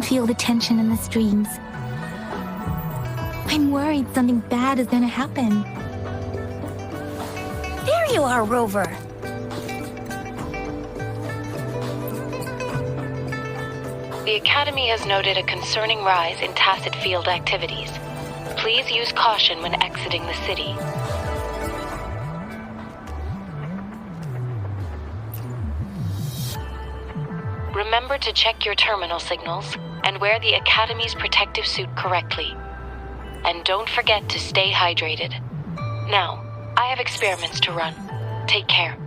feel the tension in the streams. I'm worried something bad is gonna happen. There you are, Rover. The Academy has noted a concerning rise in tacit field activities. Please use caution when exiting the city. Remember to check your terminal signals and wear the Academy's protective suit correctly. And don't forget to stay hydrated. Now, I have experiments to run. Take care.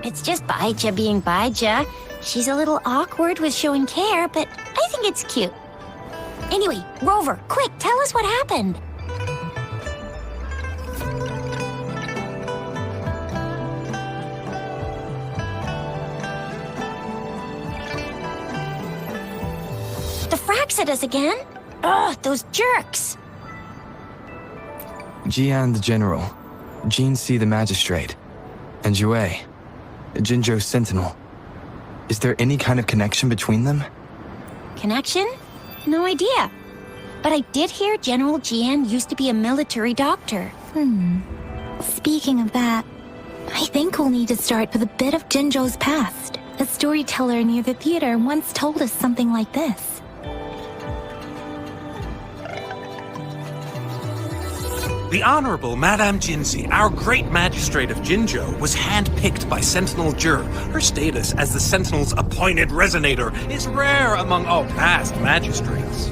It's just Baija being Baija. She's a little awkward with showing care, but I think it's cute. Anyway, Rover, quick, tell us what happened. The frags at us again? Ugh, those jerks! Jian the General, Jean C the Magistrate, and Jue, Jinzhou's Sentinel. Is there any kind of connection between them? Connection? No idea. But I did hear General Jian used to be a military doctor. Speaking of that, I think we'll need to start with a bit of Jinzhou's past. A storyteller near the theater once told us something like this. The Honorable Madame Jinzi, our great magistrate of Jinzhou, was handpicked by Sentinel Jur. Her status as the Sentinel's appointed resonator is rare among all past magistrates.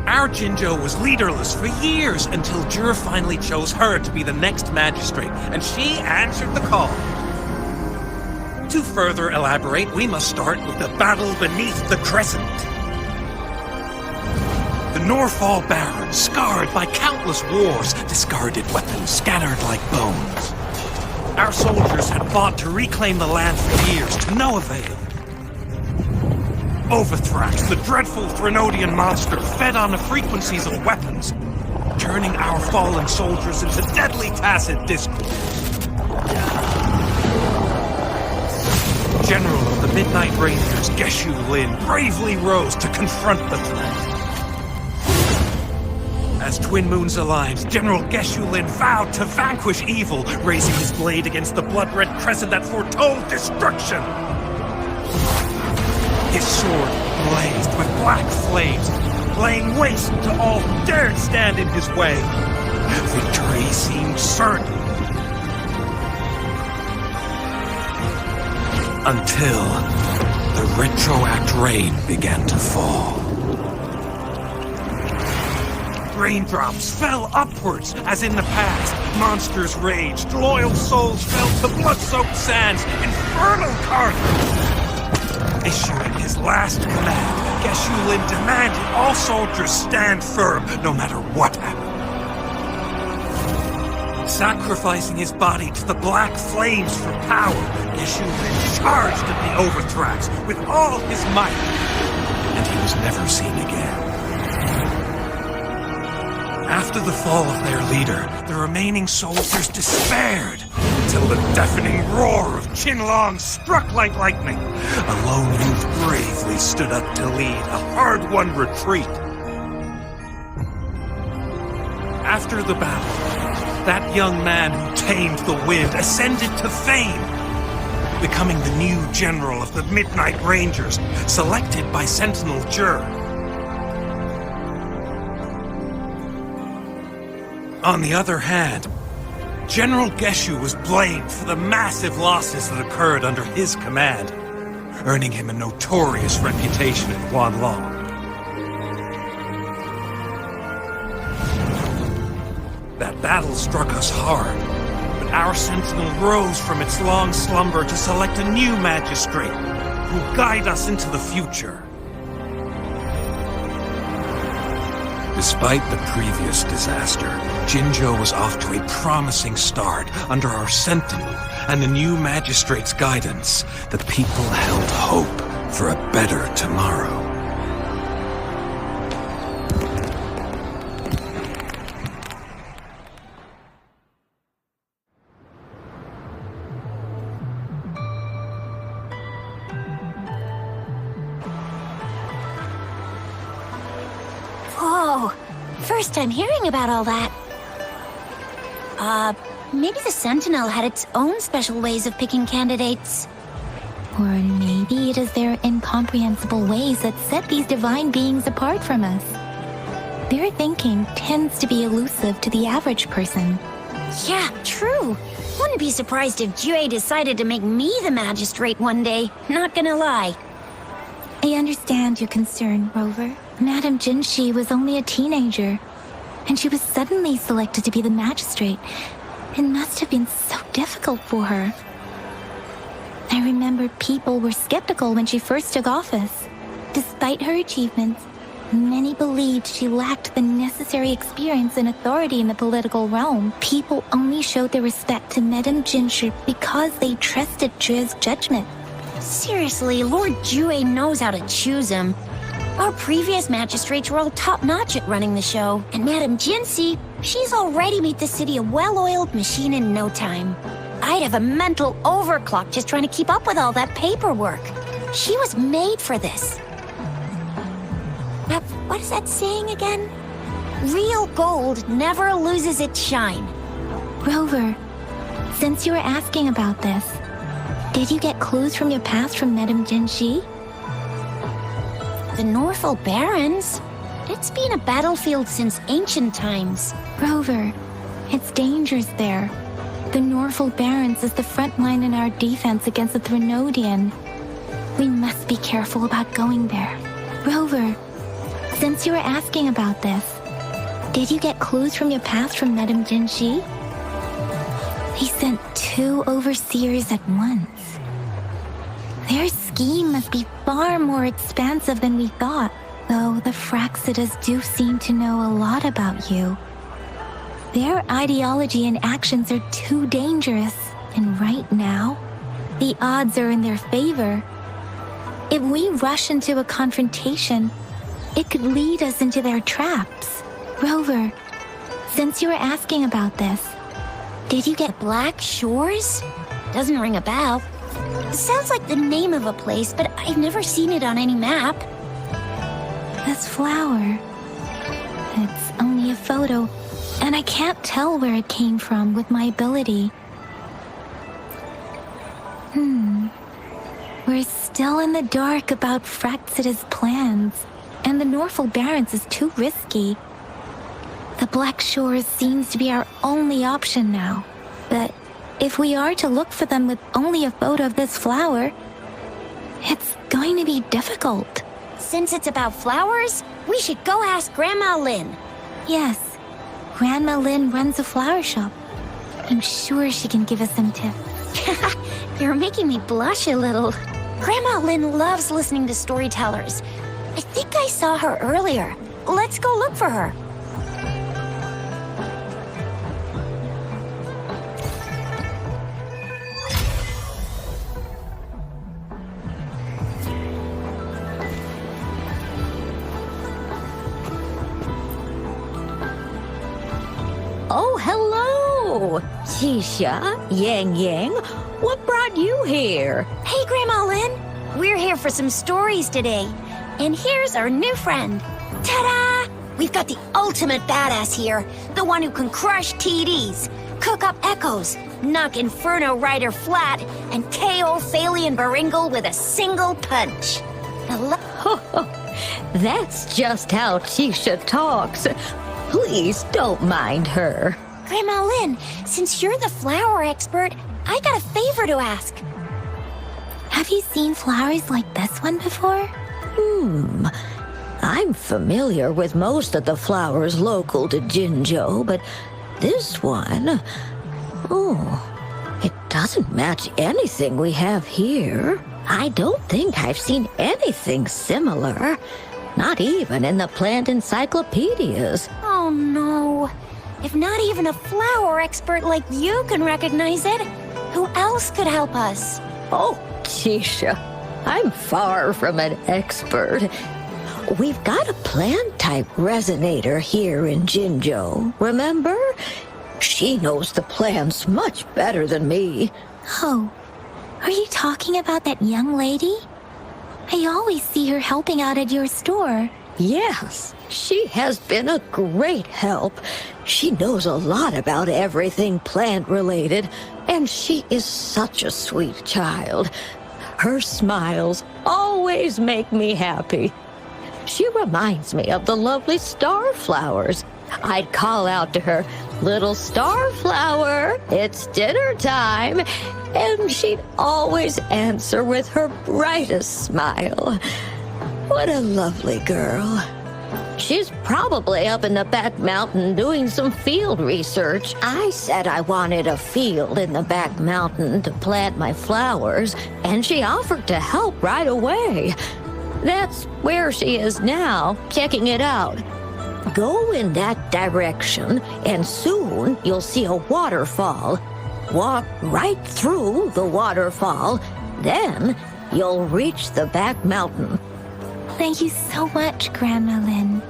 Our Jinzhou was leaderless for years until Jur finally chose her to be the next magistrate, and she answered the call. To further elaborate, we must start with the battle beneath the Crescent. The Norfall Baron, scarred by countless wars, discarded weapons scattered like bones. Our soldiers had fought to reclaim the land for years, to no avail. Overthrax, the dreadful Threnodian monster, fed on the frequencies of weapons, turning our fallen soldiers into deadly tacit discord. General of the Midnight Rangers, Geshu Lin, bravely rose to confront the threat. As Twin Moons aligned, General Geshu Lin vowed to vanquish evil, raising his blade against the blood-red crescent that foretold destruction. His sword blazed with black flames, laying waste to all who dared stand in his way. Victory seemed certain. Until the retroact rain began to fall. Raindrops fell upwards, as in the past. Monsters raged, loyal souls fell to blood-soaked sands, infernal carnage. Issuing his last command, Geshu Lin demanded all soldiers stand firm, no matter what happened. Sacrificing his body to the black flames for power, Geshu Lin charged at the Overthrax with all his might, and he was never seen again. After the fall of their leader, the remaining soldiers despaired, until the deafening roar of Qinlong struck like lightning. A lone youth bravely stood up to lead a hard-won retreat. After the battle, that young man who tamed the wind ascended to fame, becoming the new general of the Midnight Rangers, selected by Sentinel Jur. On the other hand, General Geshu was blamed for the massive losses that occurred under his command, earning him a notorious reputation in Guanlong. That battle struck us hard, but our Sentinel rose from its long slumber to select a new magistrate who will guide us into the future. Despite the previous disaster, Jinzhou was off to a promising start under our Sentinel and the new magistrate's guidance. The people held hope for a better tomorrow. First time hearing about all that. Maybe the Sentinel had its own special ways of picking candidates. Or maybe it is their incomprehensible ways that set these divine beings apart from us. Their thinking tends to be elusive to the average person. Yeah, true. Wouldn't be surprised if Jue decided to make me the magistrate one day. Not gonna lie. I understand your concern, Rover. Madame Jinshi was only a teenager, and she was suddenly selected to be the magistrate. It must have been so difficult for her. I remember people were skeptical when she first took office. Despite her achievements, many believed she lacked the necessary experience and authority in the political realm. People only showed their respect to Madame Jinshi because they trusted Jue's judgment. Seriously, Lord Jue knows how to choose him. Our previous magistrates were all top-notch at running the show, and Madame Jinshi, she's already made the city a well-oiled machine in no time. I'd have a mental overclock just trying to keep up with all that paperwork. She was made for this. What is that saying again? Real gold never loses its shine. Rover, since you were asking about this, did you get clues from your past from Madame Jinshi? The Norfolk Barrens? It's been a battlefield since ancient times. Rover, it's dangerous there. The Norfolk Barrens is the front line in our defense against the Threnodian. We must be careful about going there. Rover, since you were asking about this, did you get clues from your past from Madame Jinshi? He sent 2 overseers at once. Their scheme must be far more expansive than we thought, though the Fraxidas do seem to know a lot about you. Their ideology and actions are too dangerous, and right now, the odds are in their favor. If we rush into a confrontation, it could lead us into their traps. Rover, since you were asking about this, did you get Black Shores? Doesn't ring a bell. Sounds like the name of a place, but I've never seen it on any map. this flower? It's only a photo, and I can't tell where it came from with my ability. We're still in the dark about Fraxida's plans, and the Norfolk Barrens is too risky. The Black Shores seems to be our only option now, but if we are to look for them with only a photo of this flower, it's going to be difficult. Since it's about flowers, we should go ask Grandma Lynn. Yes, Grandma Lynn runs a flower shop. I'm sure she can give us some tips. You're making me blush a little. Grandma Lynn loves listening to storytellers. I think I saw her earlier. Let's go look for her. Oh, hello! Tisha, Yang Yang, what brought you here? Hey, Grandma Lynn. We're here for some stories today. And here's our new friend. Ta-da! We've got the ultimate badass here. The one who can crush TDs, cook up echoes, knock Inferno Rider flat, and KO Phalian Baringle with a single punch. That's just how Tisha talks. Please don't mind her. Grandma Lynn, since you're the flower expert, I got a favor to ask. Have you seen flowers like this one before? I'm familiar with most of the flowers local to Jinzhou, but this one... it doesn't match anything we have here. I don't think I've seen anything similar. Not even in the plant encyclopedias. Oh no. If not even a flower expert like you can recognize it, who else could help us? Oh, Tisha, I'm far from an expert. We've got a plant-type resonator here in Jinzhou, remember? She knows the plants much better than me. Oh, are you talking about that young lady? I always see her helping out at your store. Yes, she has been a great help. She knows a lot about everything plant-related, and she is such a sweet child. Her smiles always make me happy. She reminds me of the lovely starflowers. I'd call out to her, "Little starflower, it's dinner time," and she'd always answer with her brightest smile. What a lovely girl. She's probably up in the back mountain doing some field research. I said I wanted a field in the back mountain to plant my flowers, and she offered to help right away. That's where she is now, checking it out. Go in that direction, and soon you'll see a waterfall. Walk right through the waterfall, then you'll reach the back mountain. Thank you so much, Grandma Lynn.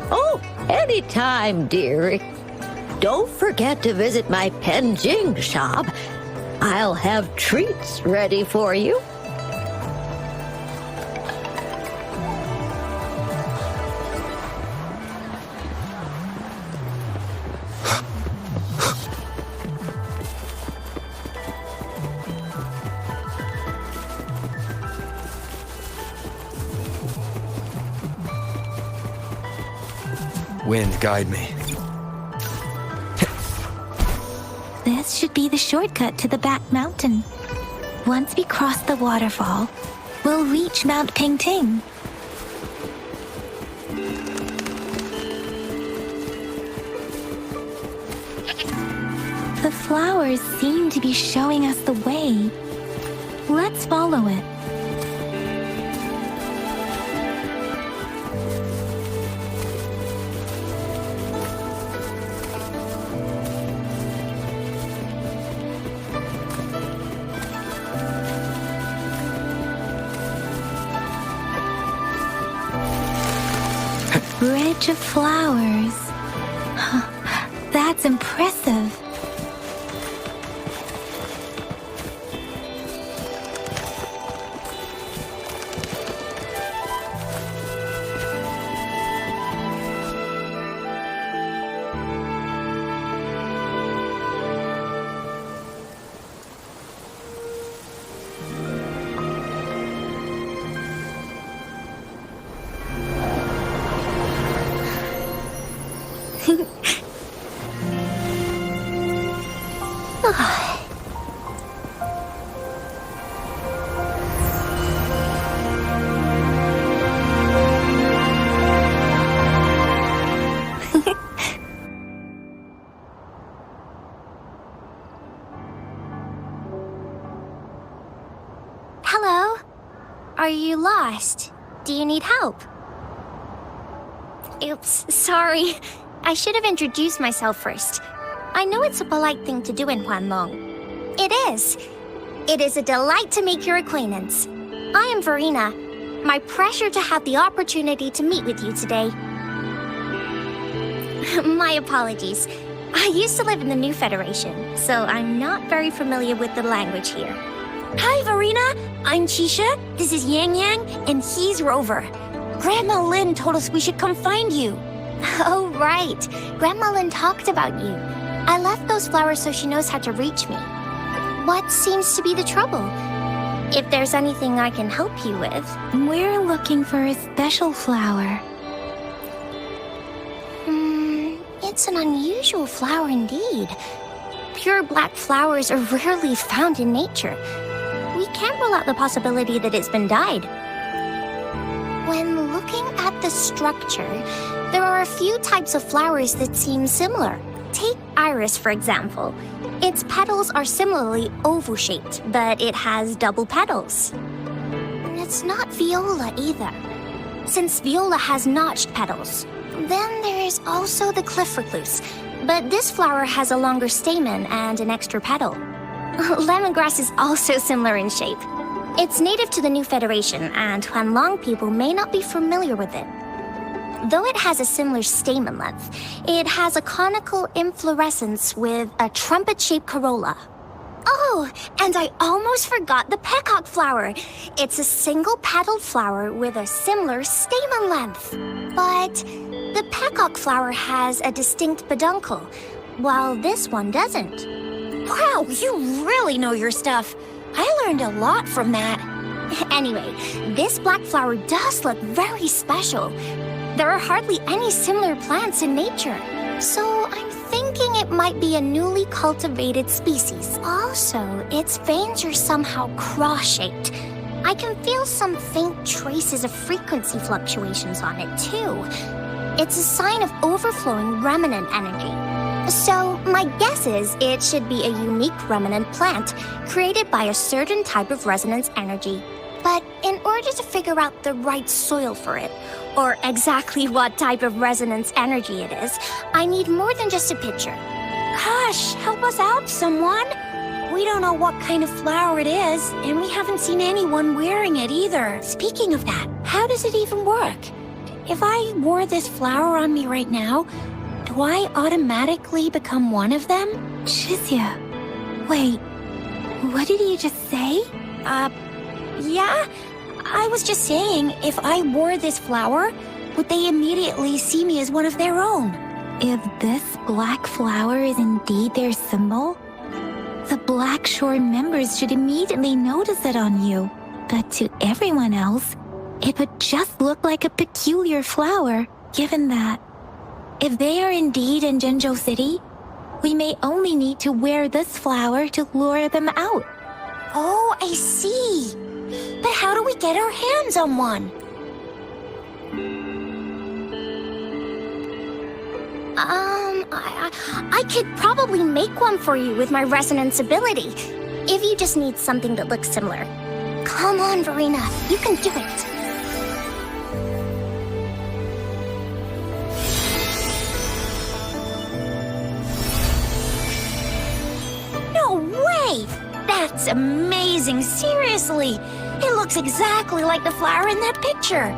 Oh, anytime, dearie. Don't forget to visit my Penjing shop. I'll have treats ready for you. Wind, guide me. This should be the shortcut to the back mountain. Once we cross the waterfall, we'll reach Mount Pingting. The flowers seem to be showing us the way. Let's follow it. Bridge of flowers. That's impressive. Hello? Are you lost? Do you need help? Oops, sorry. I should have introduced myself first. I know it's a polite thing to do in Huanlong. It is. It is a delight to make your acquaintance. I am Verena. My pleasure to have the opportunity to meet with you today. My apologies. I used to live in the New Federation, so I'm not very familiar with the language here. Hi, Verena. I'm Chisha. This is Yang Yang, and he's Rover. Grandma Lynn told us we should come find you. Oh, right. Grandma Lynn talked about you. I left those flowers so she knows how to reach me. What seems to be the trouble? If there's anything I can help you with. We're looking for a special flower. It's an unusual flower indeed. Pure black flowers are rarely found in nature. We can't rule out the possibility that it's been dyed. When looking at the structure, there are a few types of flowers that seem similar. Take iris, for example. Its petals are similarly oval-shaped, but it has double petals. It's not viola either, since viola has notched petals. Then there is also the cliff recluse, but this flower has a longer stamen and an extra petal. Lemongrass is also similar in shape. It's native to the New Federation, and Huanlong people may not be familiar with it. Though it has a similar stamen length, it has a conical inflorescence with a trumpet-shaped corolla. Oh, and I almost forgot the peacock flower. It's a single-petaled flower with a similar stamen length. But the peacock flower has a distinct peduncle, while this one doesn't. Wow, you really know your stuff. I learned a lot from that. Anyway, this black flower does look very special. There are hardly any similar plants in nature. So I'm thinking it might be a newly cultivated species. Also, its veins are somehow cross-shaped. I can feel some faint traces of frequency fluctuations on it, too. It's a sign of overflowing remnant energy. So, my guess is it should be a unique remnant plant created by a certain type of resonance energy. But in order to figure out the right soil for it, or exactly what type of resonance energy it is, I need more than just a picture. Gosh, help us out, someone. We don't know what kind of flower it is, and we haven't seen anyone wearing it either. Speaking of that, how does it even work? If I wore this flower on me right now, do I automatically become one of them? Shizia, wait, what did you just say? Yeah? I was just saying, if I wore this flower, would they immediately see me as one of their own? If this black flower is indeed their symbol, the Black Shore members should immediately notice it on you. But to everyone else, it would just look like a peculiar flower, given that if they are indeed in Jinzhou City, we may only need to wear this flower to lure them out. Oh, I see. But how do we get our hands on one? I could probably make one for you with my resonance ability, if you just need something that looks similar. Come on, Verena, you can do it. No way! That's amazing, seriously! It looks exactly like the flower in that picture.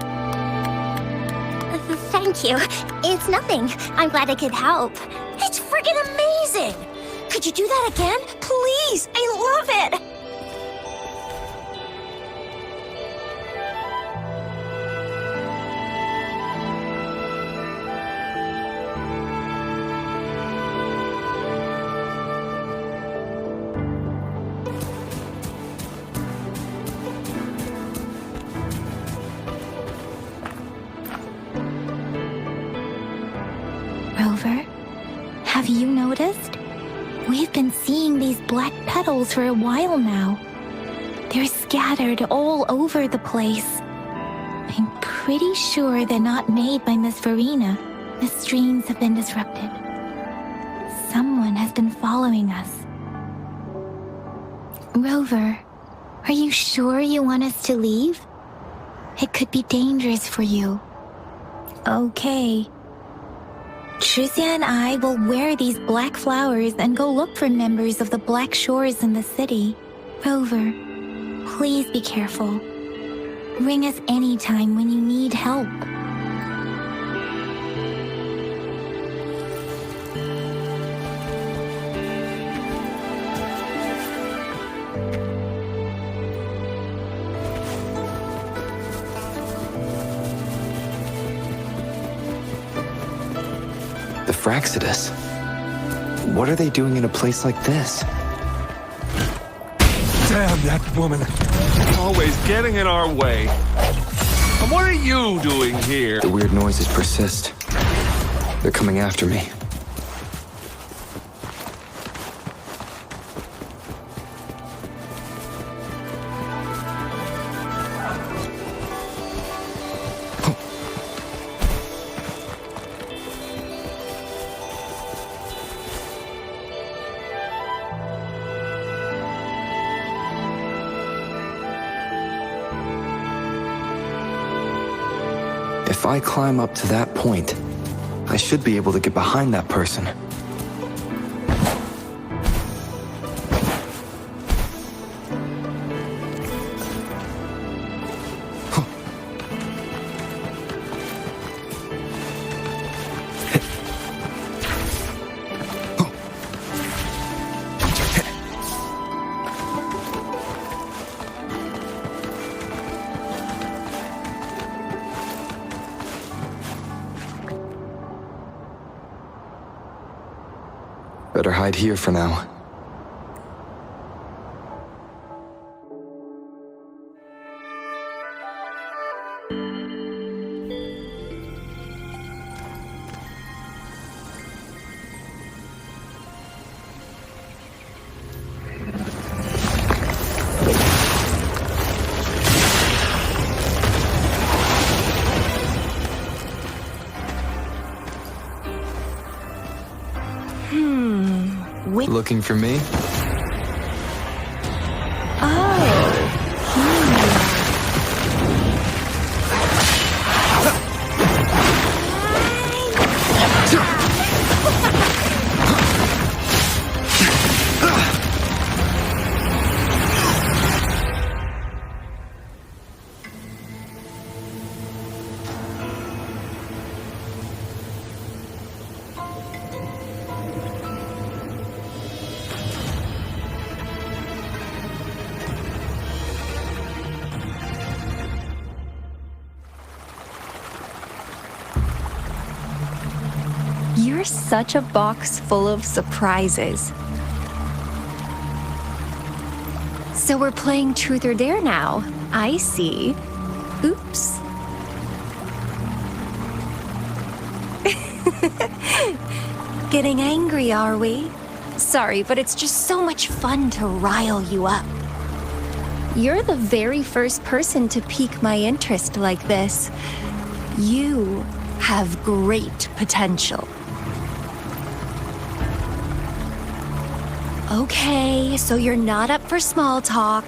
Thank you. It's nothing. I'm glad I could help. It's friggin' amazing! Could you do that again? Please! I love it! Rover, have you noticed? We've been seeing these black petals for a while now. They're scattered all over the place. I'm pretty sure they're not made by Miss Verena. The streams have been disrupted. Someone has been following us. Rover, are you sure you want us to leave? It could be dangerous for you. Okay. Shizia and I will wear these black flowers and go look for members of the Black Shores in the city. Rover, please be careful. Ring us anytime when you need help. Fraxidus. What are they doing in a place like this? Damn that woman. Always getting in our way. And what are you doing here? The weird noises persist. They're coming after me. If I climb up to that point, I should be able to get behind that person. Better hide here for now. Looking for me? You're such a box full of surprises. So we're playing Truth or Dare now. I see. Oops. Getting angry, are we? Sorry, but it's just so much fun to rile you up. You're the very first person to pique my interest like this. You have great potential. Okay, so you're not up for small talk.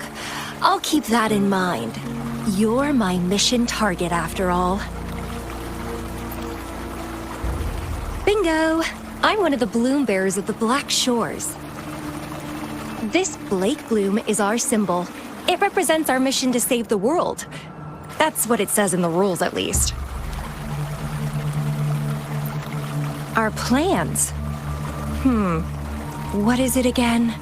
I'll keep that in mind. You're my mission target after all. Bingo! I'm one of the bloom bearers of the Black Shores. This Blake bloom is our symbol. It represents our mission to save the world. That's what it says in the rules, at least. Our plans? What is it again?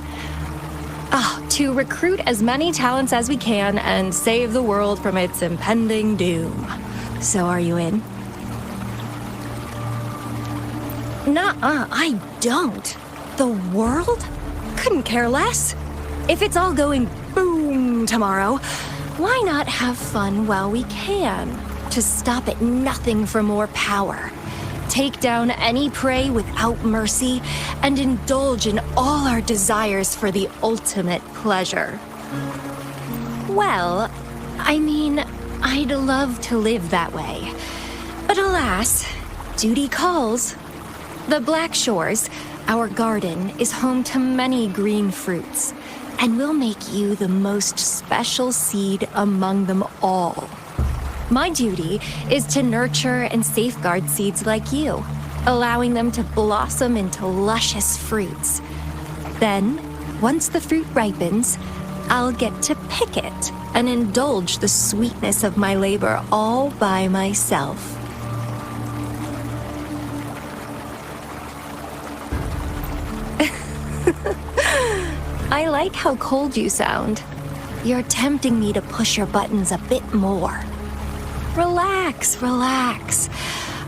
To recruit as many talents as we can and save the world from its impending doom. So are you in? Nuh-uh, I don't. The world? Couldn't care less. If it's all going boom tomorrow, why not have fun while we can? To stop at nothing for more power. Take down any prey without mercy, and indulge in all our desires for the ultimate pleasure. Well, I mean, I'd love to live that way. But alas, duty calls. The Black Shores, our garden, is home to many green fruits, and will make you the most special seed among them all. My duty is to nurture and safeguard seeds like you, allowing them to blossom into luscious fruits. Then, once the fruit ripens, I'll get to pick it and indulge the sweetness of my labor all by myself. I like how cold you sound. You're tempting me to push your buttons a bit more. Relax, relax.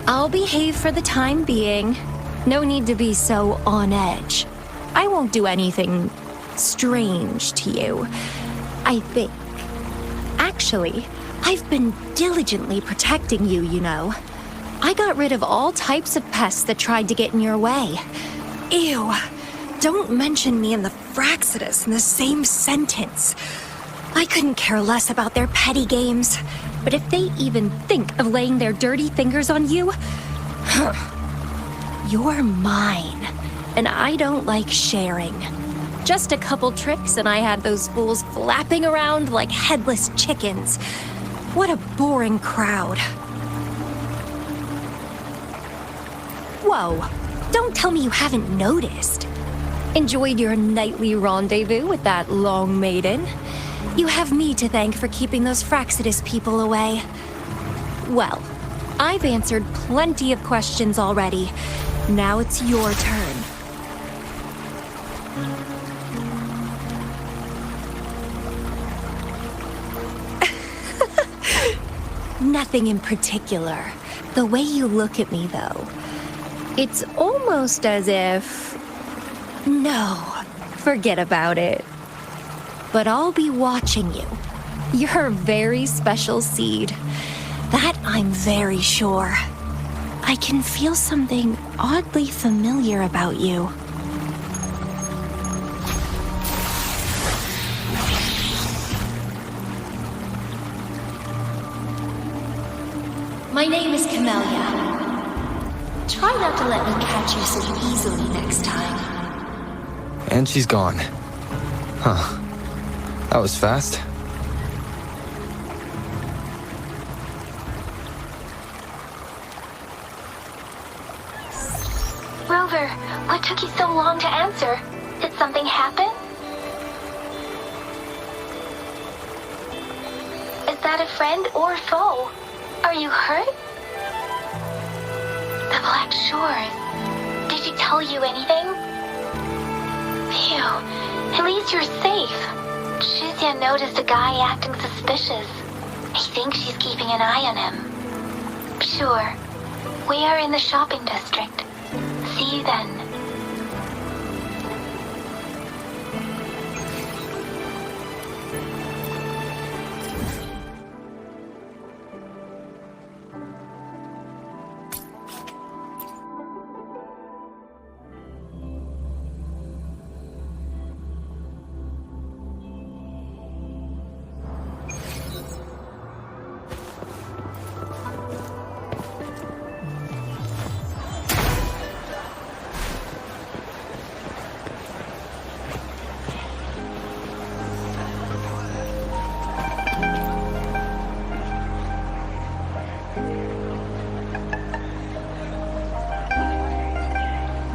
I'll behave for the time being. No need to be so on edge. I won't do anything strange to you, I think. Actually, I've been diligently protecting you, you know. I got rid of all types of pests that tried to get in your way. Ew, don't mention me and the Fraxidus in the same sentence. I couldn't care less about their petty games. But if they even think of laying their dirty fingers on you, you're mine, and I don't like sharing. Just a couple tricks and I had those fools flapping around like headless chickens. What a boring crowd. Whoa, don't tell me you haven't noticed. Enjoyed your nightly rendezvous with that long maiden? You have me to thank for keeping those Fraxidus people away. Well, I've answered plenty of questions already. Now it's your turn. Nothing in particular. The way you look at me, though. It's almost as if No, forget about it. But I'll be watching you. You're a very special seed. That I'm very sure. I can feel something oddly familiar about you. My name is Camellia. Try not to let me catch you so easily next time. And she's gone. Huh. That was fast. Rover, what took you so long to answer? Did something happen? Is that a friend or foe? Are you hurt? The Black Shores. Did she tell you anything? Phew, at least you're safe. Shizia noticed a guy acting suspicious. I think she's keeping an eye on him. Sure. We are in the shopping district. See you then.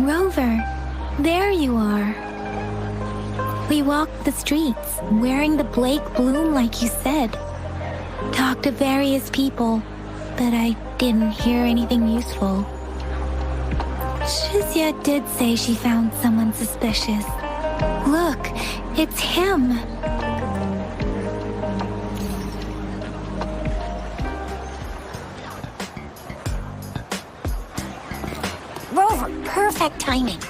Rover, there you are. We walked the streets, wearing the Blake bloom like you said. Talked to various people, but I didn't hear anything useful. Shizia did say she found someone suspicious. Look, it's him. Rover, perfect timing.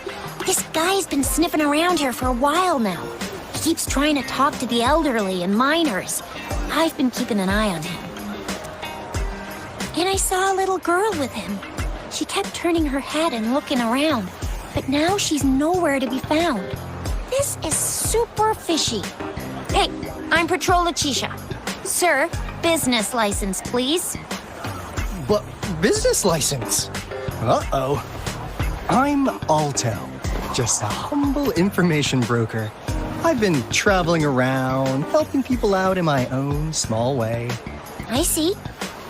This guy's been sniffing around here for a while now. He keeps trying to talk to the elderly and minors. I've been keeping an eye on him. And I saw a little girl with him. She kept turning her head and looking around, but now she's nowhere to be found. This is super fishy. Hey, I'm Patrol Letitia. Sir, business license, please. But business license? Uh-oh. I'm Alto, just a humble information broker. I've been traveling around, helping people out in my own small way. I see.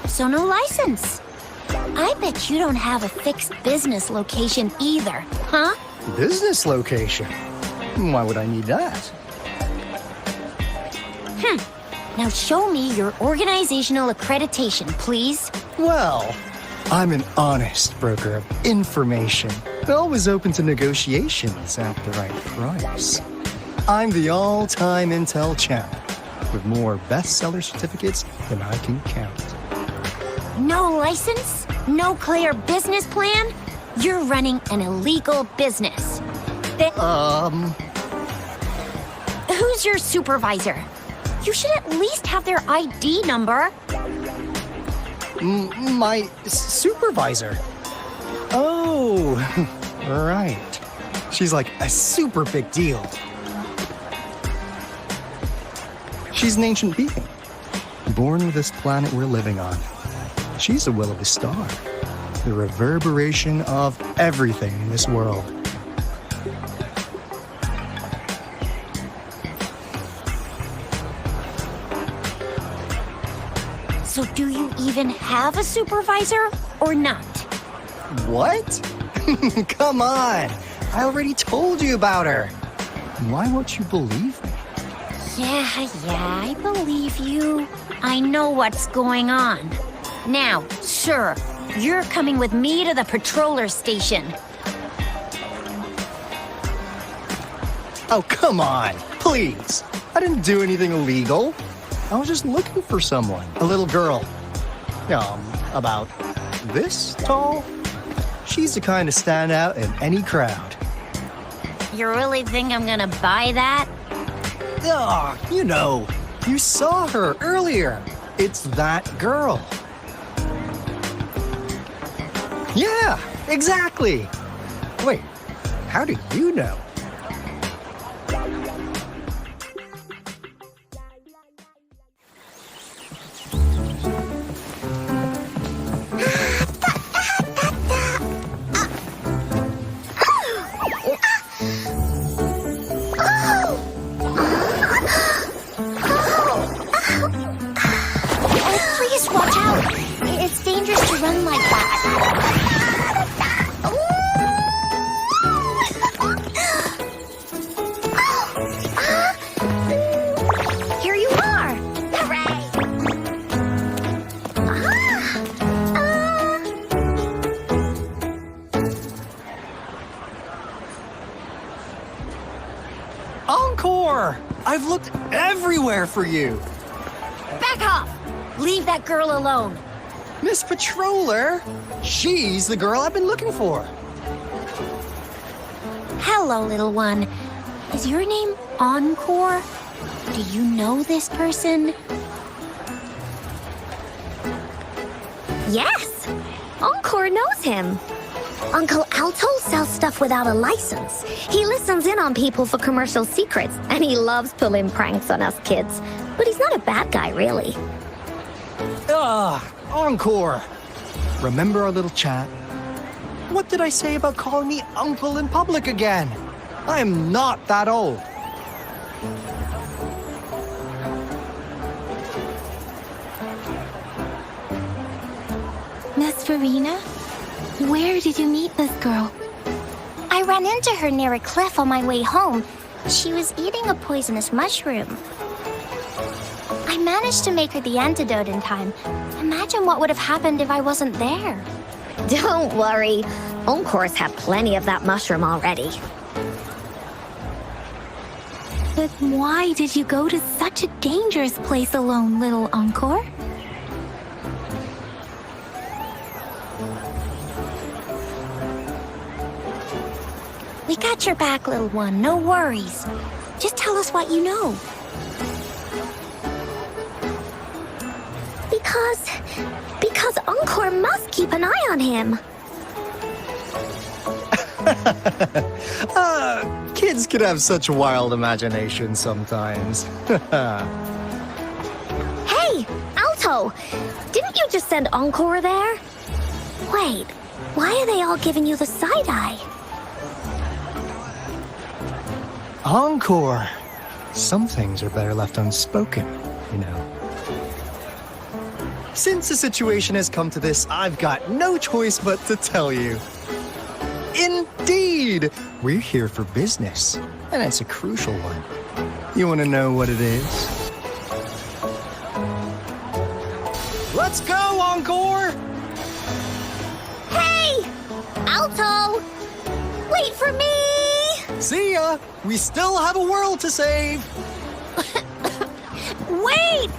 So no license. I bet you don't have a fixed business location either, huh? Business location? Why would I need that? Now show me your organizational accreditation, please. Well, I'm an honest broker of information, always open to negotiations at the right price. I'm the all-time intel champ, with more bestseller certificates than I can count. No license? No clear business plan? You're running an illegal business. Who's your supervisor? You should at least have their ID number. My supervisor? Oh, right. She's like a super big deal. She's an ancient being, born with this planet we're living on. She's the will of the star, the reverberation of everything in this world. So do you even have a supervisor or not? What? Come on! I already told you about her. Why won't you believe me? Yeah, I believe you. I know what's going on. Now, sir, you're coming with me to the patroller station. Oh, come on, please. I didn't do anything illegal. I was just looking for someone, a little girl. About this tall. She's the kind to stand out in any crowd. You really think I'm gonna buy that? Ah, you know, you saw her earlier. It's that girl. Yeah, exactly. Wait, how do you know? Oh, please watch out! It's dangerous to run like that. Here you are! Hooray! Encore! I've looked everywhere for you. Back off! Leave that girl alone. Miss Patroller, she's the girl I've been looking for. Hello, little one. Is your name Encore? Do you know this person? Yes! Encore knows him. Uncle Alto sells stuff without a license. He listens in on people for commercial secrets, and he loves pulling pranks on us kids. But he's not a bad guy, really. Ah, Encore. Remember our little chat? What did I say about calling me uncle in public again? I am not that old. Miss Farina, where did you meet this girl? I ran into her near a cliff on my way home. She was eating a poisonous mushroom. I managed to make her the antidote in time. Imagine what would have happened if I wasn't there. Don't worry. Encore's had plenty of that mushroom already. But why did you go to such a dangerous place alone, little Encore? We got your back, little one. No worries. Just tell us what you know. Because Encore must keep an eye on him. Kids can have such wild imaginations sometimes. Hey, Alto! Didn't you just send Encore there? Wait, why are they all giving you the side eye? Encore. Some things are better left unspoken, you know. Since the situation has come to this, I've got no choice but to tell you. Indeed! We're here for business, and it's a crucial one. You want to know what it is? Let's go, Encore! Hey! Alto! Wait for me! See ya! We still have a world to save! Wait!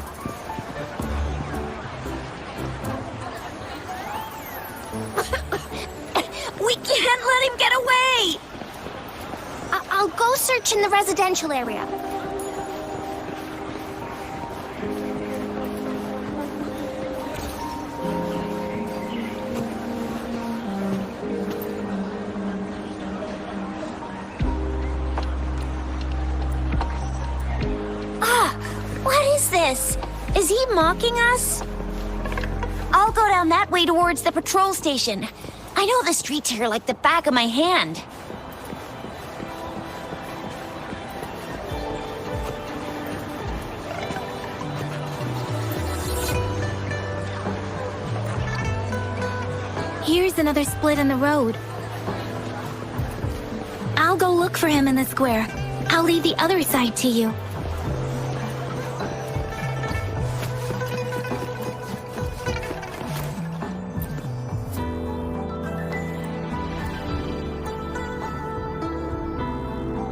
We can't let him get away! I'll go search in the residential area. What is this? Is he mocking us? I'll go down that way towards the patrol station. I know the streets here like the back of my hand. Here's another split in the road. I'll go look for him in the square. I'll leave the other side to you.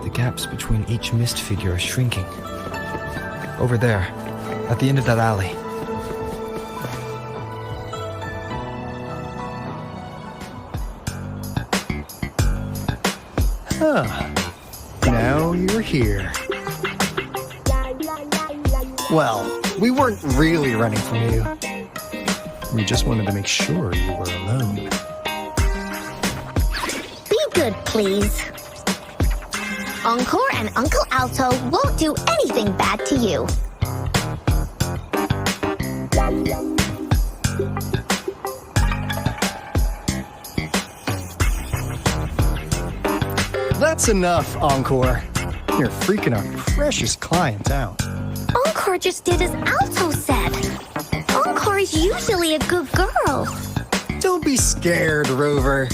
The gaps between each mist figure are shrinking. Over there, at the end of that alley. Huh. now you're here. Well, we weren't really running from you. We just wanted to make sure you were alone. Be good, please. Encore and Uncle Alto won't do anything bad to you. That's enough, Encore. You're freaking our precious client out. Encore just did as Alto said. Encore is usually a good girl. Don't be scared, Rover.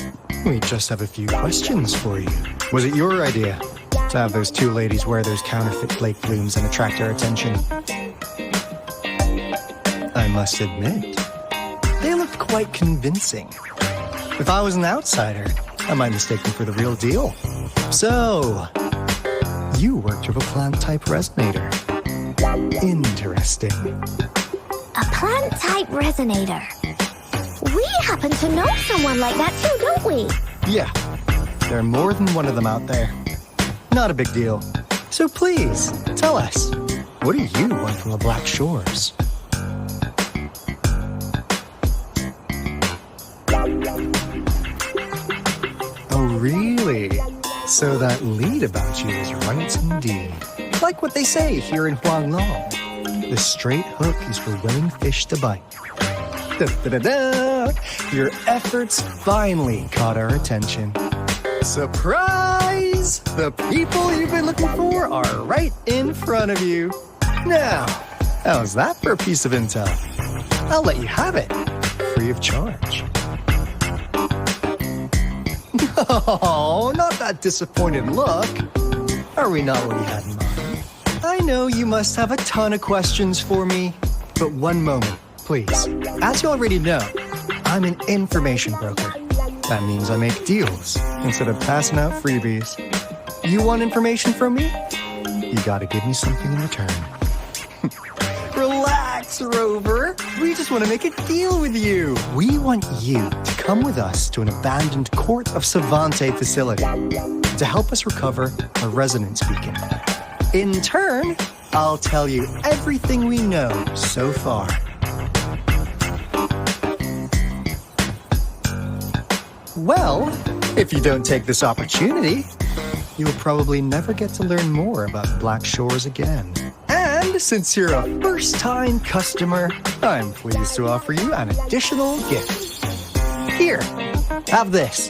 We just have a few questions for you. Was it your idea to have those two ladies wear those counterfeit flake blooms and attract our attention? I must admit, they looked quite convincing. If I was an outsider, I might mistake them for the real deal. So, you worked with a plant-type resonator. Interesting. A plant-type resonator. We happen to know someone like that too, don't we? Yeah, there are more than one of them out there. Not a big deal. So please, tell us, what do you want from the Black Shores? Oh, really? So that lead about you is right indeed. Like what they say here in Huanglong. The straight hook is for willing fish to bite. Da-da-da-da! Your efforts finally caught our attention. Surprise! The people you've been looking for are right in front of you. Now, how's that for a piece of intel? I'll let you have it, free of charge. Oh, not that disappointed look. Are we not what you had in mind? I know you must have a ton of questions for me, but one moment, please. As you already know, I'm an information broker. That means I make deals instead of passing out freebies. You want information from me? You gotta give me something in return. Relax, Rover. We just want to make a deal with you. We want you to come with us to an abandoned Court of Savante facility to help us recover a resonance beacon. In turn, I'll tell you everything we know so far. Well, if you don't take this opportunity, you'll probably never get to learn more about Black Shores again. And since you're a first-time customer, I'm pleased to offer you an additional gift. Here, have this.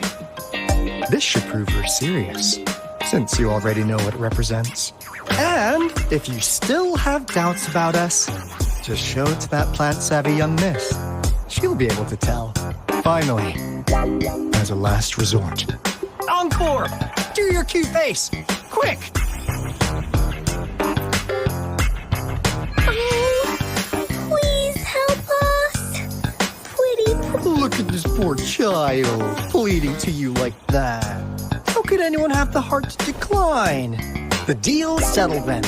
This should prove you're serious, since you already know what it represents. And if you still have doubts about us, just show it to that plant-savvy young miss. She'll be able to tell. Finally, as a last resort. Encore! Do your cute face! Quick! Please help us. Pretty. Look at this poor child, pleading to you like that. How could anyone have the heart to decline? The deal's settled then.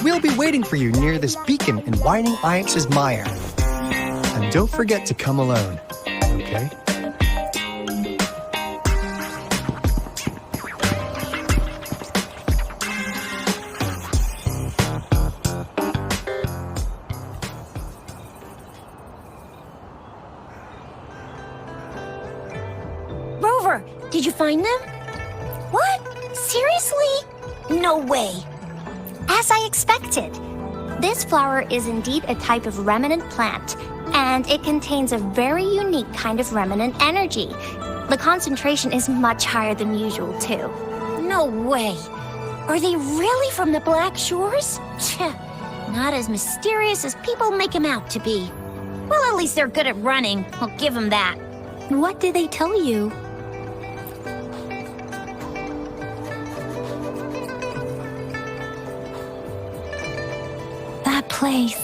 We'll be waiting for you near this beacon in Whining Ix's mire. And don't forget to come alone, okay? Rover, did you find them? What? Seriously? No way. As I expected. This flower is indeed a type of remnant plant, and it contains a very unique kind of remnant energy. The concentration is much higher than usual, too. No way. Are they really from the Black Shores? Not as mysterious as people make them out to be. Well, at least they're good at running. I'll give them that. What did they tell you? That place.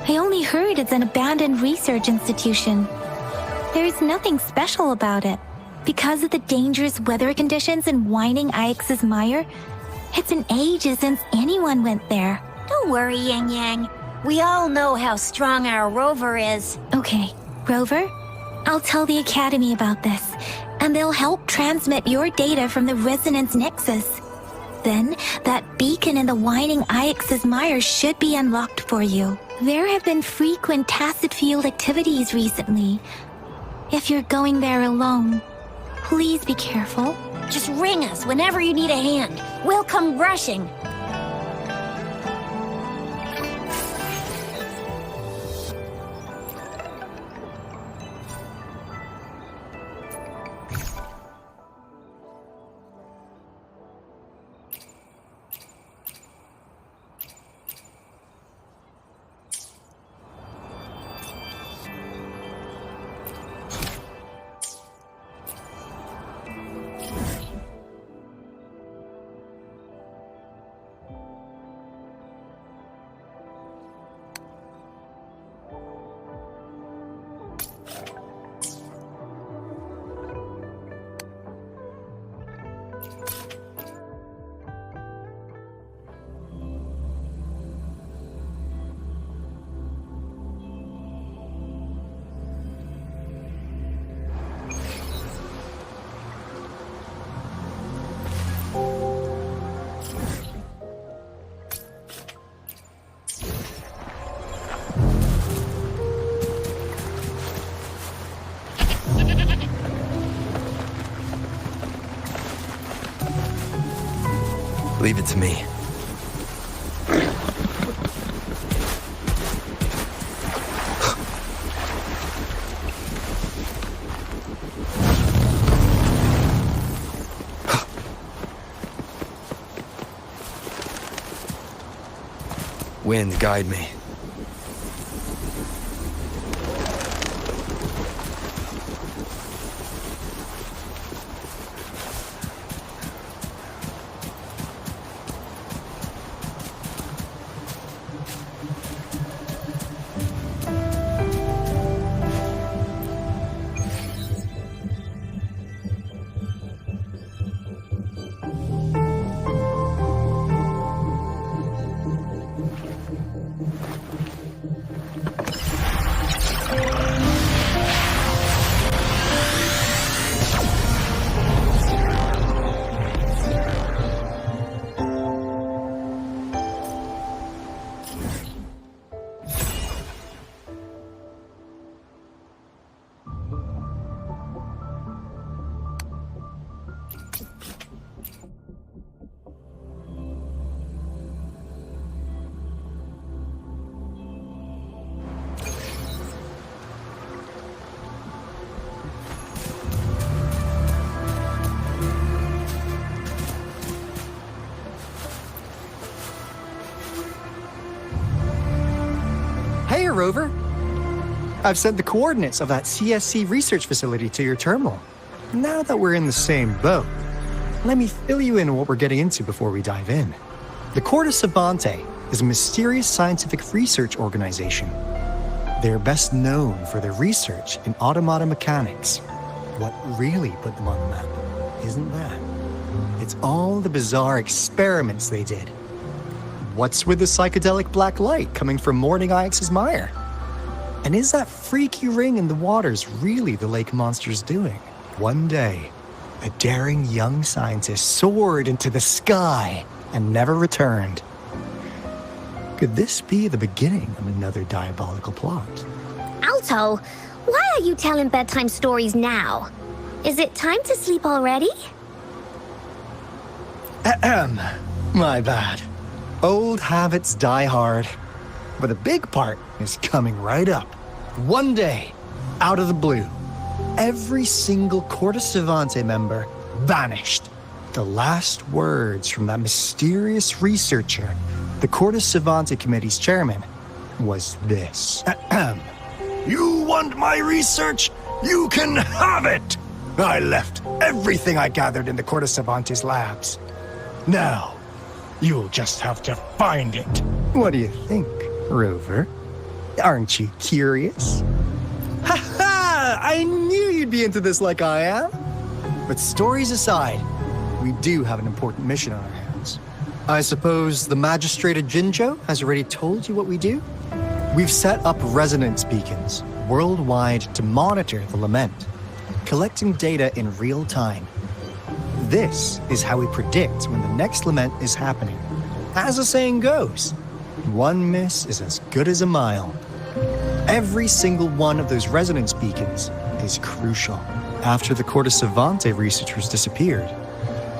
I only heard it's an abandoned research institution. There is nothing special about it. Because of the dangerous weather conditions in Whining Ix's mire, it's been ages since anyone went there. Don't worry, Yang Yang. We all know how strong our Rover is. Okay, Rover, I'll tell the Academy about this, and they'll help transmit your data from the Resonance Nexus. Then, that beacon in the Whining Ix's Mire should be unlocked for you. There have been frequent tacit field activities recently. If you're going there alone, please be careful. Just ring us whenever you need a hand. We'll come rushing. Leave it to me. Wind, guide me. Hey, Rover. I've sent the coordinates of that CSC research facility to your terminal. Now that we're in the same boat, let me fill you in on what we're getting into before we dive in. The Corte Savante is a mysterious scientific research organization. They're best known for their research in automata mechanics. What really put them on the map isn't that. It's all the bizarre experiments they did. What's with the psychedelic black light coming from Wuthering Ix's Mire? And is that freaky ring in the waters really the lake monster's doing? One day, a daring young scientist soared into the sky and never returned. Could this be the beginning of another diabolical plot? Alto, why are you telling bedtime stories now? Is it time to sleep already? Ahem. My bad. Old habits die hard. But a big part is coming right up. One day, out of the blue, every single Corte Savante member vanished. The last words from that mysterious researcher, the Corte Savante Committee's chairman, was this. Ahem. You want my research? You can have it! I left everything I gathered in the Corte Savante's labs. Now, you'll just have to find it. What do you think, Rover? Aren't you curious? Ha ha! I knew you'd be into this like I am. But stories aside, we do have an important mission on our hands. I suppose the magistrate at Jinzhou has already told you what we do? We've set up resonance beacons worldwide to monitor the lament, collecting data in real time. This is how we predict when the next lament is happening. As the saying goes, one miss is as good as a mile. Every single one of those resonance beacons is crucial. After the Corte Savante researchers disappeared,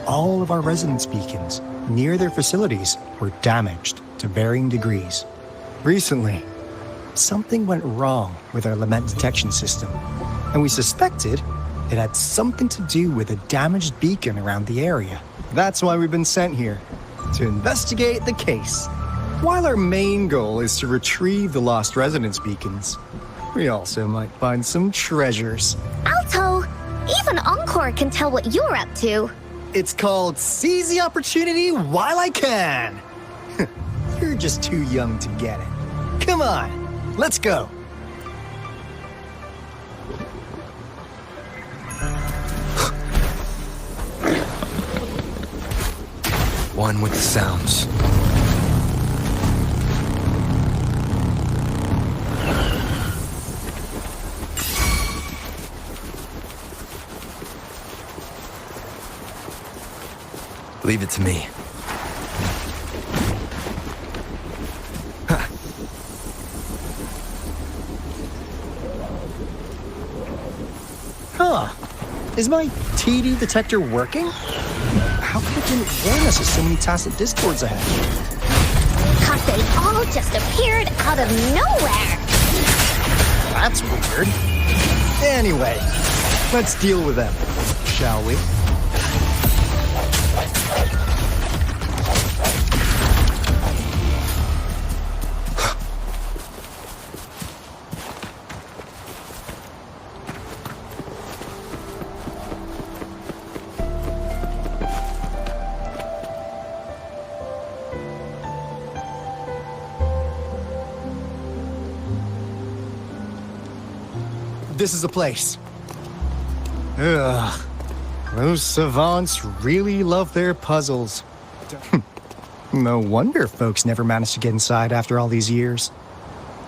all of our resonance beacons near their facilities were damaged to varying degrees. Recently, something went wrong with our lament detection system, and we suspected it had something to do with a damaged beacon around the area. That's why we've been sent here, to investigate the case. While our main goal is to retrieve the lost resonance beacons, we also might find some treasures. Alto, even Encore can tell what you're up to. It's called Seize the Opportunity While I Can. You're just too young to get it. Come on, let's go. One with the sounds. Leave it to me. Huh. Is my TD detector working? How come it didn't warn us of so many tacit discords ahead? 'Cause they all just appeared out of nowhere. That's weird. Anyway, let's deal with them, shall we? This is the place. Ugh. Those savants really love their puzzles. No wonder folks never managed to get inside after all these years.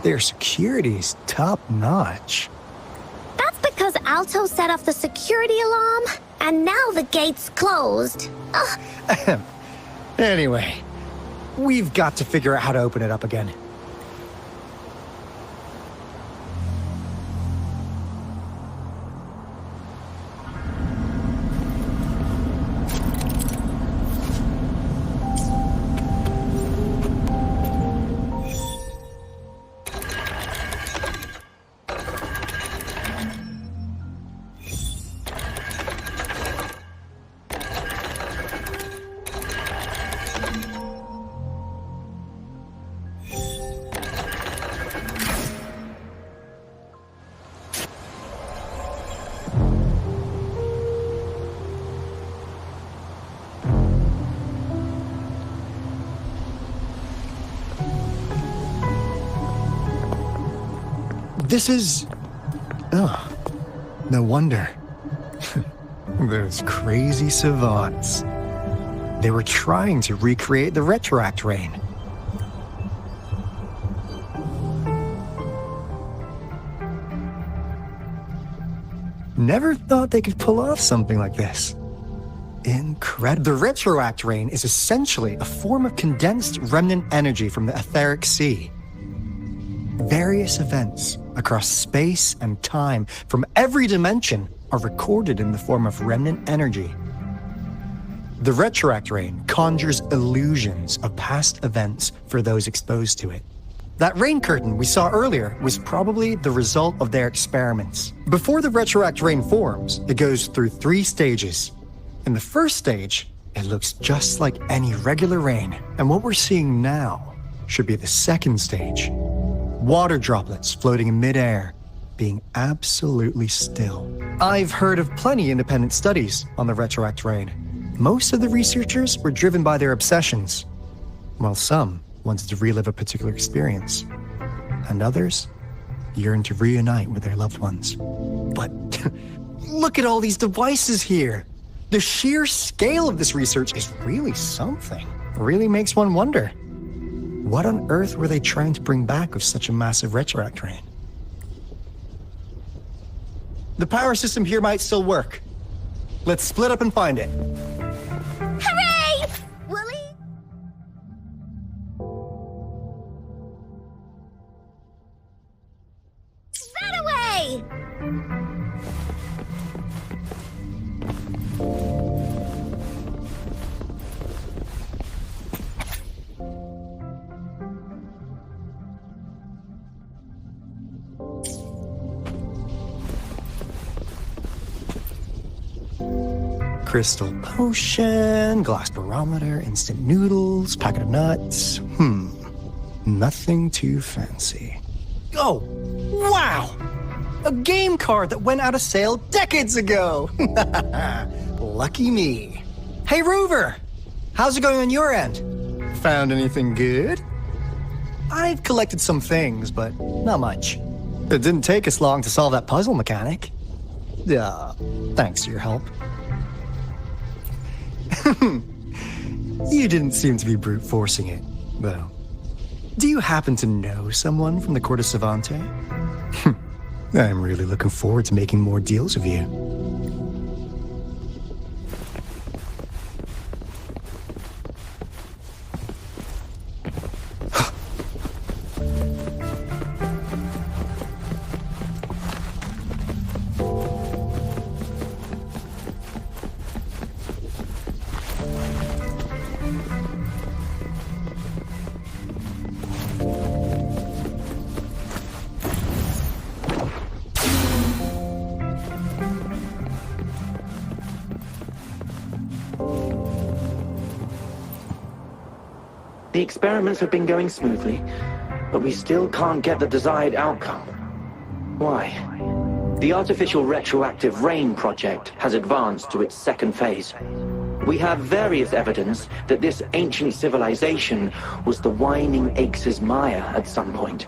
Their security's top-notch. That's because Alto set off the security alarm, and now the gate's closed. Ugh. Anyway, we've got to figure out how to open it up again. This is... Oh, no wonder. Those crazy savants. They were trying to recreate the retroact rain. Never thought they could pull off something like this. Incredible. The retroact rain is essentially a form of condensed remnant energy from the etheric sea. Various events across space and time from every dimension are recorded in the form of remnant energy. The retroact rain conjures illusions of past events for those exposed to it. That rain curtain we saw earlier was probably the result of their experiments. Before the retroact rain forms, it goes through 3 stages. In the first stage, it looks just like any regular rain, and what we're seeing now should be the second stage. Water droplets floating in midair, being absolutely still. I've heard of plenty independent studies on the retroact rain. Most of the researchers were driven by their obsessions, while some wanted to relive a particular experience, and others yearned to reunite with their loved ones. But look at all these devices here. The sheer scale of this research is really something. It really makes one wonder. What on earth were they trying to bring back with such a massive retroact rain? The power system here might still work. Let's split up and find it. Crystal potion, glass barometer, instant noodles, packet of nuts. Nothing too fancy. Oh, wow! A game card that went out of sale decades ago! Lucky me. Hey, Rover! How's it going on your end? Found anything good? I've collected some things, but not much. It didn't take us long to solve that puzzle mechanic. Thanks to your help. You didn't seem to be brute forcing it, though. Do you happen to know someone from the Court of Savante? I'm really looking forward to making more deals with you. The experiments have been going smoothly, but we still can't get the desired outcome. Why? The artificial retroactive rain project has advanced to its second phase. We have various evidence that this ancient civilization was the Whining Aches' Maya at some point.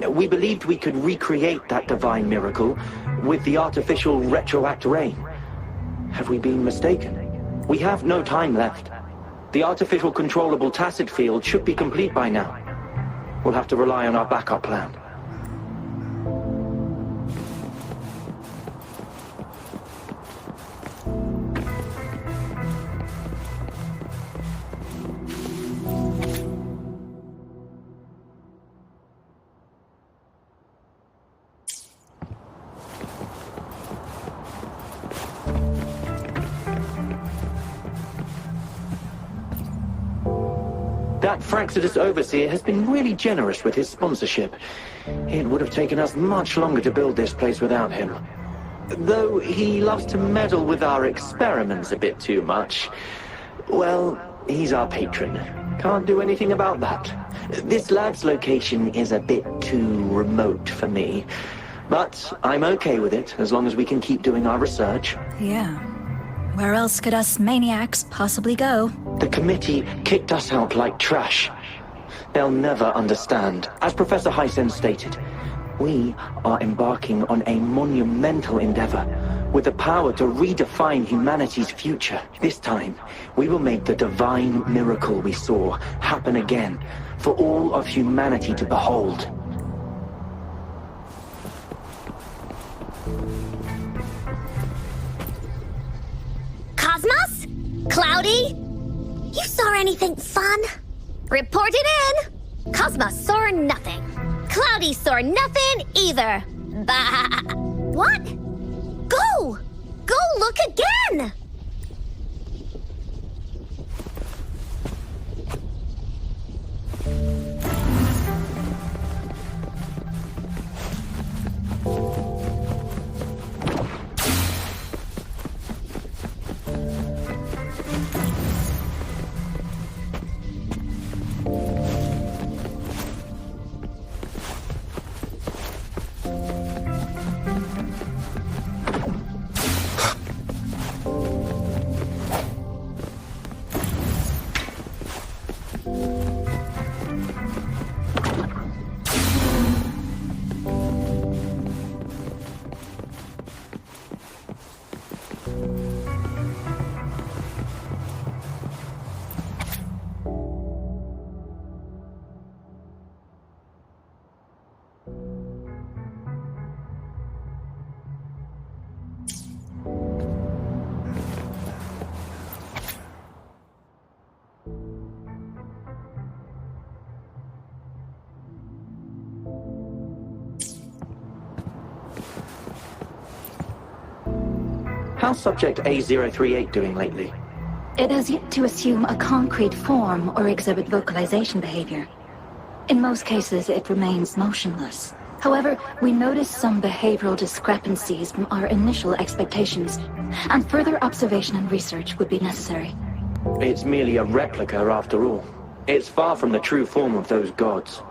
We believed we could recreate that divine miracle with the artificial retroact rain. Have we been mistaken? We have no time left. The artificial controllable tacit field should be complete by now. We'll have to rely on our backup plan. That Fraxidus Overseer has been really generous with his sponsorship. It would have taken us much longer to build this place without him. Though he loves to meddle with our experiments a bit too much. Well, he's our patron. Can't do anything about that. This lab's location is a bit too remote for me. But I'm okay with it, as long as we can keep doing our research. Yeah. Where else could us maniacs possibly go? The committee kicked us out like trash. They'll never understand. As Professor Hysen stated, we are embarking on a monumental endeavor with the power to redefine humanity's future. This time, we will make the divine miracle we saw happen again for all of humanity to behold. Cosmos? Cloudy? You saw anything fun? Report it in! Cosmos saw nothing. Cloudy saw nothing either. Bah! What? Go! Go look again! How's Subject A038 doing lately? It has yet to assume a concrete form or exhibit vocalization behavior. In most cases, it remains motionless. However, we noticed some behavioral discrepancies from our initial expectations, and further observation and research would be necessary. It's merely a replica after all. It's far from the true form of those gods.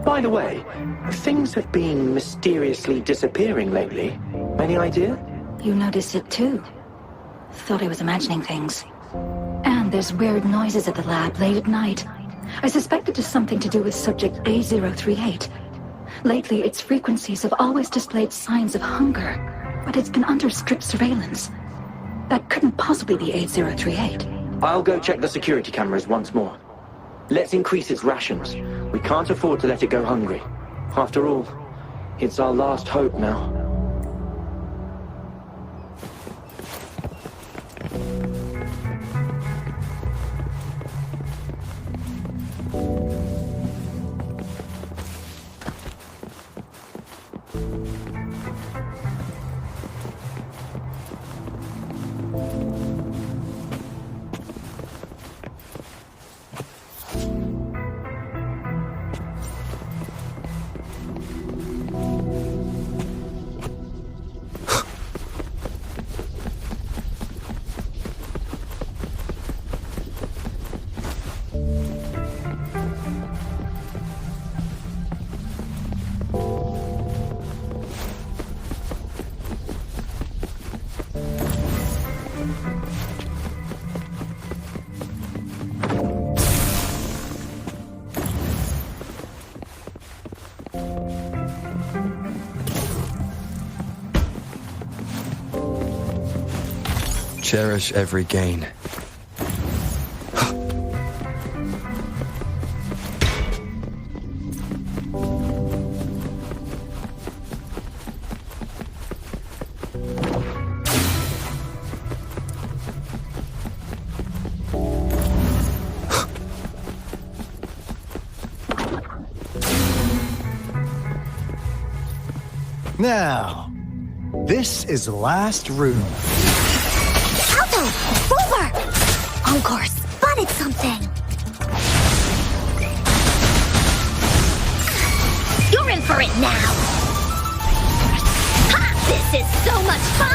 By the way, things have been mysteriously disappearing lately. Any idea? You noticed it too. Thought I was imagining things. And there's weird noises at the lab late at night. I suspect it is something to do with subject A038. Lately, its frequencies have always displayed signs of hunger, but it's been under strict surveillance. That couldn't possibly be A038. I'll go check the security cameras once more. Let's increase its rations. We can't afford to let it go hungry. After all, it's our last hope now. Cherish every gain. Now, this is the last room. Alto! Rover! Encore spotted something! You're in for it now! Ha! This is so much fun!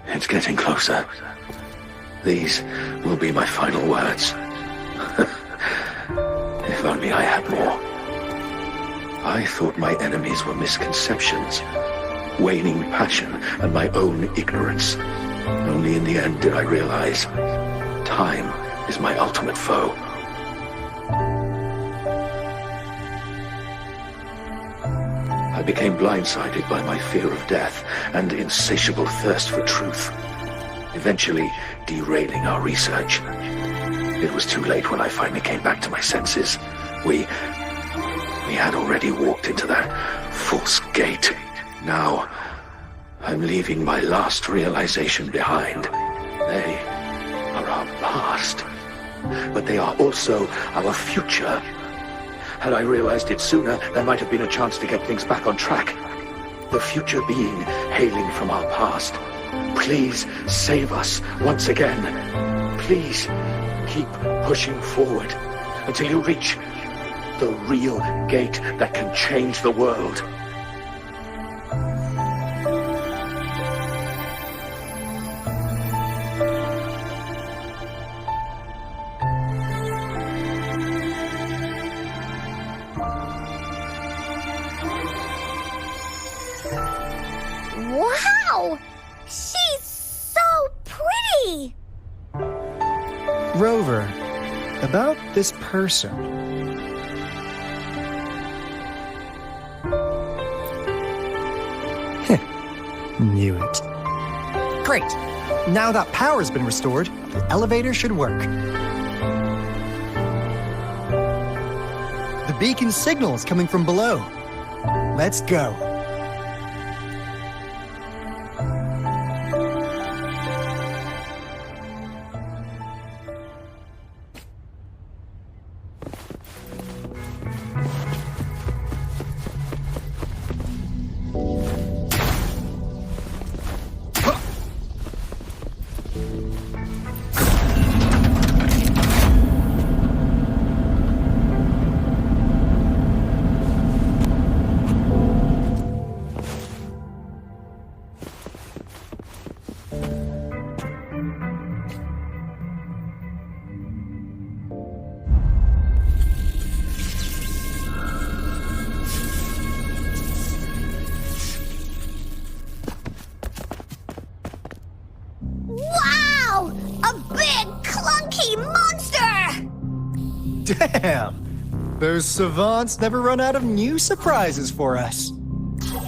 It's getting closer. These will be my final words. If only I had more. I thought my enemies were misconceptions, waning passion, and my own ignorance. Only in the end did I realize time is my ultimate foe. I became blindsided by my fear of death and insatiable thirst for truth, eventually derailing our research. It was too late when I finally came back to my senses. We had already walked into that false gate. Now, I'm leaving my last realization behind. They are our past, but they are also our future. Had I realized it sooner, there might have been a chance to get things back on track. The future being hailing from our past. Please save us once again. Please keep pushing forward until you reach the real gate that can change the world. Wow! She's so pretty! Rover, about this person. Knew it. Great. Now that power's been restored, the elevator should work. The beacon signal is coming from below. Let's go. Wow! A big, clunky monster! Damn! Those savants never run out of new surprises for us.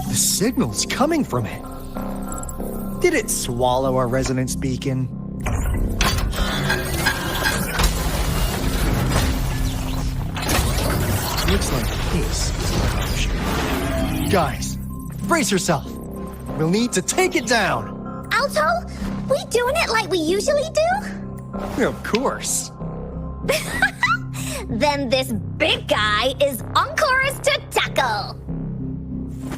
The signal's coming from it. Did it swallow our resonance beacon? Looks like this is an option. Guys, brace yourself. We'll need to take it down. Alto, we doing it like we usually do? Of course. Then this big guy is on course to tackle.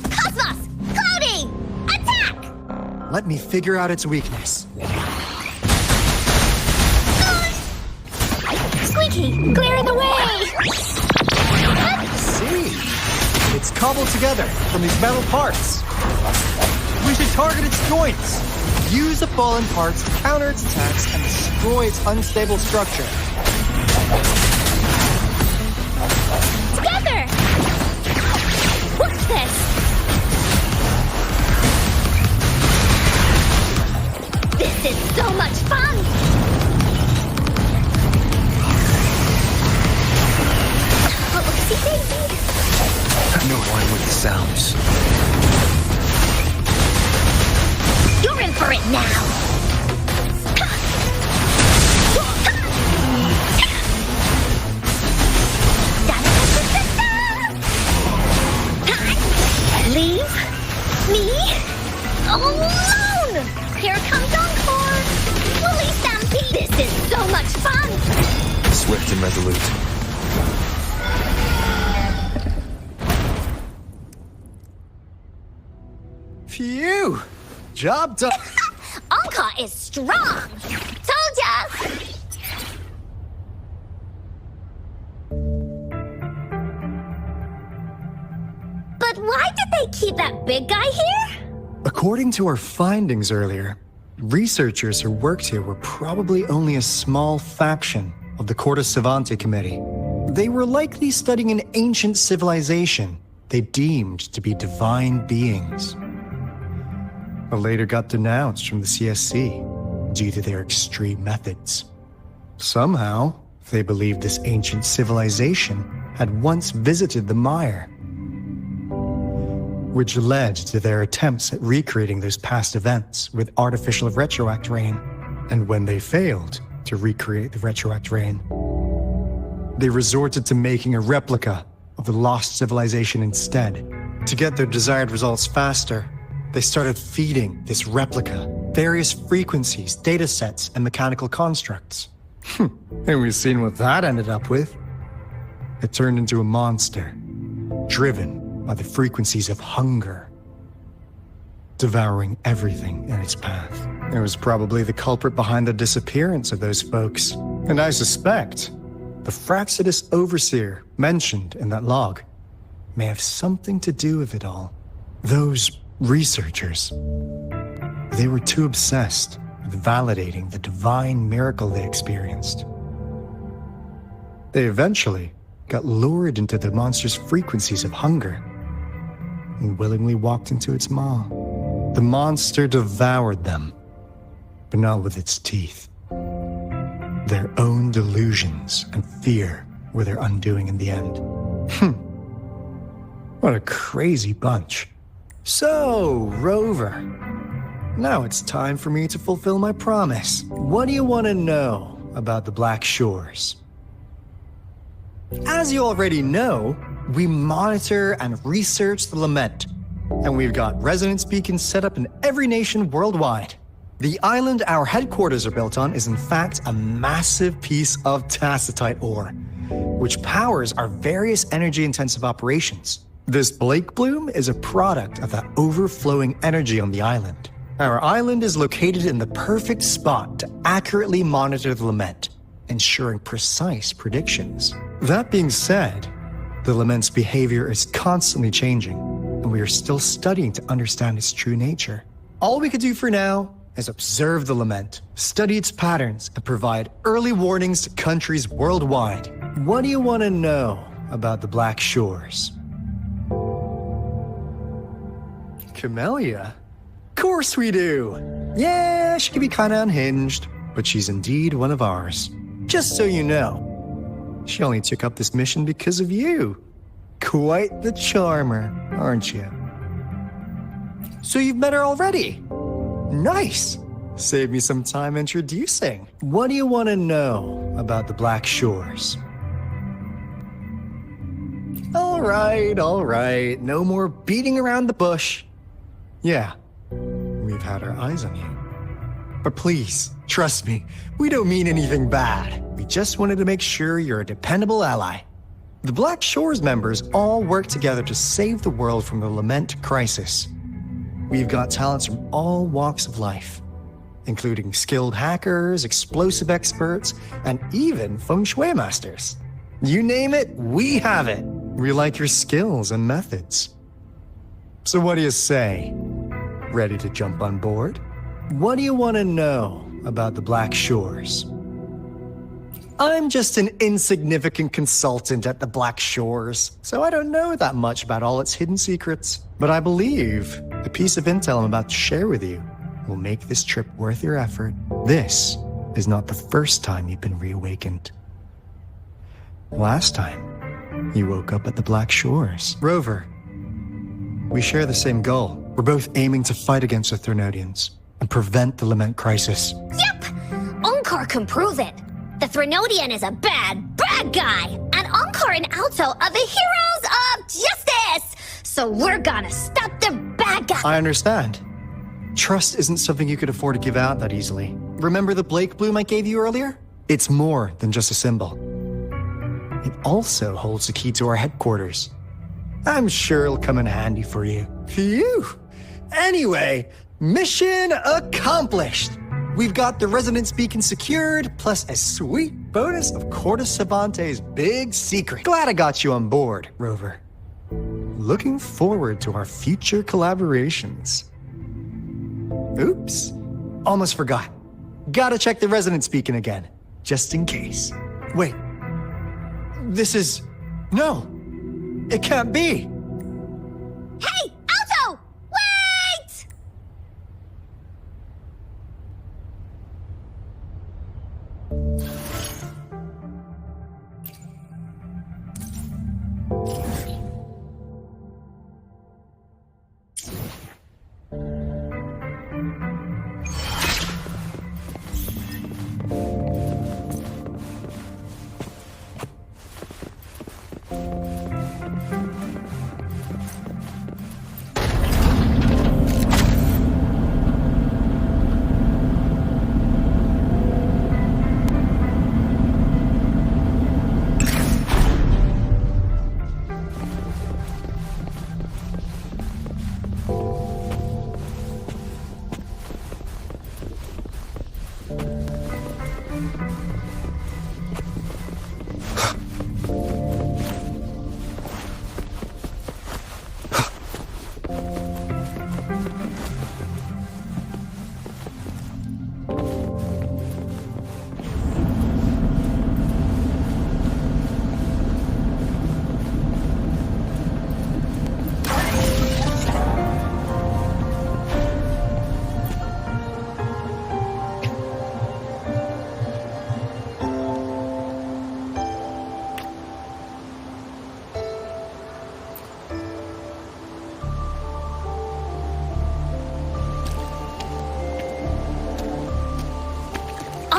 Cosmos! Cloudy! Attack! Let me figure out its weakness. Squeaky, clear the way! See? It's cobbled together from these metal parts. We should target its joints. Use the fallen parts to counter its attacks and destroy its unstable structure. Together! Watch this! This is so much fun! Oopsie daisy! No one with the sounds. You're in for it now! Leave me alone! Here comes Encore! Woolly Stampede! This is so much fun! Swift and resolute. Phew! Job done. Encore is strong! Told ya! But why did they keep that big guy here? According to our findings earlier, researchers who worked here were probably only a small faction of the Corte Savante Committee. They were likely studying an ancient civilization they deemed to be divine beings, but later got denounced from the CSC due to their extreme methods. Somehow, they believed this ancient civilization had once visited the mire, which led to their attempts at recreating those past events with artificial retroact rain. And when they failed to recreate the retroact rain, they resorted to making a replica of the lost civilization instead. To get their desired results faster, they started feeding this replica various frequencies, data sets, and mechanical constructs. And we've seen what that ended up with. It turned into a monster, driven by the frequencies of hunger, devouring everything in its path. It was probably the culprit behind the disappearance of those folks. And I suspect the Fraxidus Overseer mentioned in that log may have something to do with it all. Those researchers, they were too obsessed with validating the divine miracle they experienced. They eventually got lured into the monster's frequencies of hunger and willingly walked into its maw. The monster devoured them, but not with its teeth. Their own delusions and fear were their undoing in the end. What a crazy bunch. So, Rover, Now it's time for me to fulfill my promise. What do you want to know about the Black Shores? As you already know, we monitor and research the Lament, and we've got resonance beacons set up in every nation worldwide. The island our headquarters are built on is in fact a massive piece of tacitite ore, which powers our various energy-intensive operations. This Blake Bloom is a product of that overflowing energy on the island. Our island is located in the perfect spot to accurately monitor the Lament, ensuring precise predictions. That being said, the Lament's behavior is constantly changing, and we are still studying to understand its true nature. All we could do for now is observe the Lament, study its patterns, and provide early warnings to countries worldwide. What do you want to know about the Black Shores? Camellia? Of course we do! Yeah, she can be kinda unhinged, but she's indeed one of ours. Just so you know, she only took up this mission because of you. Quite the charmer, aren't you? So you've met her already? Nice! Save me some time introducing. What do you want to know about the Black Shores? All right. No more beating around the bush. Yeah, we've had our eyes on you. But please, trust me, we don't mean anything bad. We just wanted to make sure you're a dependable ally. The Black Shores members all work together to save the world from the Lament crisis. We've got talents from all walks of life, including skilled hackers, explosive experts, and even feng shui masters. You name it, we have it. We like your skills and methods. So what do you say? Ready to jump on board? What do you want to know about the Black Shores? I'm just an insignificant consultant at the Black Shores, so I don't know that much about all its hidden secrets. But I believe the piece of intel I'm about to share with you will make this trip worth your effort. This is not the first time you've been reawakened. Last time, you woke up at the Black Shores. Rover, we share the same goal. We're both aiming to fight against the Threnodians and prevent the Lament crisis. Yep! Encore can prove it. The Threnodian is a bad, bad guy, and Encore and Alto are the heroes of justice! So we're gonna stop the bad guy! I understand. Trust isn't something you could afford to give out that easily. Remember the Blake Bloom I gave you earlier? It's more than just a symbol. It also holds the key to our headquarters. I'm sure it'll come in handy for you. Phew! Anyway, mission accomplished! We've got the resonance beacon secured, plus a sweet bonus of Corda Savante's big secret. Glad I got you on board, Rover. Looking forward to our future collaborations. Oops, almost forgot. Gotta check the resonance beacon again, just in case. Wait, this is... No, it can't be. Hey, Alto! Wait!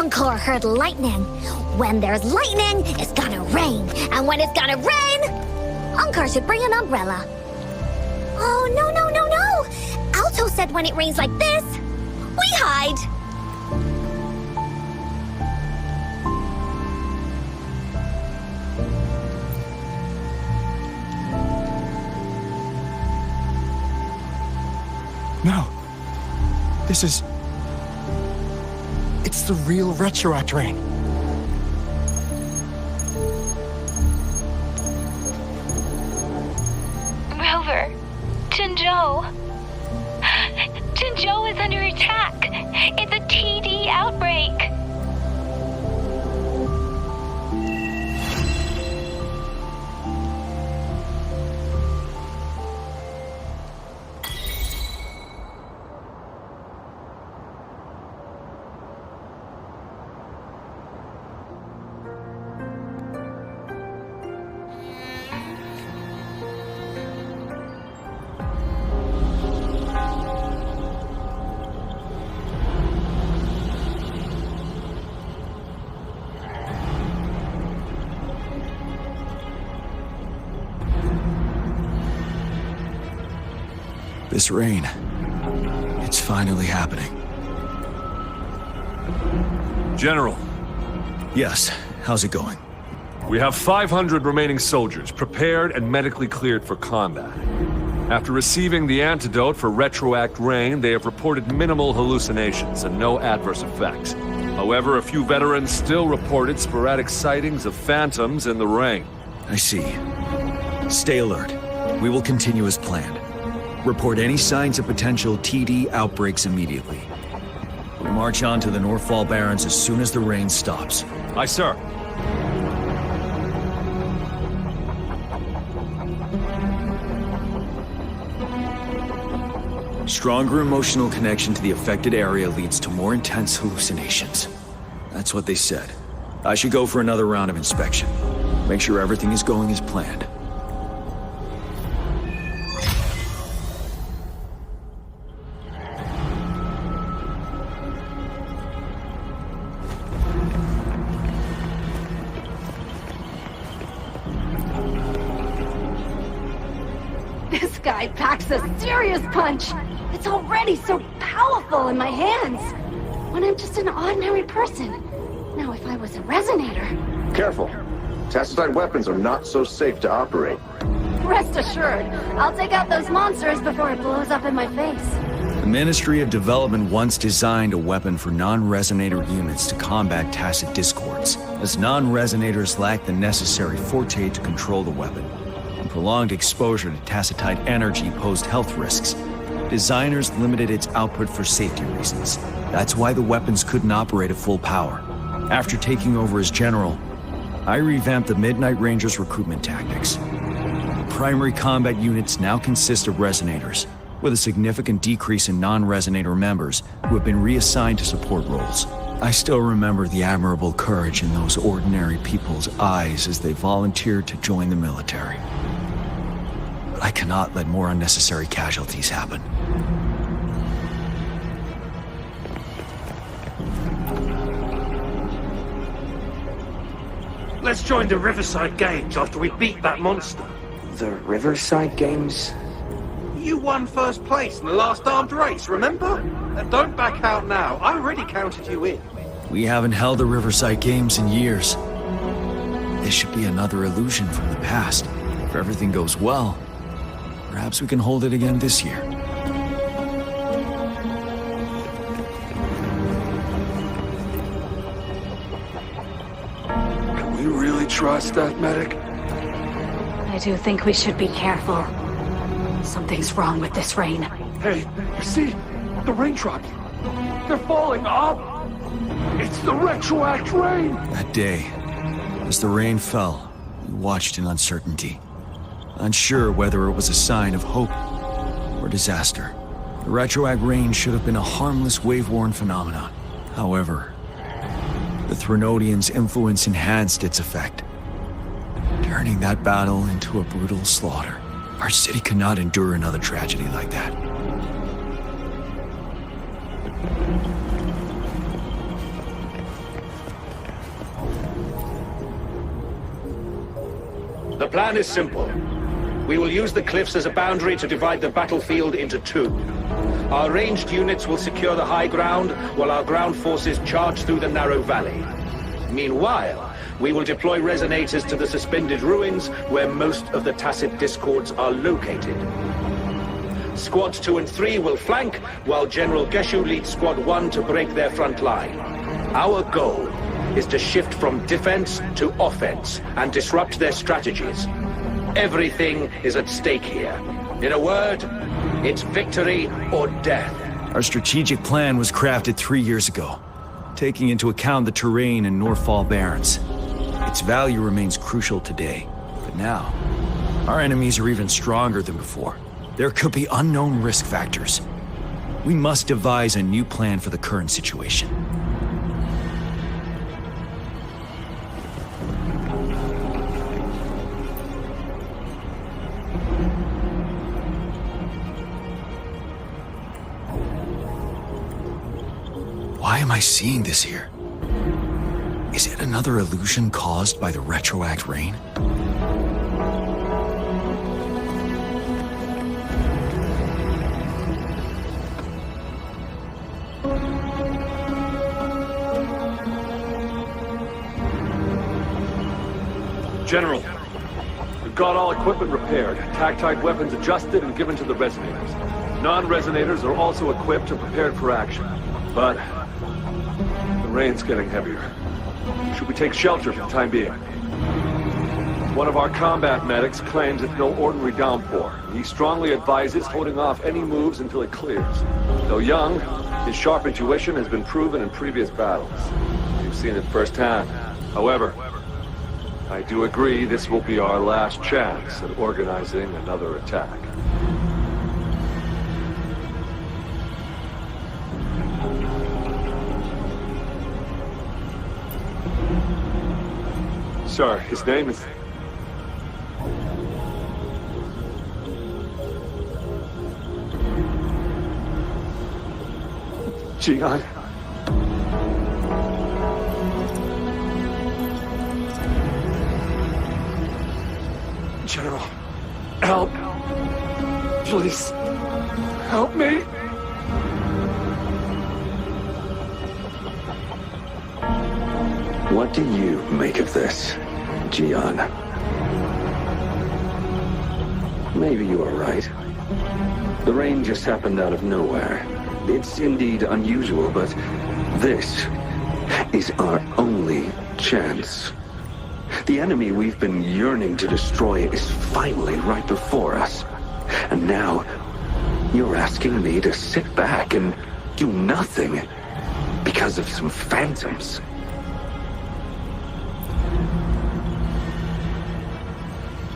Encore heard lightning. When there's lightning, it's gonna rain. And when it's gonna rain, Encore should bring an umbrella. Oh, no. Alto said when it rains like this, we hide. No. This is... It's the real Retroact Rain. Rover, Jinzhou. Jinzhou is under attack. It's a TD outbreak. This rain, it's finally happening. General. Yes, how's it going? We have 500 remaining soldiers, prepared and medically cleared for combat. After receiving the antidote for Retroact Rain, they have reported minimal hallucinations and no adverse effects. However, a few veterans still reported sporadic sightings of phantoms in the rain. I see. Stay alert. We will continue as planned. Report any signs of potential TD outbreaks immediately. We'll march on to the Northfall Barrens as soon as the rain stops. Aye, sir. Stronger emotional connection to the affected area leads to more intense hallucinations. That's what they said. I should go for another round of inspection. Make sure everything is going as planned. This guy packs a serious punch. It's already so powerful in my hands. When I'm just an ordinary person. Now, if I was a resonator... Careful. Tacitite weapons are not so safe to operate. Rest assured, I'll take out those monsters before it blows up in my face. The Ministry of Development once designed a weapon for non-resonator units to combat tacit discords, as non-resonators lack the necessary forte to control the weapon. And prolonged exposure to tacitite energy posed health risks. Designers limited its output for safety reasons. That's why the weapons couldn't operate at full power. After taking over as general, I revamped the Midnight Rangers' recruitment tactics. The primary combat units now consist of resonators, with a significant decrease in non-resonator members who have been reassigned to support roles. I still remember the admirable courage in those ordinary people's eyes as they volunteered to join the military. But I cannot let more unnecessary casualties happen. Let's join the Riverside Games after we beat that monster. The Riverside Games? You won first place in the last armed race, remember? And don't back out now. I already counted you in. We haven't held the Riverside Games in years. This should be another illusion from the past. If everything goes well, perhaps we can hold it again this year. Can we really trust that medic? I do think we should be careful. Something's wrong with this rain. Hey, you see? The raindrops. They're falling up. It's the Retroact Rain! That day, as the rain fell, we watched in uncertainty. Unsure whether it was a sign of hope or disaster. The Retroact Rain should have been a harmless wave-worn phenomenon. However, the Threnodians' influence enhanced its effect, turning that battle into a brutal slaughter. Our city cannot endure another tragedy like that. The plan is simple. We will use the cliffs as a boundary to divide the battlefield into two. Our ranged units will secure the high ground, while our ground forces charge through the narrow valley. Meanwhile, we will deploy resonators to the suspended ruins, where most of the Tacit Discords are located. Squads 2 and 3 will flank, while General Geshu leads Squad 1 to break their front line. Our goal is to shift from defense to offense and disrupt their strategies. Everything is at stake here. In a word, it's victory or death. Our strategic plan was crafted 3 years ago, taking into account the terrain in Northfall Barrens. Its value remains crucial today, but now, our enemies are even stronger than before. There could be unknown risk factors. We must devise a new plan for the current situation. Why am I seeing this here? Is it another illusion caused by the retroact rain? General, we've got all equipment repaired, tactite weapons adjusted and given to the resonators. Non-resonators are also equipped and prepared for action. But the rain's getting heavier. Should we take shelter for the time being? One of our combat medics claims it's no ordinary downpour. He strongly advises holding off any moves until it clears. Though young, his sharp intuition has been proven in previous battles. You've seen it firsthand. However, I do agree this will be our last chance at organizing another attack. Sir, his name is... Jian. General, help. Please, help me. What do you make of this, Jian? Maybe you are right. The rain just happened out of nowhere. It's indeed unusual, but this is our only chance. The enemy we've been yearning to destroy is finally right before us. And now, you're asking me to sit back and do nothing because of some phantoms.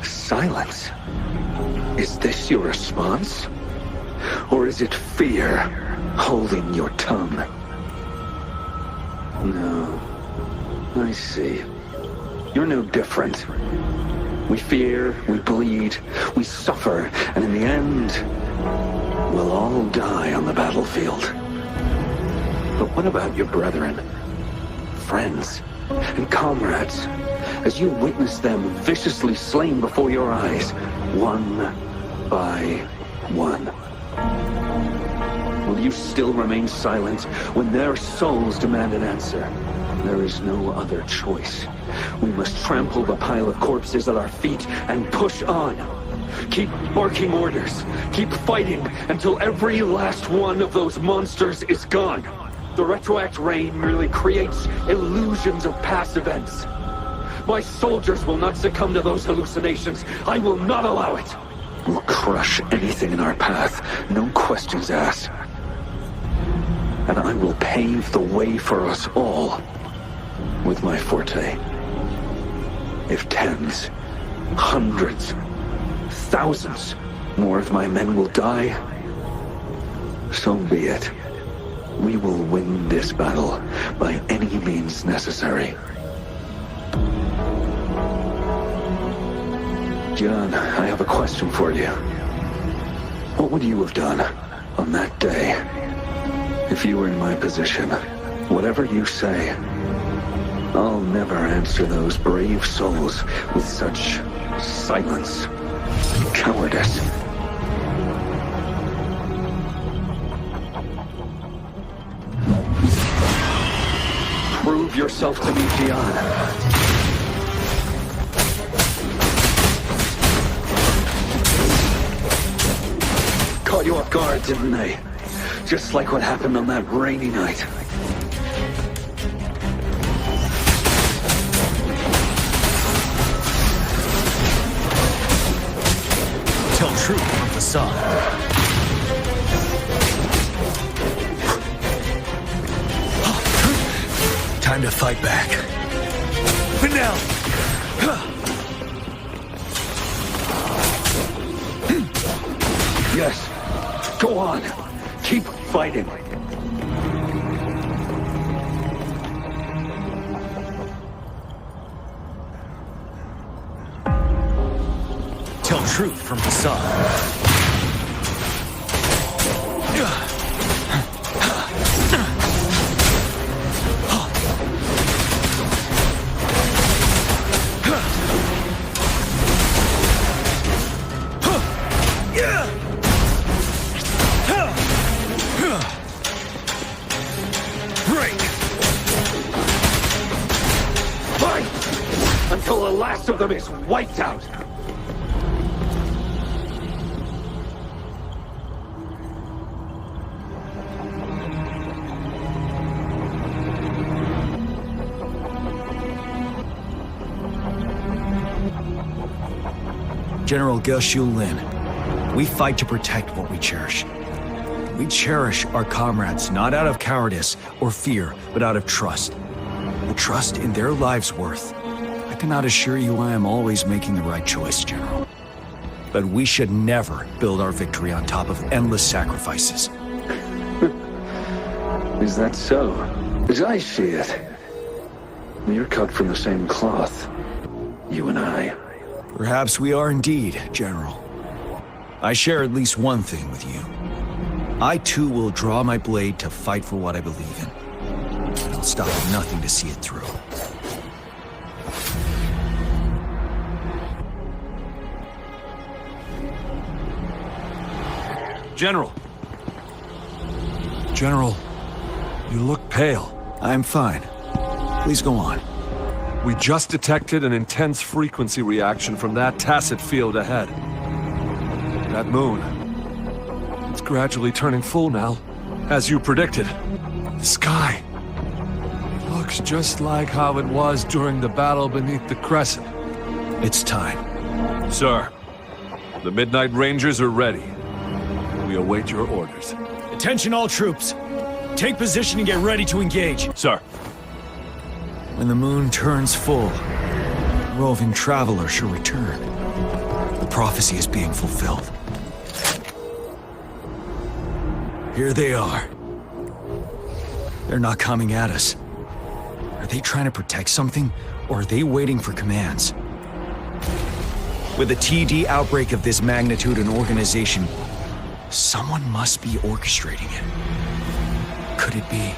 Silence. Is this your response? Or is it fear holding your tongue? No. I see. You're no different. We fear, we bleed, we suffer, and in the end, we'll all die on the battlefield. But what about your brethren, friends, and comrades, as you witness them viciously slain before your eyes, one by one? Will you still remain silent when their souls demand an answer? There is no other choice. We must trample the pile of corpses at our feet and push on. Keep barking orders. Keep fighting until every last one of those monsters is gone. The retroact rain merely creates illusions of past events. My soldiers will not succumb to those hallucinations. I will not allow it. We'll crush anything in our path, no questions asked. And I will pave the way for us all with my forte. If tens, hundreds, thousands more of my men will die, so be it. We will win this battle by any means necessary. Jian, I have a question for you. What would you have done on that day if you were in my position? Whatever you say, I'll never answer those brave souls with such Silence. Cowardice. Prove yourself to me, Gian. Caught you off guard, didn't they? Just like what happened on that rainy night. Tell truth from facade. Time to fight back. But now! Yes. Go on. Keep fighting. Tell truth from facade. Until the last of them is wiped out! General Geshu Lin, we fight to protect what we cherish. We cherish our comrades not out of cowardice or fear, but out of trust. The trust in their lives' worth. I cannot assure you I am always making the right choice, General. But we should never build our victory on top of endless sacrifices. Is that so? As I see it, we're cut from the same cloth. You and I. Perhaps we are indeed, General. I share at least one thing with you. I too will draw my blade to fight for what I believe in. I'll stop at nothing to see it through. General! General, you look pale. I'm fine. Please go on. We just detected an intense frequency reaction from that tacit field ahead. That moon. It's gradually turning full now, as you predicted. The sky. It looks just like how it was during the battle beneath the crescent. It's time. Sir, the Midnight Rangers are ready. We await your orders. Attention all troops. Take position and get ready to engage. Sir. When the moon turns full, the roving traveler shall return. The prophecy is being fulfilled. Here they are. They're not coming at us. Are they trying to protect something, or are they waiting for commands? With a TD outbreak of this magnitude and organization, someone must be orchestrating it. Could it be?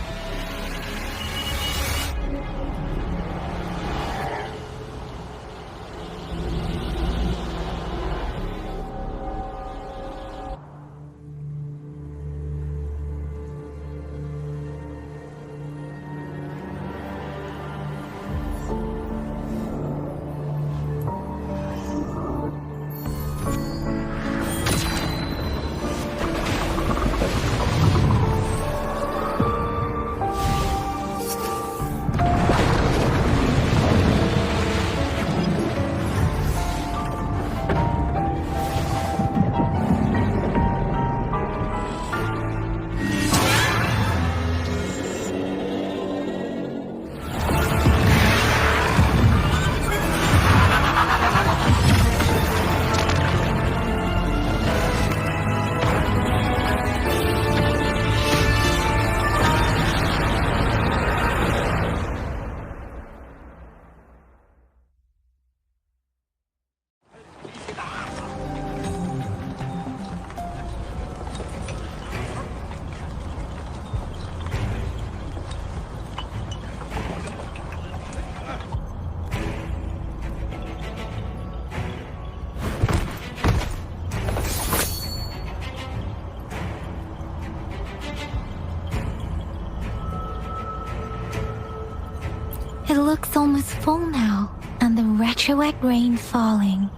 It looks almost full now, and the retroact rain falling.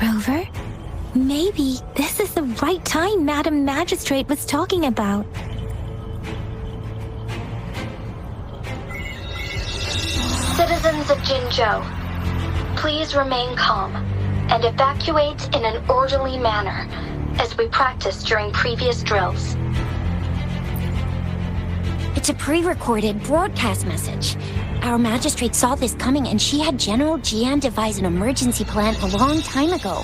Rover, maybe this is the right time Madam Magistrate was talking about. Citizens of Jinzhou, please remain calm and evacuate in an orderly manner, as we practiced during previous drills. It's a pre-recorded broadcast message. Our magistrate saw this coming and she had General Jian devise an emergency plan a long time ago.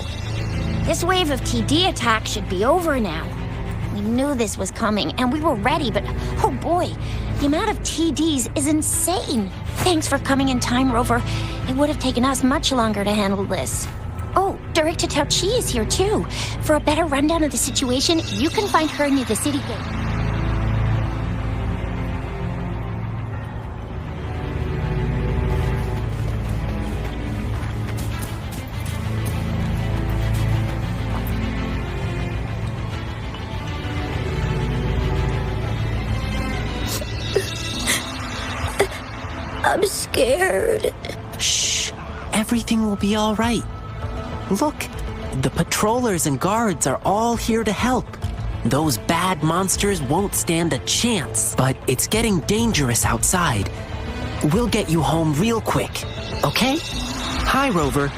This wave of TD attacks should be over now. We knew this was coming and we were ready, but oh boy, the amount of TDs is insane. Thanks for coming in time, Rover. It would have taken us much longer to handle this. Oh, Director Tao Chi is here too. For a better rundown of the situation, you can find her near the city gate. I'm scared. Shh. Everything will be all right. Look, the patrollers and guards are all here to help. Those bad monsters won't stand a chance, but it's getting dangerous outside. We'll get you home real quick, okay? Hi, Rover.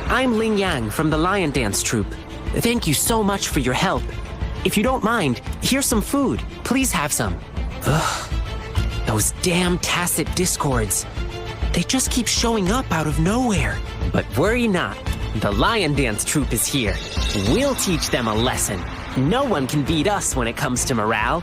I'm Ling Yang from the Lion Dance Troupe. Thank you so much for your help. If you don't mind, here's some food. Please have some. Ugh. Those damn tacit discords. They just keep showing up out of nowhere. But worry not. The Lion Dance Troupe is here. We'll teach them a lesson. No one can beat us when it comes to morale.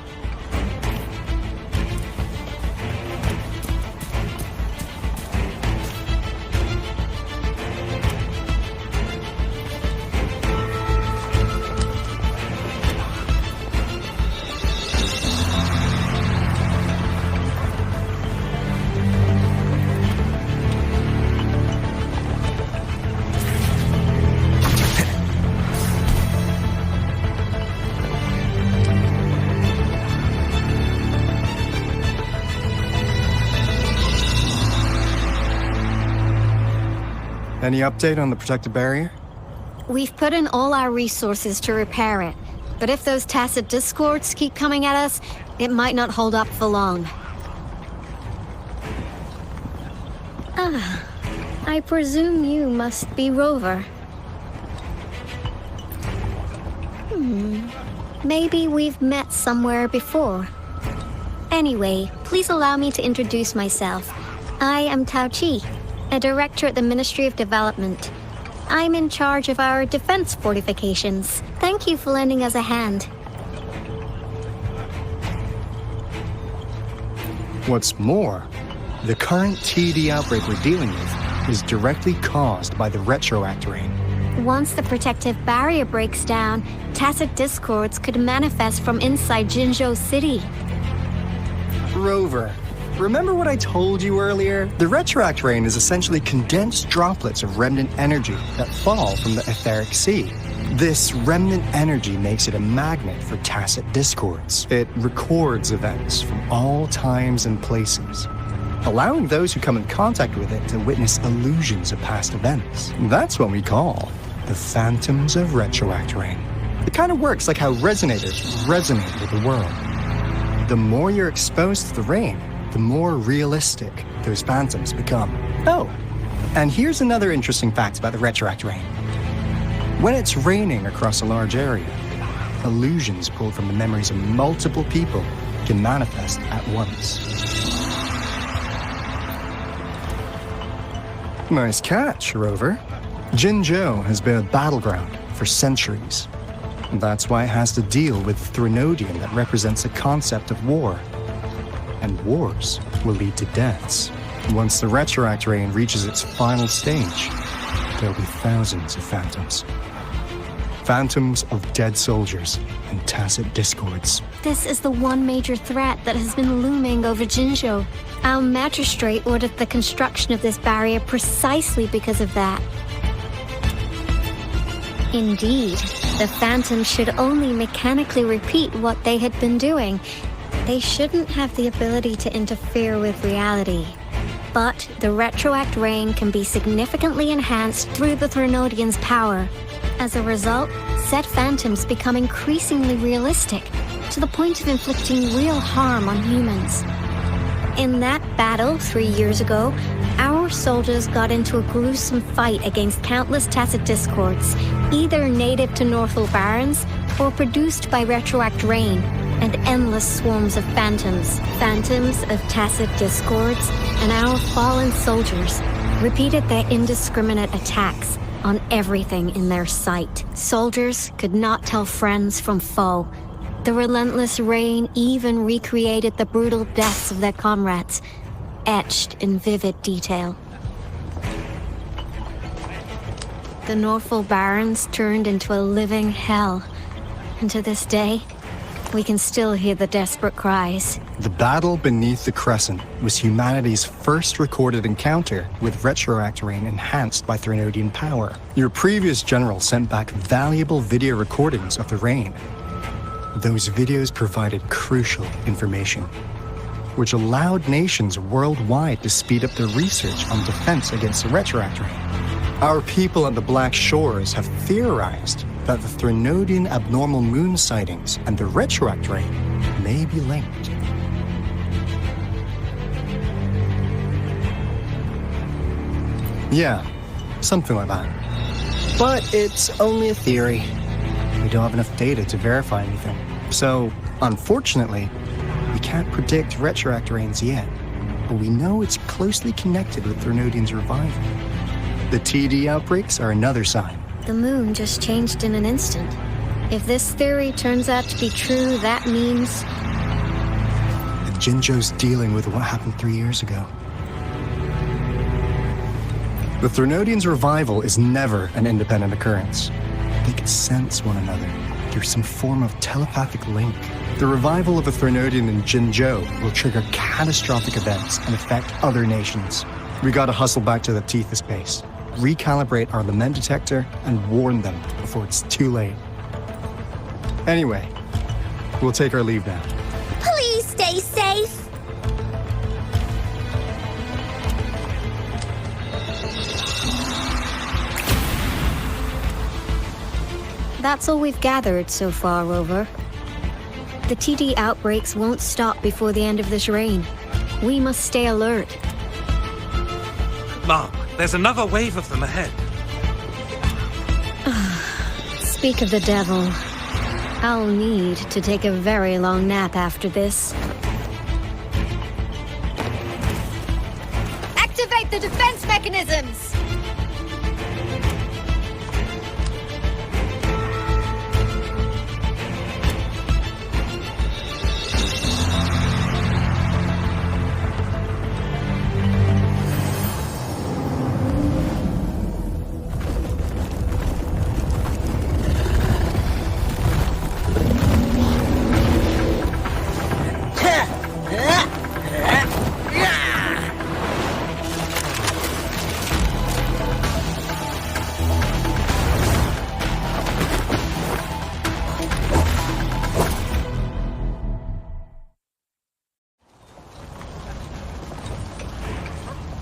Any update on the protective barrier? We've put in all our resources to repair it. But if those tacit discords keep coming at us, it might not hold up for long. Ah, I presume you must be Rover. Maybe we've met somewhere before. Anyway, please allow me to introduce myself. I am Tao Chi, a director at the Ministry of Development. I'm in charge of our defense fortifications. Thank you for lending us a hand. What's more, the current TD outbreak we're dealing with is directly caused by the retroact rain. Once the protective barrier breaks down, tacit discords could manifest from inside Jinzhou City. Rover, remember what I told you earlier? The retroact rain is essentially condensed droplets of remnant energy that fall from the etheric sea. This remnant energy makes it a magnet for tacit discords. It records events from all times and places, allowing those who come in contact with it to witness illusions of past events. That's what we call the phantoms of retroact rain. It kind of works like how resonators resonate with the world. The more you're exposed to the rain, the more realistic those phantoms become. Oh, and here's another interesting fact about the retroact rain. When it's raining across a large area, illusions pulled from the memories of multiple people can manifest at once. Nice catch, Rover. Jinzhou has been a battleground for centuries. That's why it has to deal with Threnodian that represents the concept of war. And wars will lead to deaths. Once the retroact rain reaches its final stage, there'll be thousands of phantoms. Phantoms of dead soldiers and tacit discords. This is the one major threat that has been looming over Jinzhou. Our magistrate ordered the construction of this barrier precisely because of that. Indeed, the phantoms should only mechanically repeat what they had been doing. They shouldn't have the ability to interfere with reality. But the retroact rain can be significantly enhanced through the Threnodian's power. As a result, said phantoms become increasingly realistic, to the point of inflicting real harm on humans. In that battle 3 years ago, our soldiers got into a gruesome fight against countless Tacet Discords, either native to Northel Barrens or produced by retroact rain, and endless swarms of phantoms. Phantoms of Tacet Discords and our fallen soldiers repeated their indiscriminate attacks on everything in their sight. Soldiers could not tell friends from foe. The relentless rain even recreated the brutal deaths of their comrades, etched in vivid detail. The Northel Barrens turned into a living hell, and to this day, we can still hear the desperate cries. The battle beneath the Crescent was humanity's first recorded encounter with retroact rain enhanced by Threnodian power. Your previous general sent back valuable video recordings of the rain. Those videos provided crucial information, which allowed nations worldwide to speed up their research on defense against the retroact rain. Our people at the Black Shores have theorized that the Threnodian abnormal moon sightings and the retroact rain may be linked. Yeah, something like that. But it's only a theory. We don't have enough data to verify anything. So, unfortunately, we can't predict retroact rains yet. But we know it's closely connected with Threnodian's revival. The TD outbreaks are another sign. The moon just changed in an instant. If this theory turns out to be true, that means... that Jinzhou's dealing with what happened 3 years ago. The Threnodian's revival is never an independent occurrence. They can sense one another through some form of telepathic link. The revival of a Threnodian in Jinzhou will trigger catastrophic events and affect other nations. We gotta hustle back to the Tethys base, recalibrate our lament detector, and warn them before it's too late. Anyway, we'll take our leave now. Please stay safe! That's all we've gathered so far, Rover. The TD outbreaks won't stop before the end of this reign. We must stay alert. Mom, there's another wave of them ahead. Speak of the devil. I'll need to take a very long nap after this. Activate the defense mechanisms!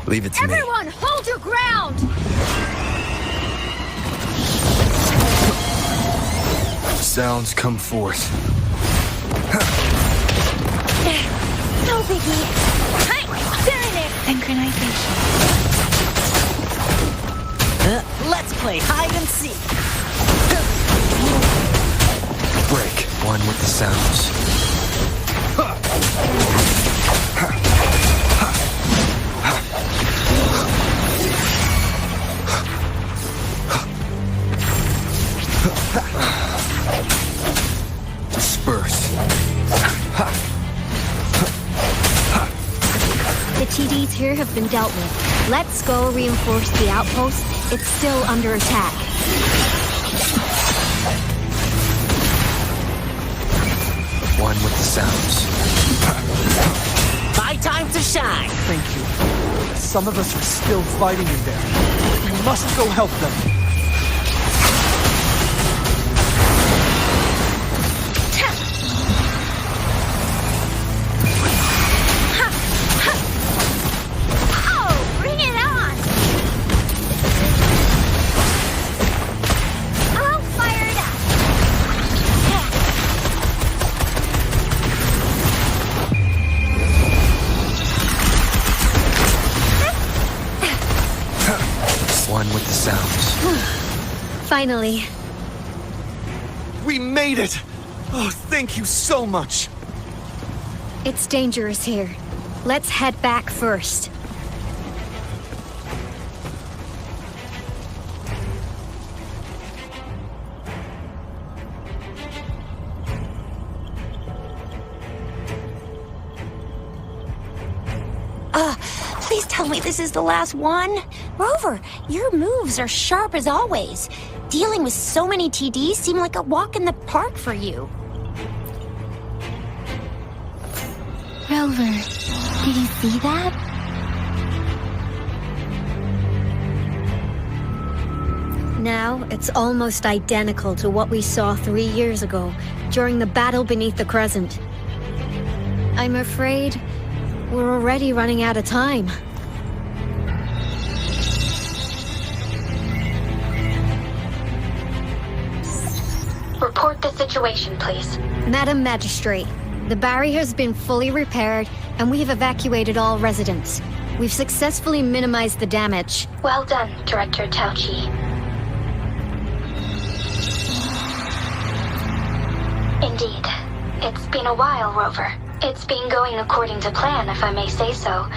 Leave it to me. Everyone, hold your ground! Sounds come forth. No biggie. Synchronization. Let's play hide and seek. Break one with the sounds. Disperse. The TDs here have been dealt with. Let's go reinforce the outpost. It's still under attack. One with the sounds. My time to shine. Thank you. Some of us are still fighting in there. We must go help them. Oh! one with the sounds. Finally. We made it! Oh, thank you so much! It's dangerous here. Let's head back first. Please tell me this is the last one. Rover, your moves are sharp as always. Dealing with so many TDs seem like a walk in the park for you. Rover, did you see that? Now, it's almost identical to what we saw 3 years ago, during the battle beneath the Crescent. I'm afraid we're already running out of time. Report the situation, please. Madam Magistrate, the barrier has been fully repaired, and we have evacuated all residents. We've successfully minimized the damage. Well done, Director Tauchi. Indeed. It's been a while, Rover. It's been going according to plan, if I may say so.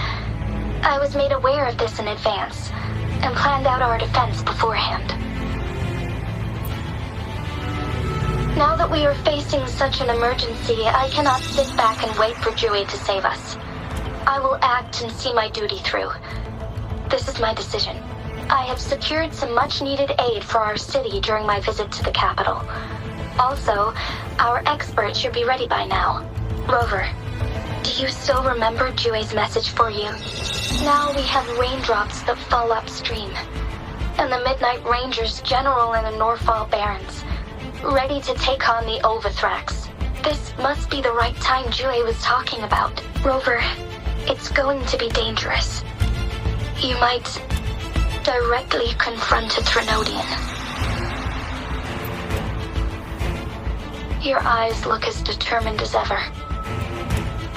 I was made aware of this in advance, and planned out our defense beforehand. Now that we are facing such an emergency, I cannot sit back and wait for Jue to save us. I will act and see my duty through. This is my decision. I have secured some much-needed aid for our city during my visit to the capital. Also, our expert should be ready by now. Rover, do you still remember Jue's message for you? Now we have raindrops that fall upstream, and the Midnight Rangers general in the Norfall Barrens, ready to take on the Overthrax. This must be the right time Jue was talking about. Rover, it's going to be dangerous. You might directly confront a Trinodian. Your eyes look as determined as ever.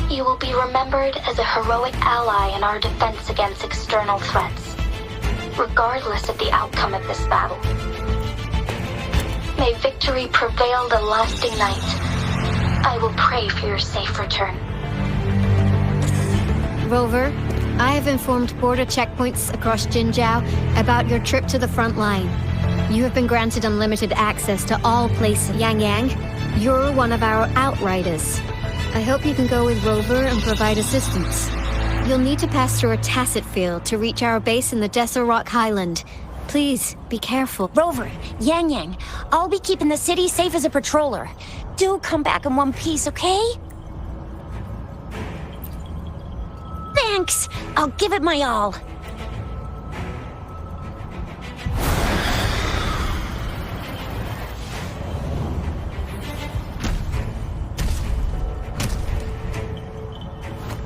You will be remembered as a heroic ally in our defense against external threats, regardless of the outcome of this battle. May victory prevail the lasting night. I will pray for your safe return. Rover, I have informed border checkpoints across Jinzhou about your trip to the front line. You have been granted unlimited access to all places. Yang Yang, you're one of our outriders. I hope you can go with Rover and provide assistance. You'll need to pass through a tacit field to reach our base in the Desert Rock Highland. Please, be careful. Rover, Yang Yang, I'll be keeping the city safe as a patroller. Do come back in one piece, okay? Thanks! I'll give it my all.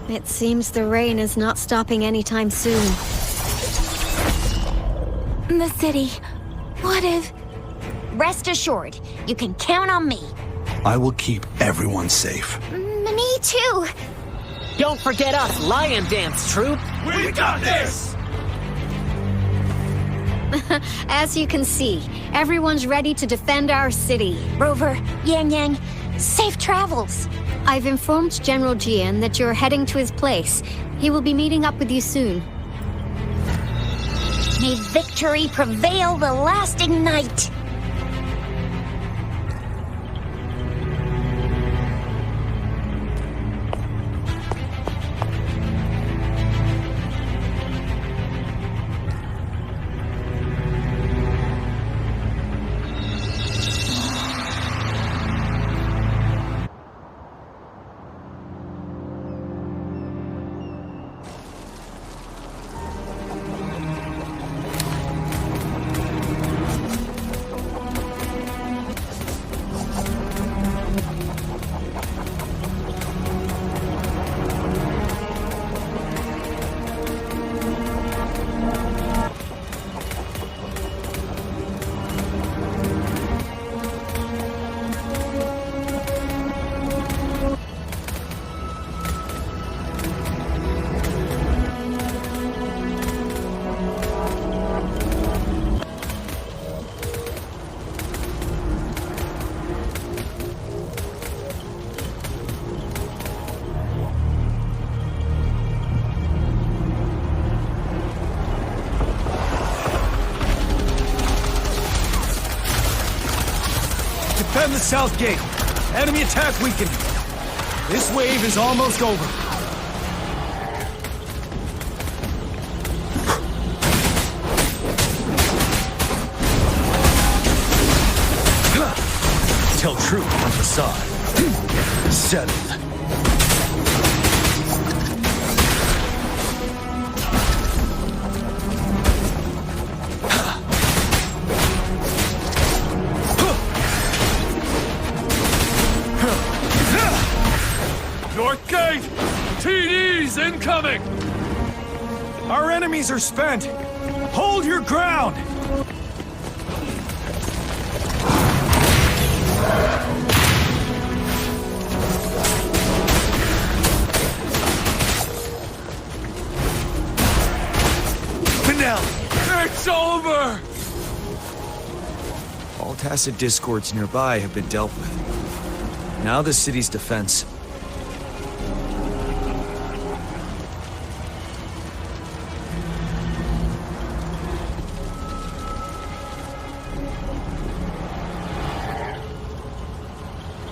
It seems the rain is not stopping anytime soon. The city. What if... Rest assured, you can count on me. I will keep everyone safe. Me too. Don't forget us, Lion Dance Troop! We got this! As you can see, everyone's ready to defend our city. Rover, Yang Yang, safe travels. I've informed General Jian that you're heading to his place. He will be meeting up with you soon. May victory prevail the lasting night. Defend the south gate. Enemy attack weakened. This wave is almost over. Tell truth on facade. Settled. North gate! TDs incoming! Our enemies are spent. Hold your ground! It's over! All tacit discords nearby have been dealt with. Now the city's defense.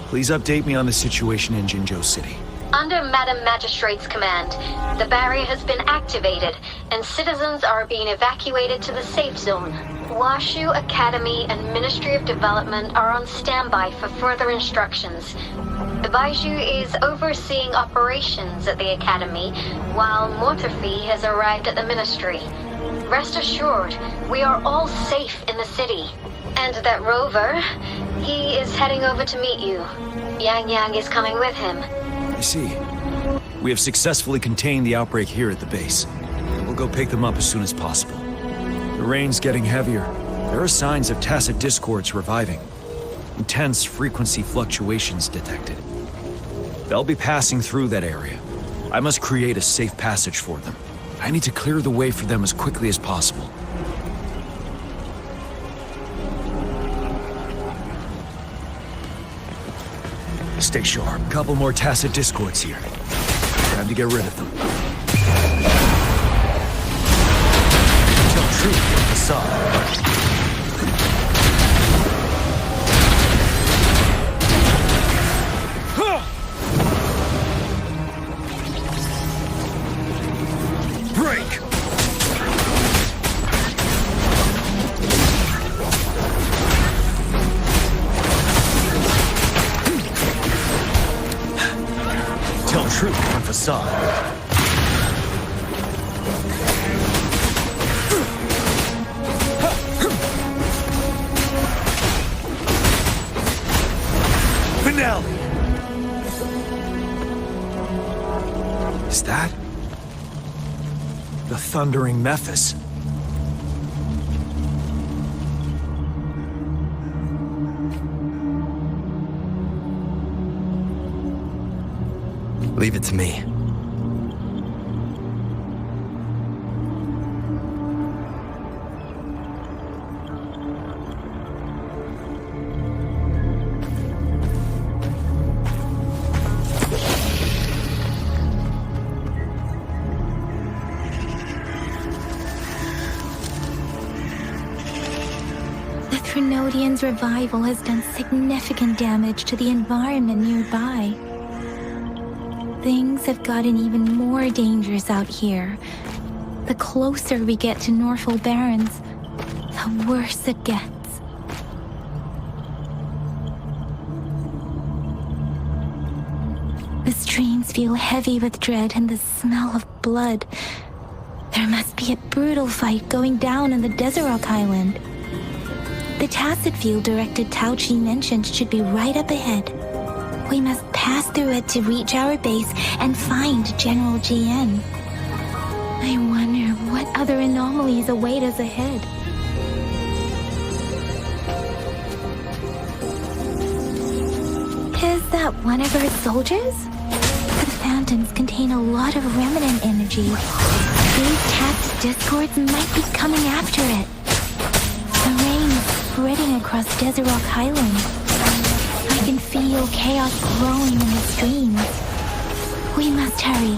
Please update me on the situation in Jinzhou City. Under Madam Magistrate's command, the barrier has been activated, and citizens are being evacuated to the safe zone. Washu Academy and Ministry of Development are on standby for further instructions. Baiju is overseeing operations at the Academy, while Mortophy has arrived at the Ministry. Rest assured, we are all safe in the city. And that Rover, he is heading over to meet you. Yang Yang is coming with him. I see. We have successfully contained the outbreak here at the base. We'll go pick them up as soon as possible. The rain's getting heavier. There are signs of tacit discords reviving. Intense frequency fluctuations detected. They'll be passing through that area. I must create a safe passage for them. I need to clear the way for them as quickly as possible. Stay sharp. A couple more tacit discords here. Time to get rid of them. Tell truth on the facade. Break! Tell truth on facade. Finale! Is that the thundering Mephis? Leave it to me. The Threnodian's revival has done significant damage to the environment nearby. Things have gotten even more dangerous out here. The closer we get to Norfolk Barrens, the worse it gets. The streams feel heavy with dread and the smell of blood. There must be a brutal fight going down on the Desert Island. The tacit field director Tao Chi mentioned should be right up ahead. We must pass through it to reach our base and find General GN. I wonder what other anomalies await us ahead. Is that one of our soldiers? The phantoms contain a lot of remnant energy. These tacit discords might be coming after it. The rain is spreading across Desert Rock Highland. I can feel chaos growing in the streams. We must hurry.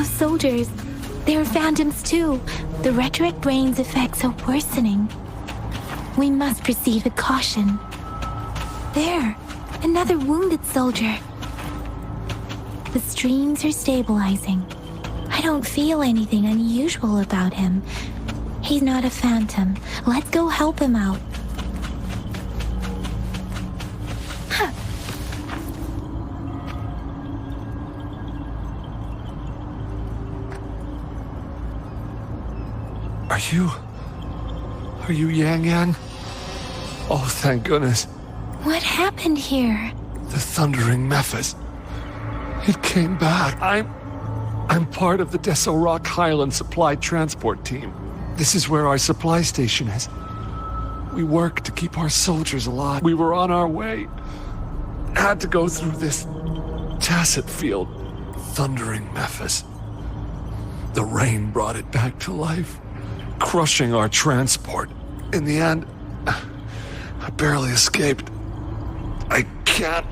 Those soldiers, they are phantoms too. The retroact rain's effects are worsening. We must proceed with caution. There, another wounded soldier. The streams are stabilizing. I don't feel anything unusual about him. He's not a phantom. Let's go help him out. Are you Yang Yang? Oh, thank goodness. What happened here? The Thundering Mephis. It came back. I'm part of the Deso Rock Highland Supply Transport Team. This is where our supply station is. We work to keep our soldiers alive. We were on our way. Had to go through this tacit field. Thundering Mephis. The rain brought it back to life, crushing our transport. In the end, I barely escaped. I can't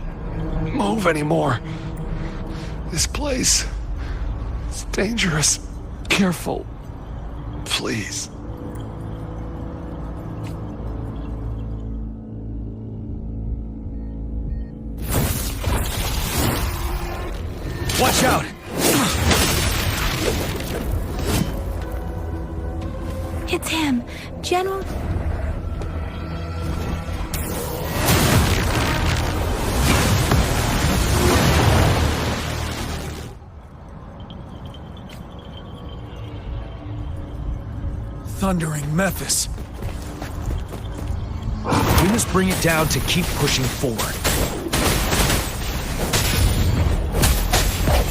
move anymore. This place is dangerous. Careful, please. Watch out! It's him, General. Thundering Mephis. We must bring it down to keep pushing forward.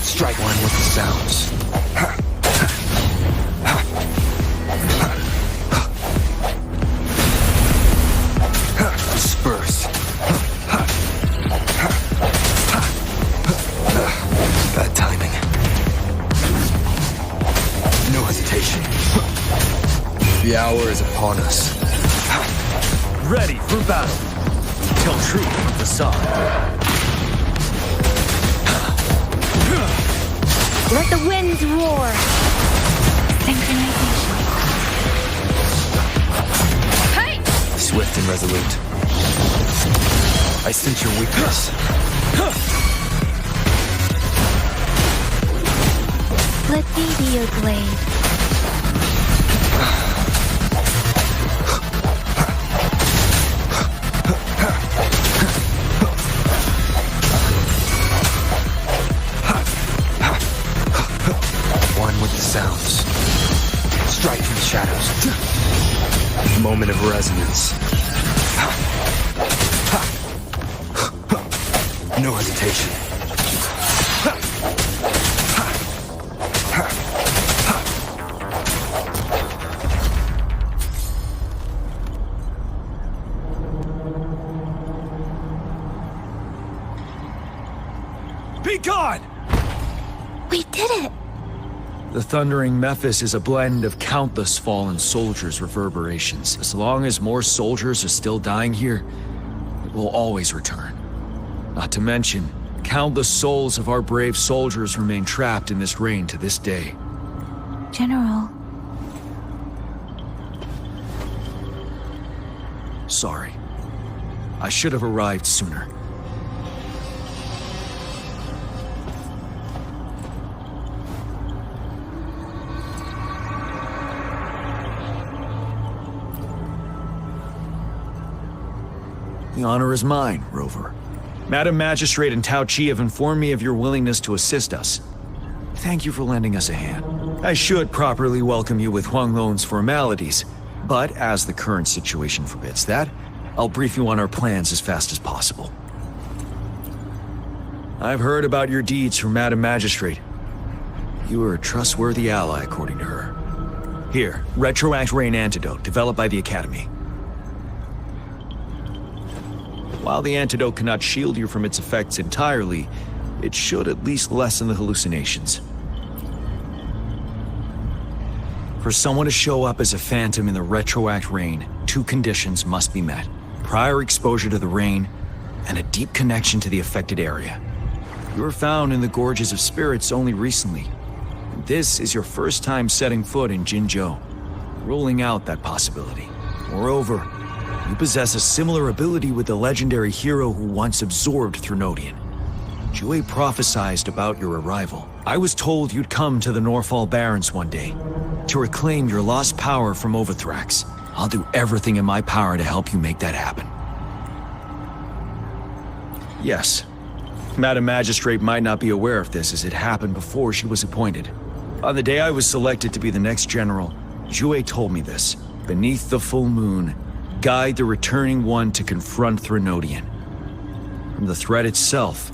Strike one with the sounds. Disperse. Bad timing. No hesitation. The hour is upon us. Ready for battle. Tell truth from facade. Let the winds roar. Synchronization. Hey! Swift and resolute. I sense your weakness. Let me be your blade. One with the sounds. Strike from the shadows. Moment of resonance. No hesitation. Be gone! We did it! The Thundering Mephis is a blend of countless fallen soldiers' reverberations. As long as more soldiers are still dying here, it will always return. Not to mention, countless souls of our brave soldiers remain trapped in this rain to this day. General. Sorry. I should have arrived sooner. The honor is mine, Rover. Madam Magistrate and Tao Chi have informed me of your willingness to assist us. Thank you for lending us a hand. I should properly welcome you with Huang Lon's formalities, but as the current situation forbids that, I'll brief you on our plans as fast as possible. I've heard about your deeds from Madam Magistrate. You are a trustworthy ally, according to her. Here, Retroact Rain Antidote, developed by the Academy. While the antidote cannot shield you from its effects entirely, it should at least lessen the hallucinations. For someone to show up as a phantom in the Retroact Rain, two conditions must be met. Prior exposure to the rain, and a deep connection to the affected area. You were found in the Gorges of Spirits only recently. this is your first time setting foot in Jinzhou, ruling out that possibility. Moreover, you possess a similar ability with the legendary hero who once absorbed Threnodian. Jue prophesied about your arrival. I was told you'd come to the Norfall Barrens one day to reclaim your lost power from Overthrax. I'll do everything in my power to help you make that happen. Yes, Madam Magistrate might not be aware of this as it happened before she was appointed. On the day I was selected to be the next general, Jue told me this. Beneath the full moon, guide the returning one to confront Threnodian. From the threat itself,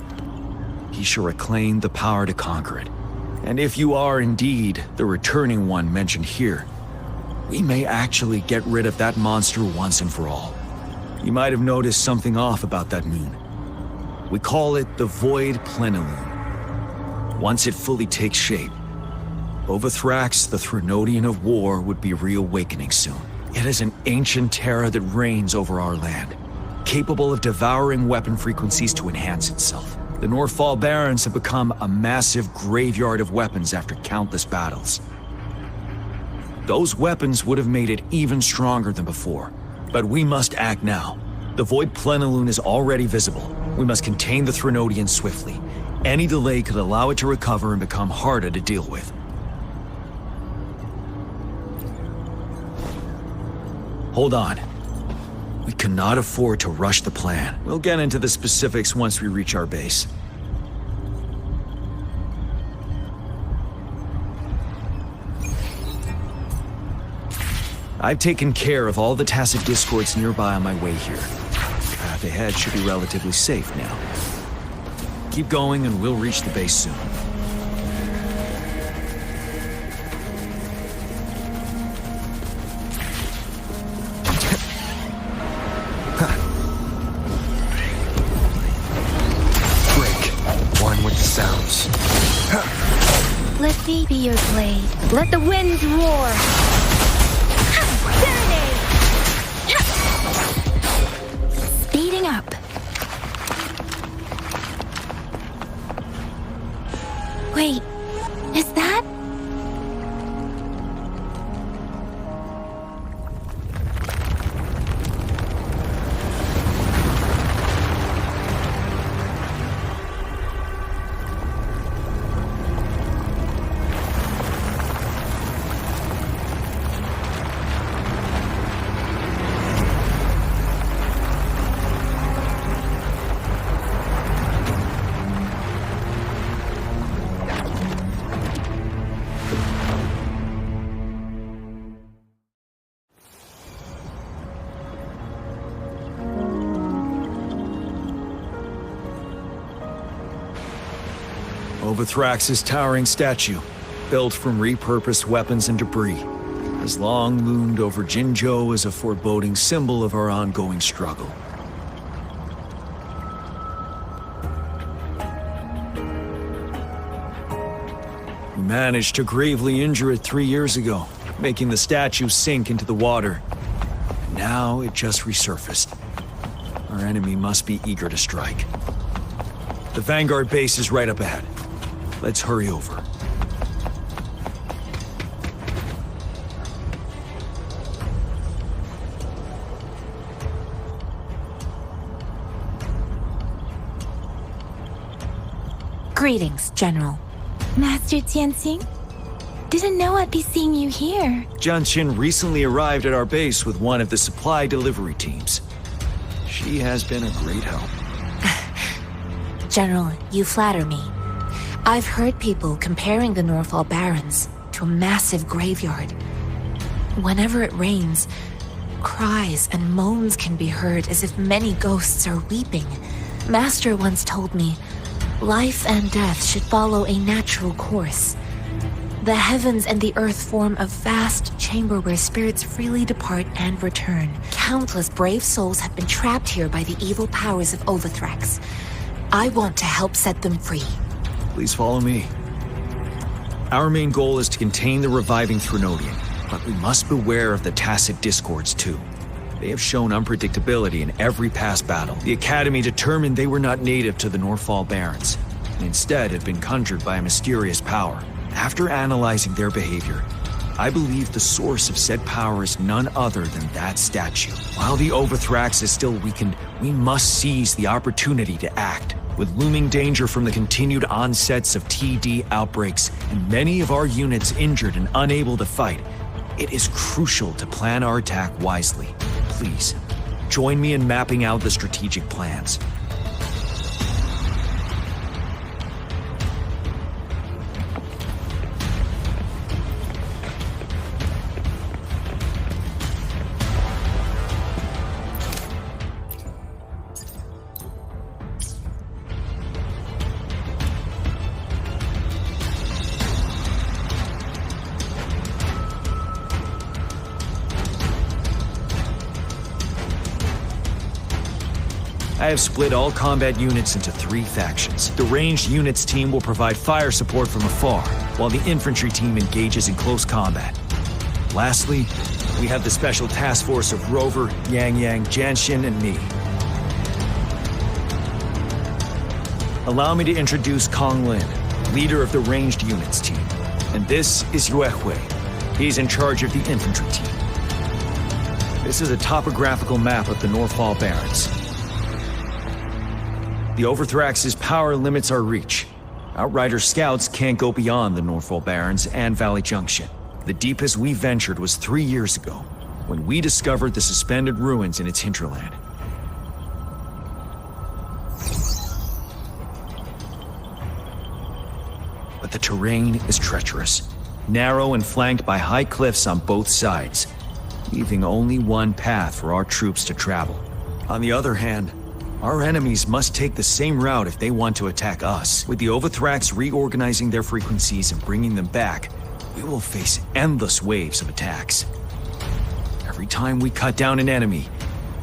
he shall reclaim the power to conquer it. And if you are indeed the returning one mentioned here, we may actually get rid of that monster once and for all. You might have noticed something off about that moon. We call it the Void Plenilune. Once it fully takes shape, Overthrax, the Threnodian of War, would be reawakening soon. It is an ancient terror that reigns over our land, capable of devouring weapon frequencies to enhance itself. The Norfall Barrens have become a massive graveyard of weapons after countless battles. Those weapons would have made it even stronger than before, but we must act now. The Void Plenilune is already visible. We must contain the Threnodian swiftly. Any delay could allow it to recover and become harder to deal with. Hold on. We cannot afford to rush the plan. We'll get into the specifics once we reach our base. I've taken care of all the tacit discords nearby on my way here. The path ahead should be relatively safe now. Keep going and we'll reach the base soon. Sounds. Let thee be your blade. Let the winds roar. Speeding up. Wait, is that? Overthrax's towering statue, built from repurposed weapons and debris, has long loomed over Jinzhou as a foreboding symbol of our ongoing struggle. We managed to gravely injure it 3 years ago, making the statue sink into the water. Now it just resurfaced. Our enemy must be eager to strike. The Vanguard base is right up ahead. Let's hurry over. Greetings, General. Master Tianxing? Didn't know I'd be seeing you here. Jianqin recently arrived at our base with one of the supply delivery teams. She has been a great help. General, you flatter me. I've heard people comparing the Norfall Barrens to a massive graveyard. Whenever it rains, cries and moans can be heard as if many ghosts are weeping. Master once told me, life and death should follow a natural course. The heavens and the earth form a vast chamber where spirits freely depart and return. Countless brave souls have been trapped here by the evil powers of Overthrax. I want to help set them free. Please follow me. Our main goal is to contain the reviving Threnodian, but we must beware of the tacit discords too. They have shown unpredictability in every past battle. The Academy determined they were not native to the Norfall Barrens, and instead had been conjured by a mysterious power. After analyzing their behavior, I believe the source of said power is none other than that statue. While the Overthrax is still weakened, we must seize the opportunity to act. With looming danger from the continued onsets of TD outbreaks and many of our units injured and unable to fight, it is crucial to plan our attack wisely. Please, join me in mapping out the strategic plans. I have split all combat units into 3 factions. The ranged units team will provide fire support from afar, while the infantry team engages in close combat. Lastly, we have the special task force of Rover, Yang Yang, Janshin, and me. Allow me to introduce Kong Lin, leader of the ranged units team. And this is Yue Hui. He's in charge of the infantry team. This is a topographical map of the Norfall Barrens. The Overthrax's power limits our reach. Outrider scouts can't go beyond the Norfall Barrens and Valley Junction. The deepest we ventured was 3 years ago, when we discovered the suspended ruins in its hinterland. But the terrain is treacherous, narrow and flanked by high cliffs on both sides, leaving only one path for our troops to travel. On the other hand, our enemies must take the same route if they want to attack us. With the Overthrax reorganizing their frequencies and bringing them back, we will face endless waves of attacks. Every time we cut down an enemy,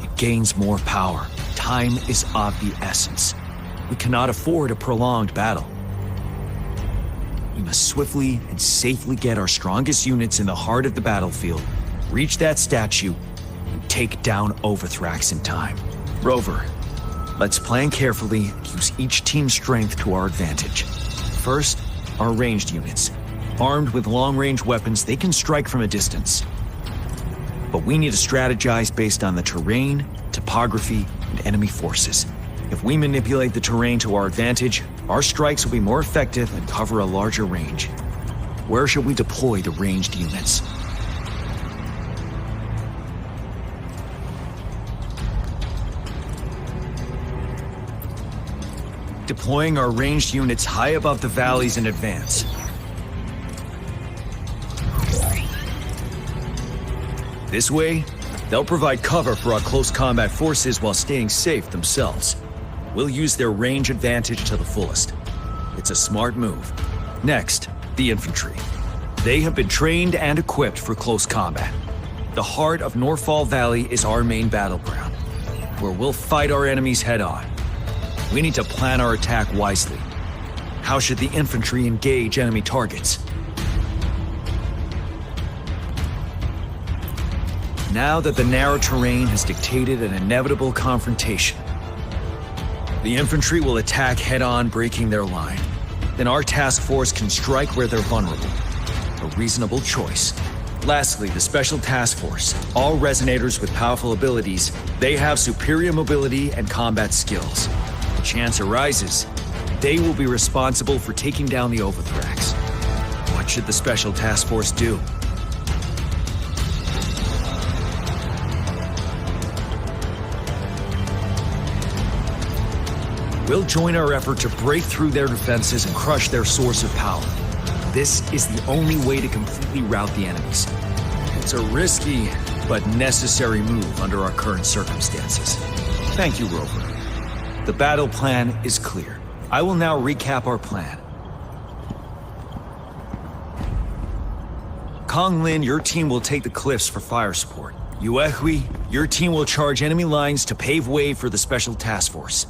it gains more power. Time is of the essence. We cannot afford a prolonged battle. We must swiftly and safely get our strongest units in the heart of the battlefield, reach that statue, and take down Overthrax in time. Rover, let's plan carefully and use each team's strength to our advantage. First, our ranged units. Armed with long-range weapons, they can strike from a distance. But we need to strategize based on the terrain, topography, and enemy forces. If we manipulate the terrain to our advantage, our strikes will be more effective and cover a larger range. Where should we deploy the ranged units? Deploying our ranged units high above the valleys in advance. This way, they'll provide cover for our close combat forces while staying safe themselves. We'll use their range advantage to the fullest. It's a smart move. Next, the infantry. They have been trained and equipped for close combat. The heart of Norfall Valley is our main battleground, where we'll fight our enemies head-on. We need to plan our attack wisely. How should the infantry engage enemy targets? Now that the narrow terrain has dictated an inevitable confrontation, the infantry will attack head-on, breaking their line. Then our task force can strike where they're vulnerable. A reasonable choice. Lastly, the Special Task Force. All resonators with powerful abilities, they have superior mobility and combat skills. If a chance arises, they will be responsible for taking down the Overthrax. What should the Special Task Force do? We'll join our effort to break through their defenses and crush their source of power. This is the only way to completely rout the enemies. It's a risky, but necessary move under our current circumstances. Thank you, Rover. The battle plan is clear. I will now recap our plan. Kong Lin, your team will take the cliffs for fire support. Yue Hui, your team will charge enemy lines to pave way for the Special Task Force.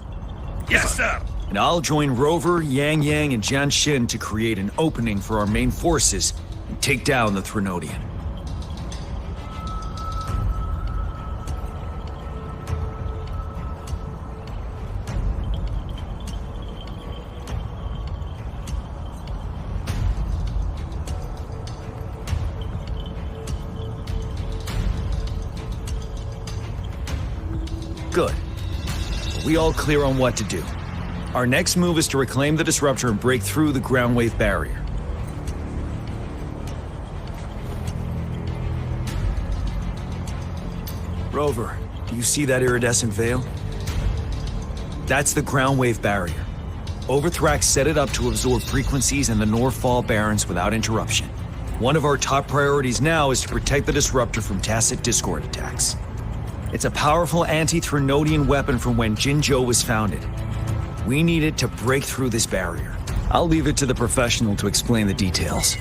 Yes, sir! And I'll join Rover, Yang Yang, and Janshin to create an opening for our main forces and take down the Threnodian. Good. We all clear on what to do. Our next move is to reclaim the disruptor and break through the ground wave barrier. Rover, do you see that iridescent veil? That's the ground wave barrier. Overthrax set it up to absorb frequencies in the Norfall Barrens without interruption. One of our top priorities now is to protect the disruptor from tacit discord attacks. It's a powerful anti-Threnodian weapon from when Jinzhou was founded. We need it to break through this barrier. I'll leave it to the professional to explain the details.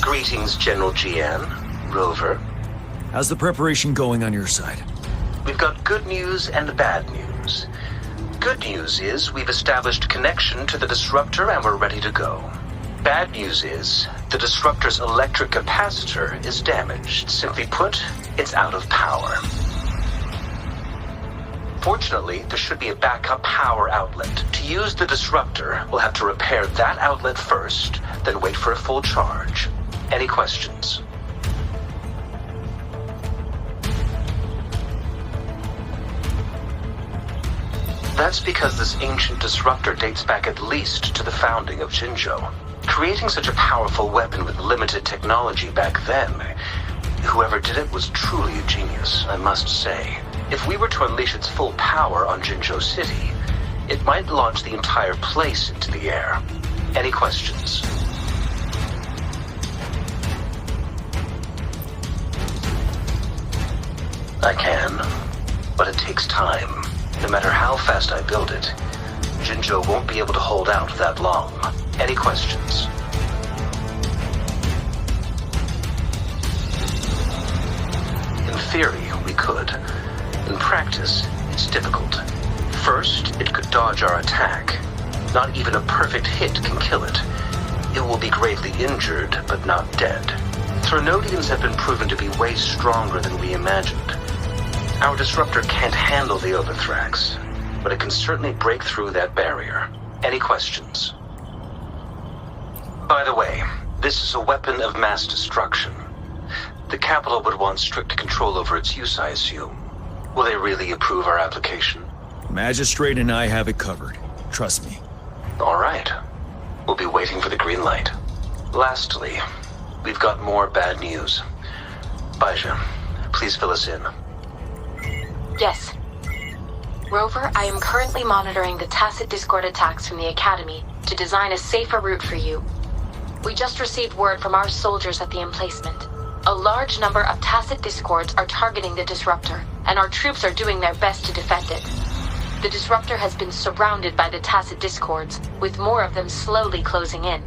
Greetings, General GN. Rover. How's the preparation going on your side? We've got good news and bad news. Good news is we've established connection to the disruptor and we're ready to go. Bad news is the disruptor's electric capacitor is damaged. Simply put, it's out of power. Fortunately, there should be a backup power outlet. To use the disruptor, we'll have to repair that outlet first, then wait for a full charge. Any questions? That's because this ancient disruptor dates back at least to the founding of Jinzhou. Creating such a powerful weapon with limited technology back then, whoever did it was truly a genius, I must say. If we were to unleash its full power on Jinzhou City, it might launch the entire place into the air. Any questions? I can, but it takes time. No matter how fast I build it, Jinzhou won't be able to hold out that long. Any questions? In theory, we could. In practice, it's difficult. First, it could dodge our attack. Not even a perfect hit can kill it. It will be gravely injured, but not dead. Threnodians have been proven to be way stronger than we imagined. Our disruptor can't handle the Overthrax, but it can certainly break through that barrier. Any questions? By the way, this is a weapon of mass destruction. The capital would want strict control over its use, I assume. Will they really approve our application? Magistrate and I have it covered. Trust me. All right. We'll be waiting for the green light. Lastly, we've got more bad news. Baija, please fill us in. Yes. Rover, I am currently monitoring the tacit discord attacks from the Academy to design a safer route for you. We just received word from our soldiers at the emplacement. A large number of tacit discords are targeting the disruptor, and our troops are doing their best to defend it. The disruptor has been surrounded by the tacit discords, with more of them slowly closing in.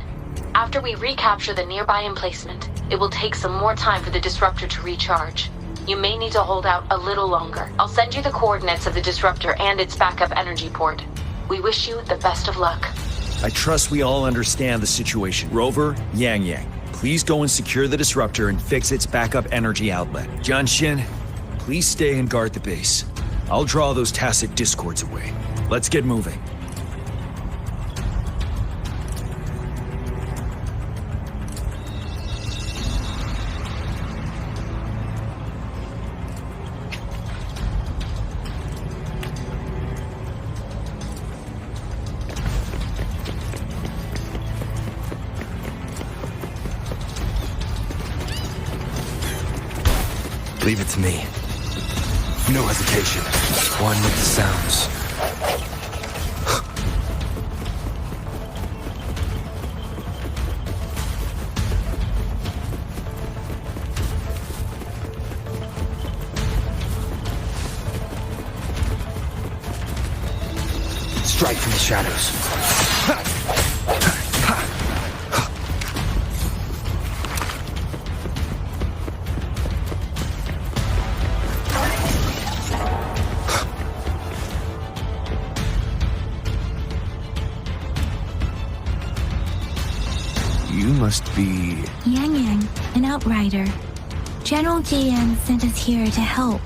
After we recapture the nearby emplacement, it will take some more time for the disruptor to recharge. You may need to hold out a little longer. I'll send you the coordinates of the disruptor and its backup energy port. We wish you the best of luck. I trust we all understand the situation. Rover, Yang, please go and secure the disruptor and fix its backup energy outlet. Jianshin, please stay and guard the base. I'll draw those tacit discords away. Let's get moving. Leave it to me. No hesitation. One with the sounds. Strike from the shadows. You must be... Yang, an outrider. General GN sent us here to help.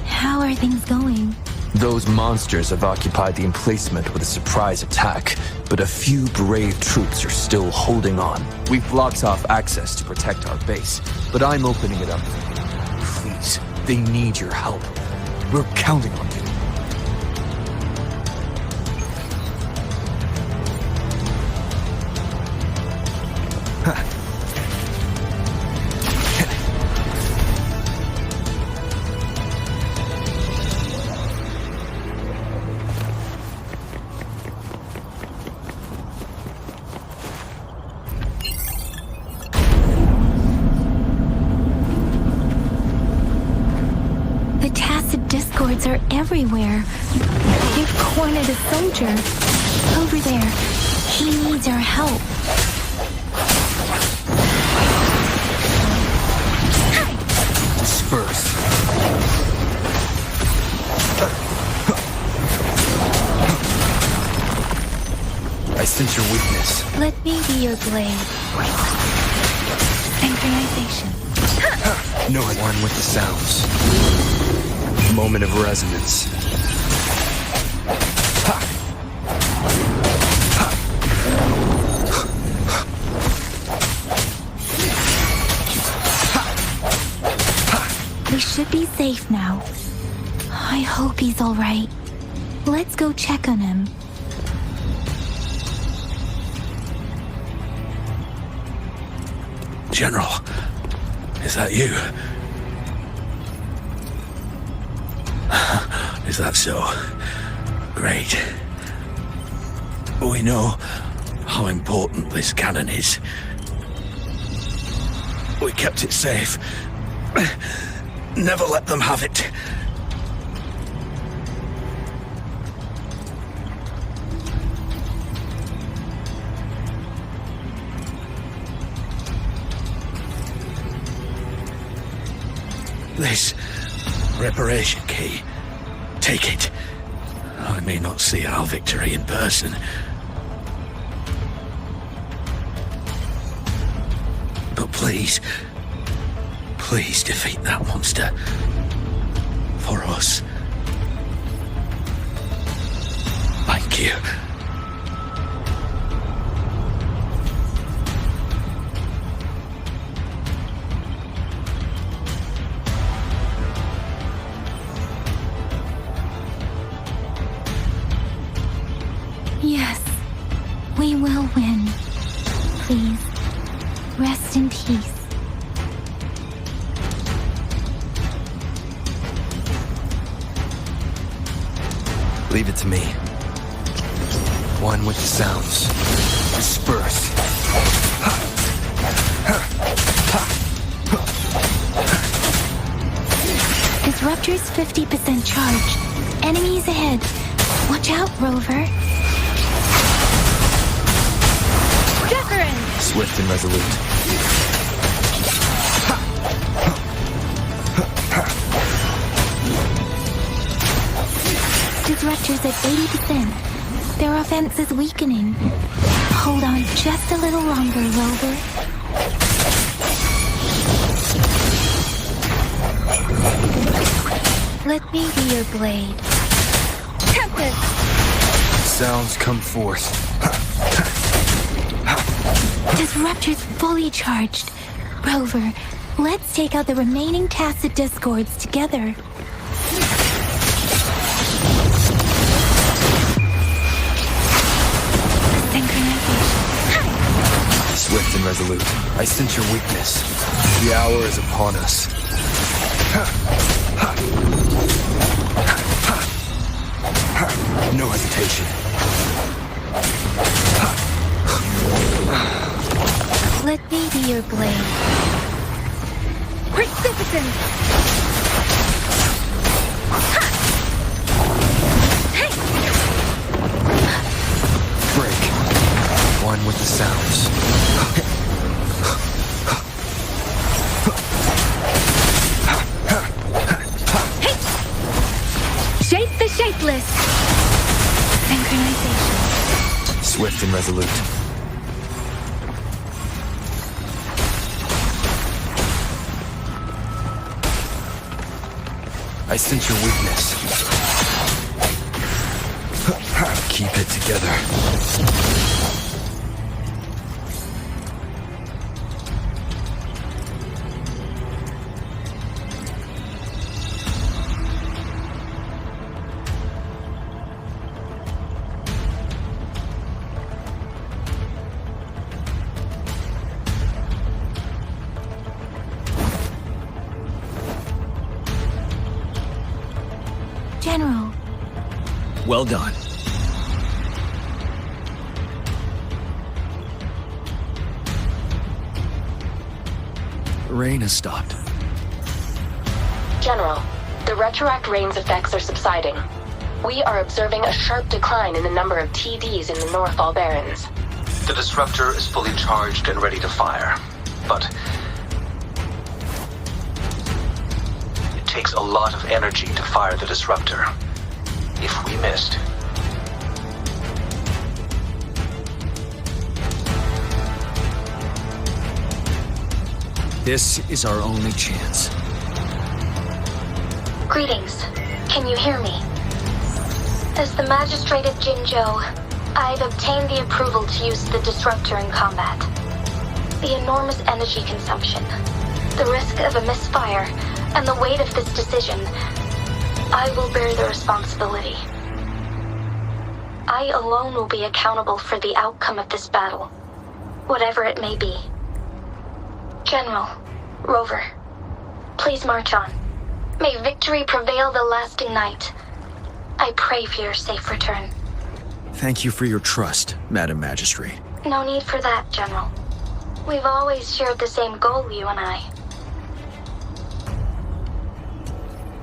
How are things going? Those monsters have occupied the emplacement with a surprise attack, but a few brave troops are still holding on. We've blocked off access to protect our base, but I'm opening it up. Please, they need your help. We're counting on you. The tacit discords are everywhere. They've cornered a soldier. Over there. He needs our help. Disperse. I sense your weakness. Let me be your blade. Synchronization. No one with the sounds. Moment of resonance. We should be safe now. I hope he's all right. Let's go check on him. General, is that you? Is that so? Great. We know how important this cannon is. We kept it safe. Never let them have it. This reparation key. Take it. I may not see our victory in person. But please, please defeat that monster. For us. Thank you. Yes, we will win. Please, rest in peace. Leave it to me. One with the sounds. Disperse. Disruptor's 50% charged. Enemies ahead. Watch out, Rover. Swift and resolute. Disruptor's at 80%. Their offense is weakening. Hold on just a little longer, Rover. Let me be your blade. Tempest! Sounds come forth. Disruptor's fully charged. Rover, let's take out the remaining tacit discords together. Swift and resolute. I sense your weakness. The hour is upon us. No hesitation. Let me be your blade. Precipitance! Break. One with the sounds. Shape the shapeless! Synchronization. Swift and resolute. I sense your weakness. Keep it together. Well done. The rain has stopped. General, the retroact rain's effects are subsiding. We are observing a sharp decline in the number of TDs in the Northall Barrens. The disruptor is fully charged and ready to fire. But it takes a lot of energy to fire the disruptor. If we missed, this is our only chance. Greetings. Can you hear me? As the Magistrate of Jinzhou, I've obtained the approval to use the disruptor in combat. The enormous energy consumption, the risk of a misfire, and the weight of this decision, I will bear the responsibility. I alone will be accountable for the outcome of this battle, whatever it may be. General, Rover, please march on. May victory prevail the lasting night. I pray for your safe return. Thank you for your trust, Madam Magistrate. No need for that, General. We've always shared the same goal, you and I.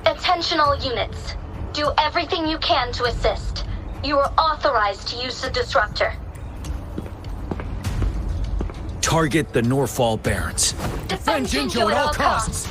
Attention all units. Do everything you can to assist. You are authorized to use the disruptor. Target the Northall Barrens. Defend Jinzhou at all costs.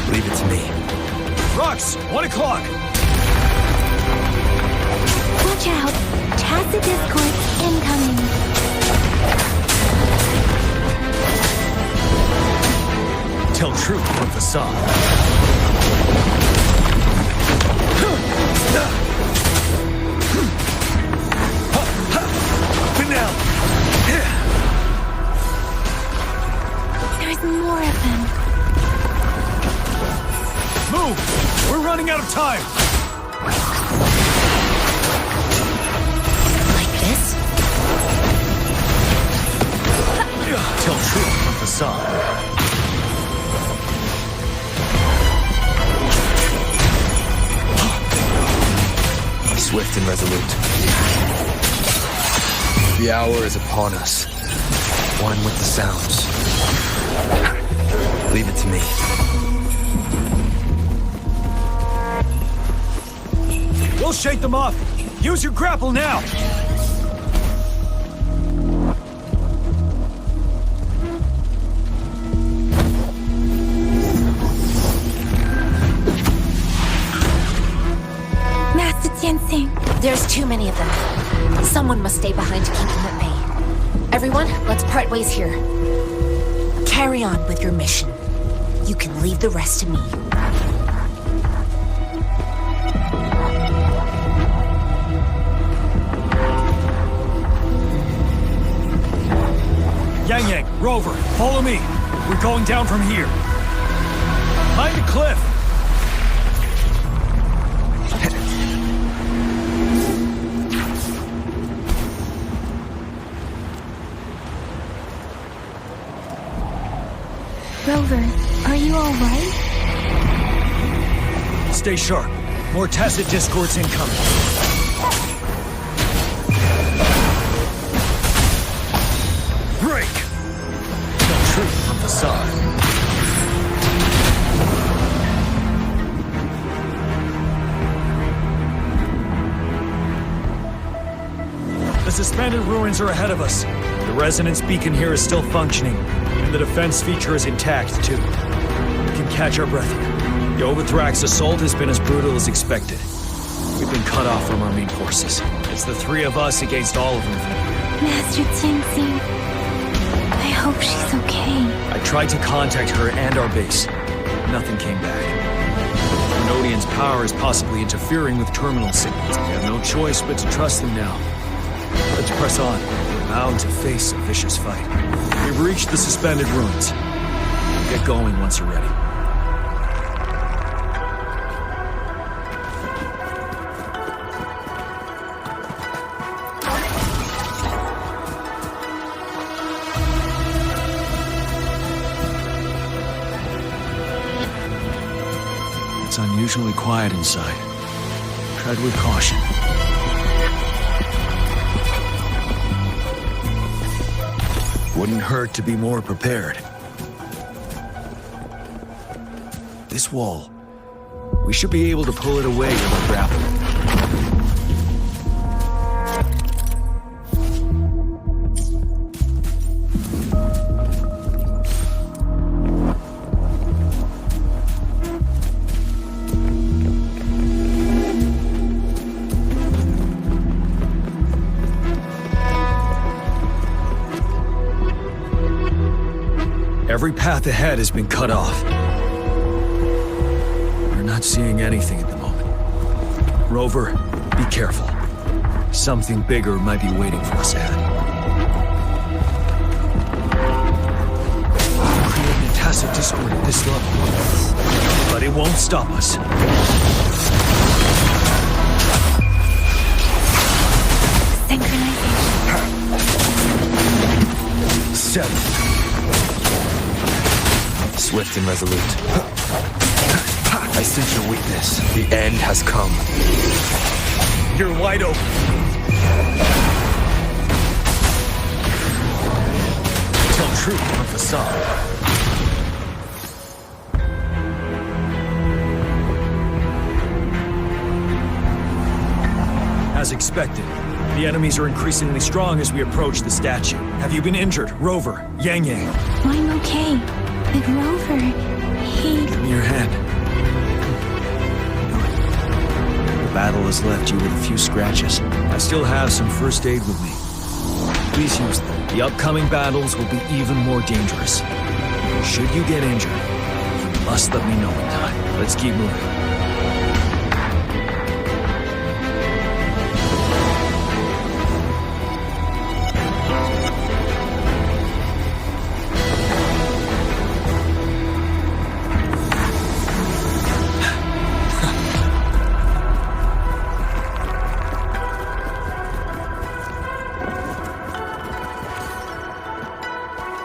Leave it to me. Rux, 1 o'clock! Watch out! Tacit discord incoming. Tell truth with facade. Finale! There's more of them. Move! We're running out of time! Like this? Tell truth with facade. Swift and resolute. The hour is upon us. One with the sounds. Leave it to me. We'll shake them off. Use your grapple now. Master Jinsing. There's too many of them. Someone must stay behind to keep them at bay. Everyone, let's part ways here. Carry on with your mission. You can leave the rest to me. Yang, Rover, follow me. We're going down from here. Behind the cliff. Rover, are you all right? Stay sharp. More tacit discords incoming. Break! No truth from facade. The suspended ruins are ahead of us. The resonance beacon here is still functioning, and the defense feature is intact, too. We can catch our breath here. The Overthrak's assault has been as brutal as expected. We've been cut off from our main forces. It's the three of us against all of them. Master Jinxie, I hope she's okay. I tried to contact her and our base. Nothing came back. Renodian's power is possibly interfering with terminal signals. We have no choice but to trust them now. Let's press on. We're bound to face a vicious fight. We've reached the suspended ruins. Get going once you're ready. It's unusually quiet inside. Tread with caution. Wouldn't hurt to be more prepared. This wall. We should be able to pull it away with a grapple. Every path ahead has been cut off. We're not seeing anything at the moment. Rover, be careful. Something bigger might be waiting for us ahead. We're creating a tacit discord at this level, but it won't stop us. Synchronization. 7. Swift and resolute. I sense your weakness. The end has come. You're wide open. Tell truth from facade. As expected, the enemies are increasingly strong as we approach the statue. Have you been injured, Rover? Yang Yang? I'm okay. But Rover, he... Give me your hand. The battle has left you with a few scratches. I still have some first aid with me. Please use them. The upcoming battles will be even more dangerous. Should you get injured, you must let me know in time. Let's keep moving.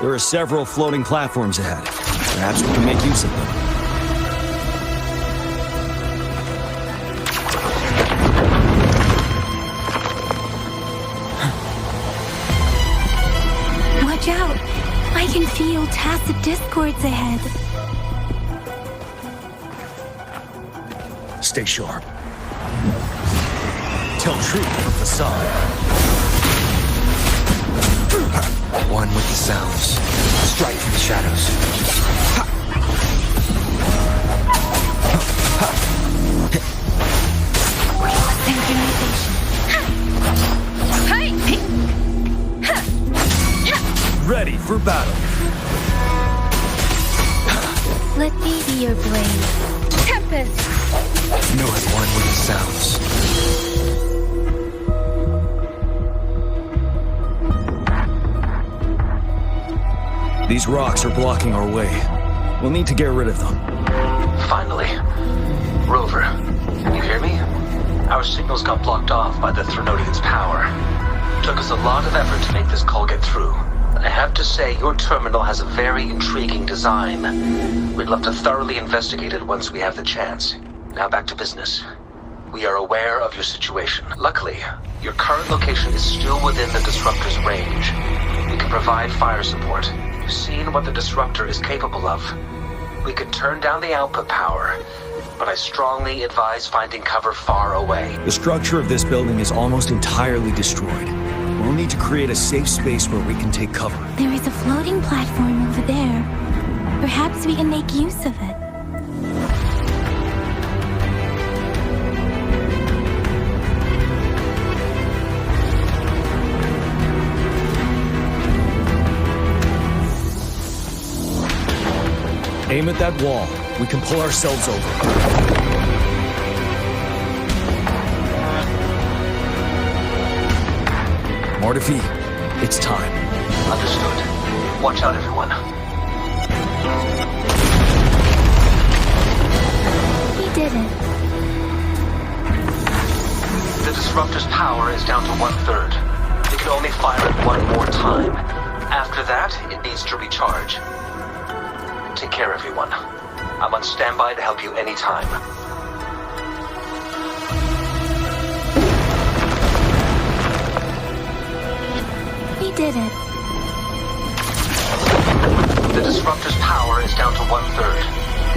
There are several floating platforms ahead. Perhaps we can make use of them. Watch out! I can feel tacit discords ahead. Stay sharp. Tell truth from facade. One with the sounds. Strike from the shadows. Ready for battle. Let me be your blade. Tempest! North one with the sounds. These rocks are blocking our way. We'll need to get rid of them. Finally. Rover, can you hear me? Our signals got blocked off by the Threnodian's power. It took us a lot of effort to make this call get through. I have to say, your terminal has a very intriguing design. We'd love to thoroughly investigate it once we have the chance. Now back to business. We are aware of your situation. Luckily, your current location is still within the disruptor's range. We can provide fire support. You've seen what the disruptor is capable of. We could turn down the output power, but I strongly advise finding cover far away. The structure of this building is almost entirely destroyed. We'll need to create a safe space where we can take cover. There is a floating platform over there. Perhaps we can make use of it. Aim at that wall. We can pull ourselves over. More defeat. It's time. Understood. Watch out, everyone. We did it. The disruptor's power is down to 1/3. It can only fire it one more time. After that, it needs to recharge. Take care, everyone. I'm on standby to help you anytime. We did it. The disruptor's power is down to 1/3.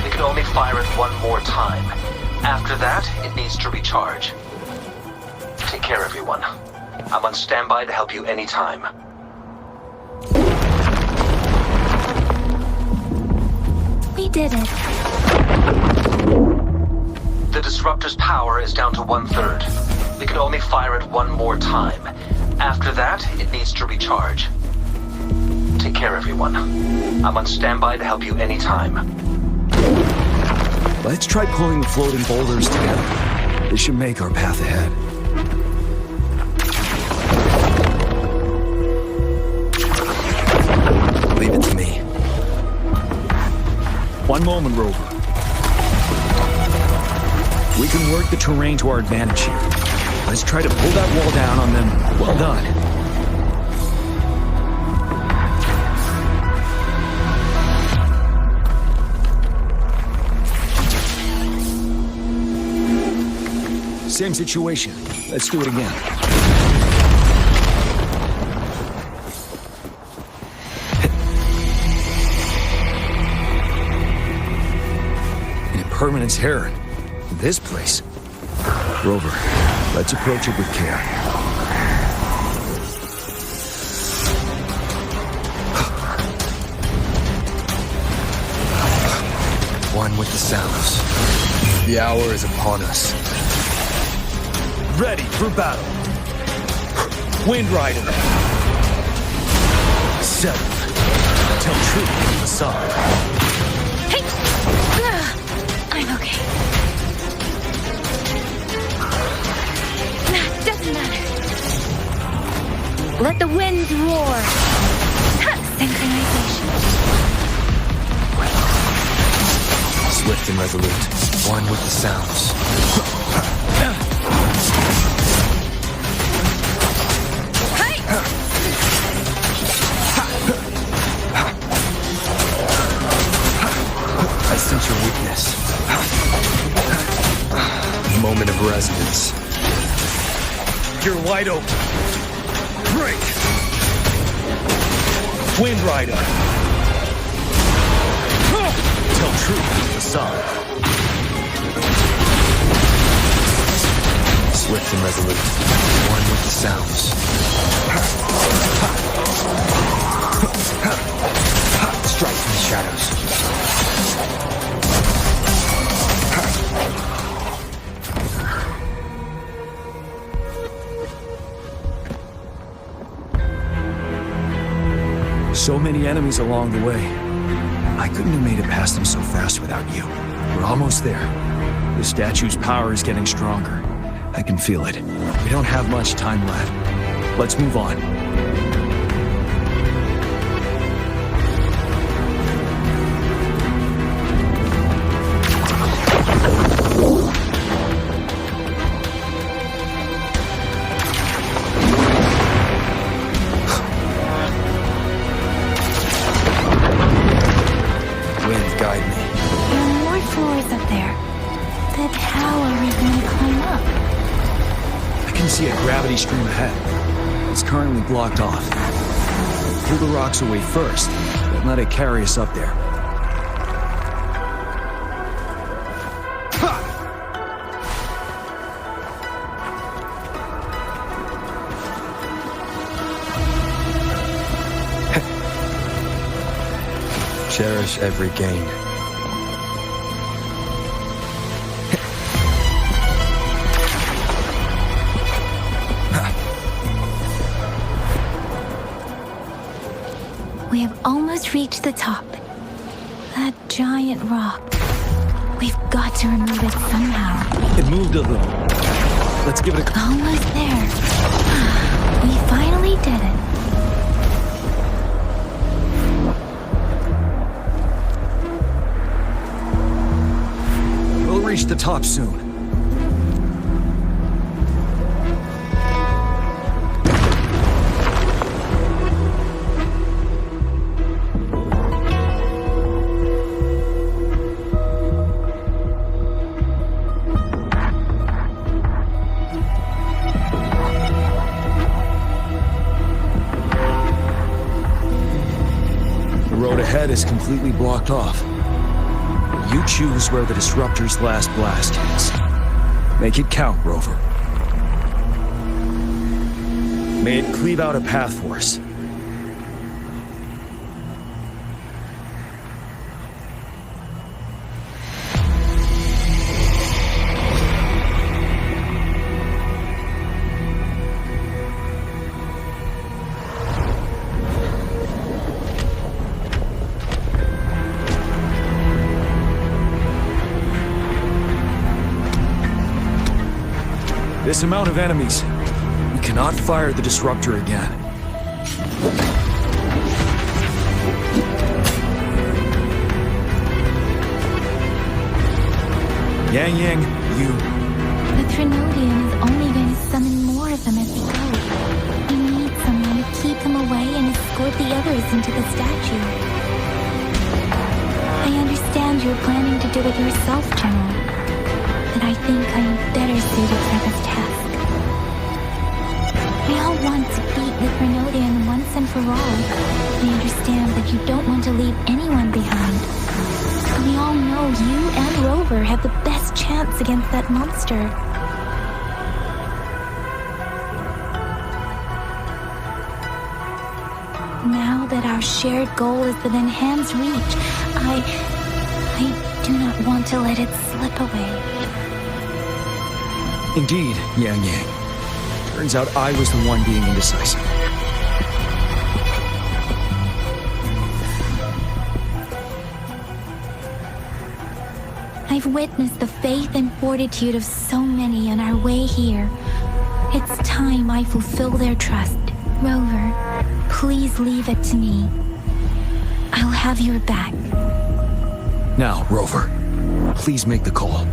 It can only fire it one more time. After that, it needs to recharge. Take care, everyone. I'm on standby to help you anytime. We did it. The disruptor's power is down to 1/3. We can only fire it one more time. After that, it needs to recharge. Take care, everyone. I'm on standby to help you anytime. Let's try pulling the floating boulders together. This should make our path ahead. Leave it to me. One moment, Rover. We can work the terrain to our advantage here. Let's try to pull that wall down on them. Well done. Same situation. Let's do it again. Permanence here. This place. Rover, let's approach it with care. One with the sounds. The hour is upon us. Ready for battle. Wind Rider. 7. Tell truth in the facade. I'm okay. Nah, doesn't matter. Let the winds roar. Synchronization. Swift and resolute. One with the sounds. I sense your weakness. Moment of resonance. You're wide open. Break! Wind Rider. Tell truth in the facade. Swift and resolute. One with the sounds. Strike from the shadows. So many enemies along the way. I couldn't have made it past them so fast without you. We're almost there. The statue's power is getting stronger. I can feel it. We don't have much time left. Let's move on. See a gravity stream ahead. It's currently blocked off. Pull the rocks away first, then let it carry us up there. Cherish every gain. We have almost reached the top. That giant rock. We've got to remove it somehow. It moved a little. Let's give it a... Almost there. We finally did it. We'll reach the top soon. The road ahead is completely blocked off. You choose where the Disruptor's last blast is. Make it count, Rover. May it cleave out a path for us. This amount of enemies, we cannot fire the Disruptor again. Yang Yang, you... The Trinodian is only going to summon more of them as we go. We need someone to keep them away and escort the others into the statue. I understand you're planning to do it yourself, General. But I think I am better suited for this task. We all want to beat the Trinodian once and for all. I understand that you don't want to leave anyone behind. We all know you and Rover have the best chance against that monster. Now that our shared goal is within hand's reach, I do not want to let it slip away. Indeed, Yang Yang. Turns out I was the one being indecisive. I've witnessed the faith and fortitude of so many on our way here. It's time I fulfill their trust. Rover, please leave it to me. I'll have your back. Now, Rover, please make the call.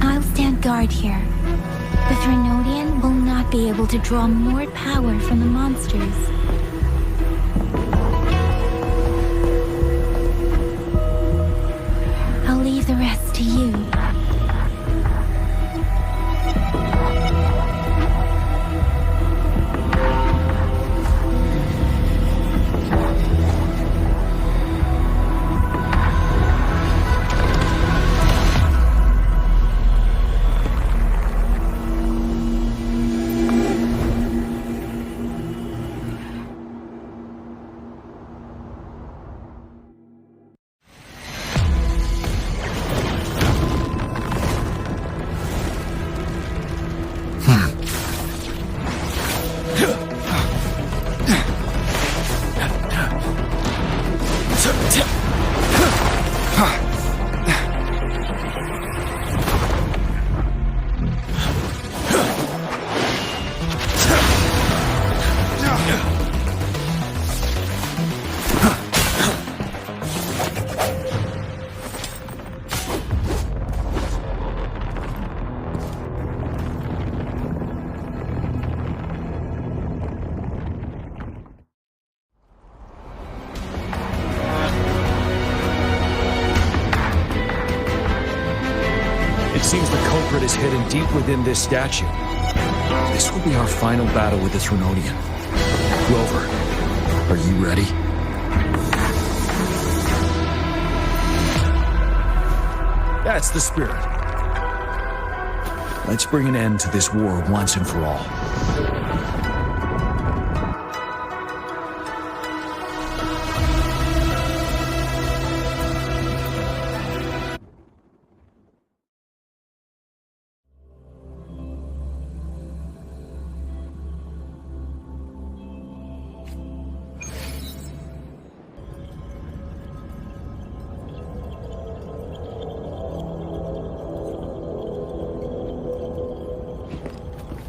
I'll stand guard here. The Trinodian will not be able to draw more power from the monsters. I'll leave the rest to you. is hidden deep within this statue. This will be our final battle with this Renodian. Rover, are you ready? That's the spirit. Let's bring an end to this war once and for all.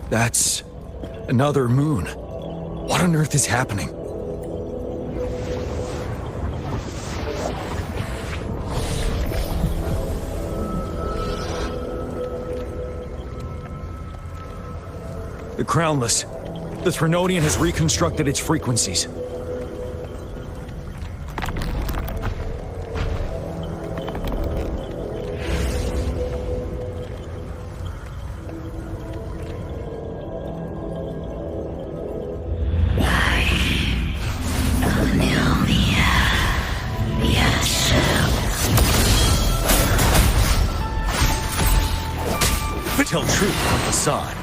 That's another moon. What on earth is happening? The Crownless. The Threnodian has reconstructed its frequencies. Tell truth on facade.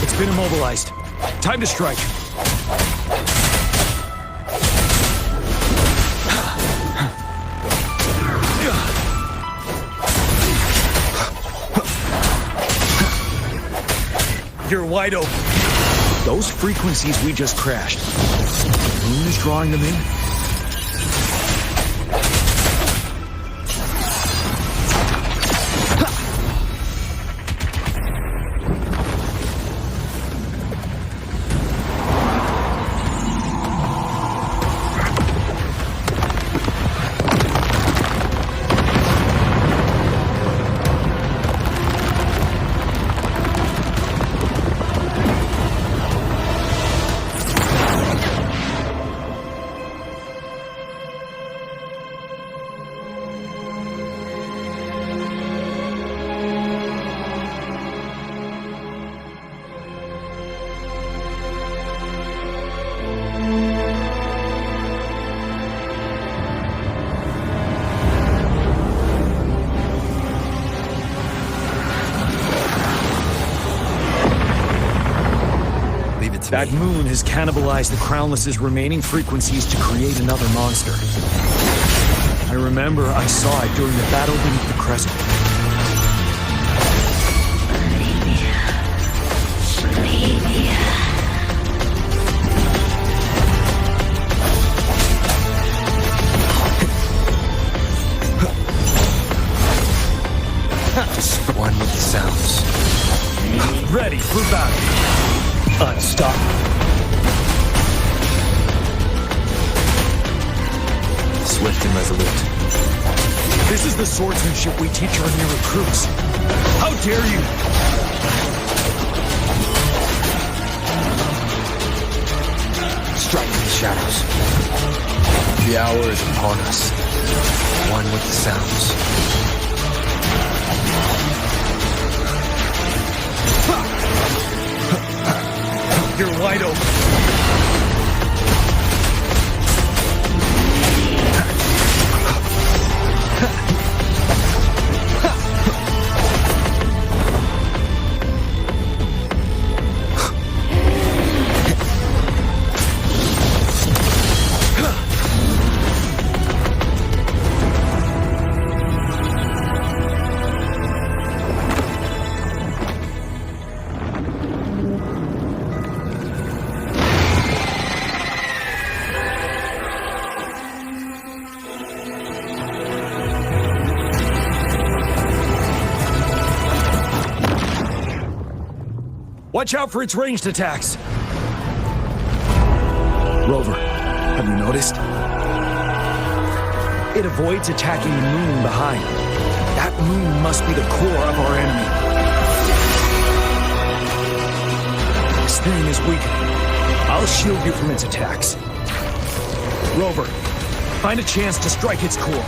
It's been immobilized. Time to strike. You're wide open. Those frequencies we just crashed. The moon is drawing them in? That moon has cannibalized the Crownless's remaining frequencies to create another monster. I remember I saw it during the battle beneath the crescent. Just one with the sounds. Ready for battle. Unstoppable. Swift and resolute. This is the swordsmanship we teach our new recruits. How dare you! Strike in the shadows. The hour is upon us. One with the sounds. You're wide open. Watch out for its ranged attacks! Rover, have you noticed? It avoids attacking the moon behind. That moon must be the core of our enemy. This thing is weakening. I'll shield you from its attacks. Rover, find a chance to strike its core.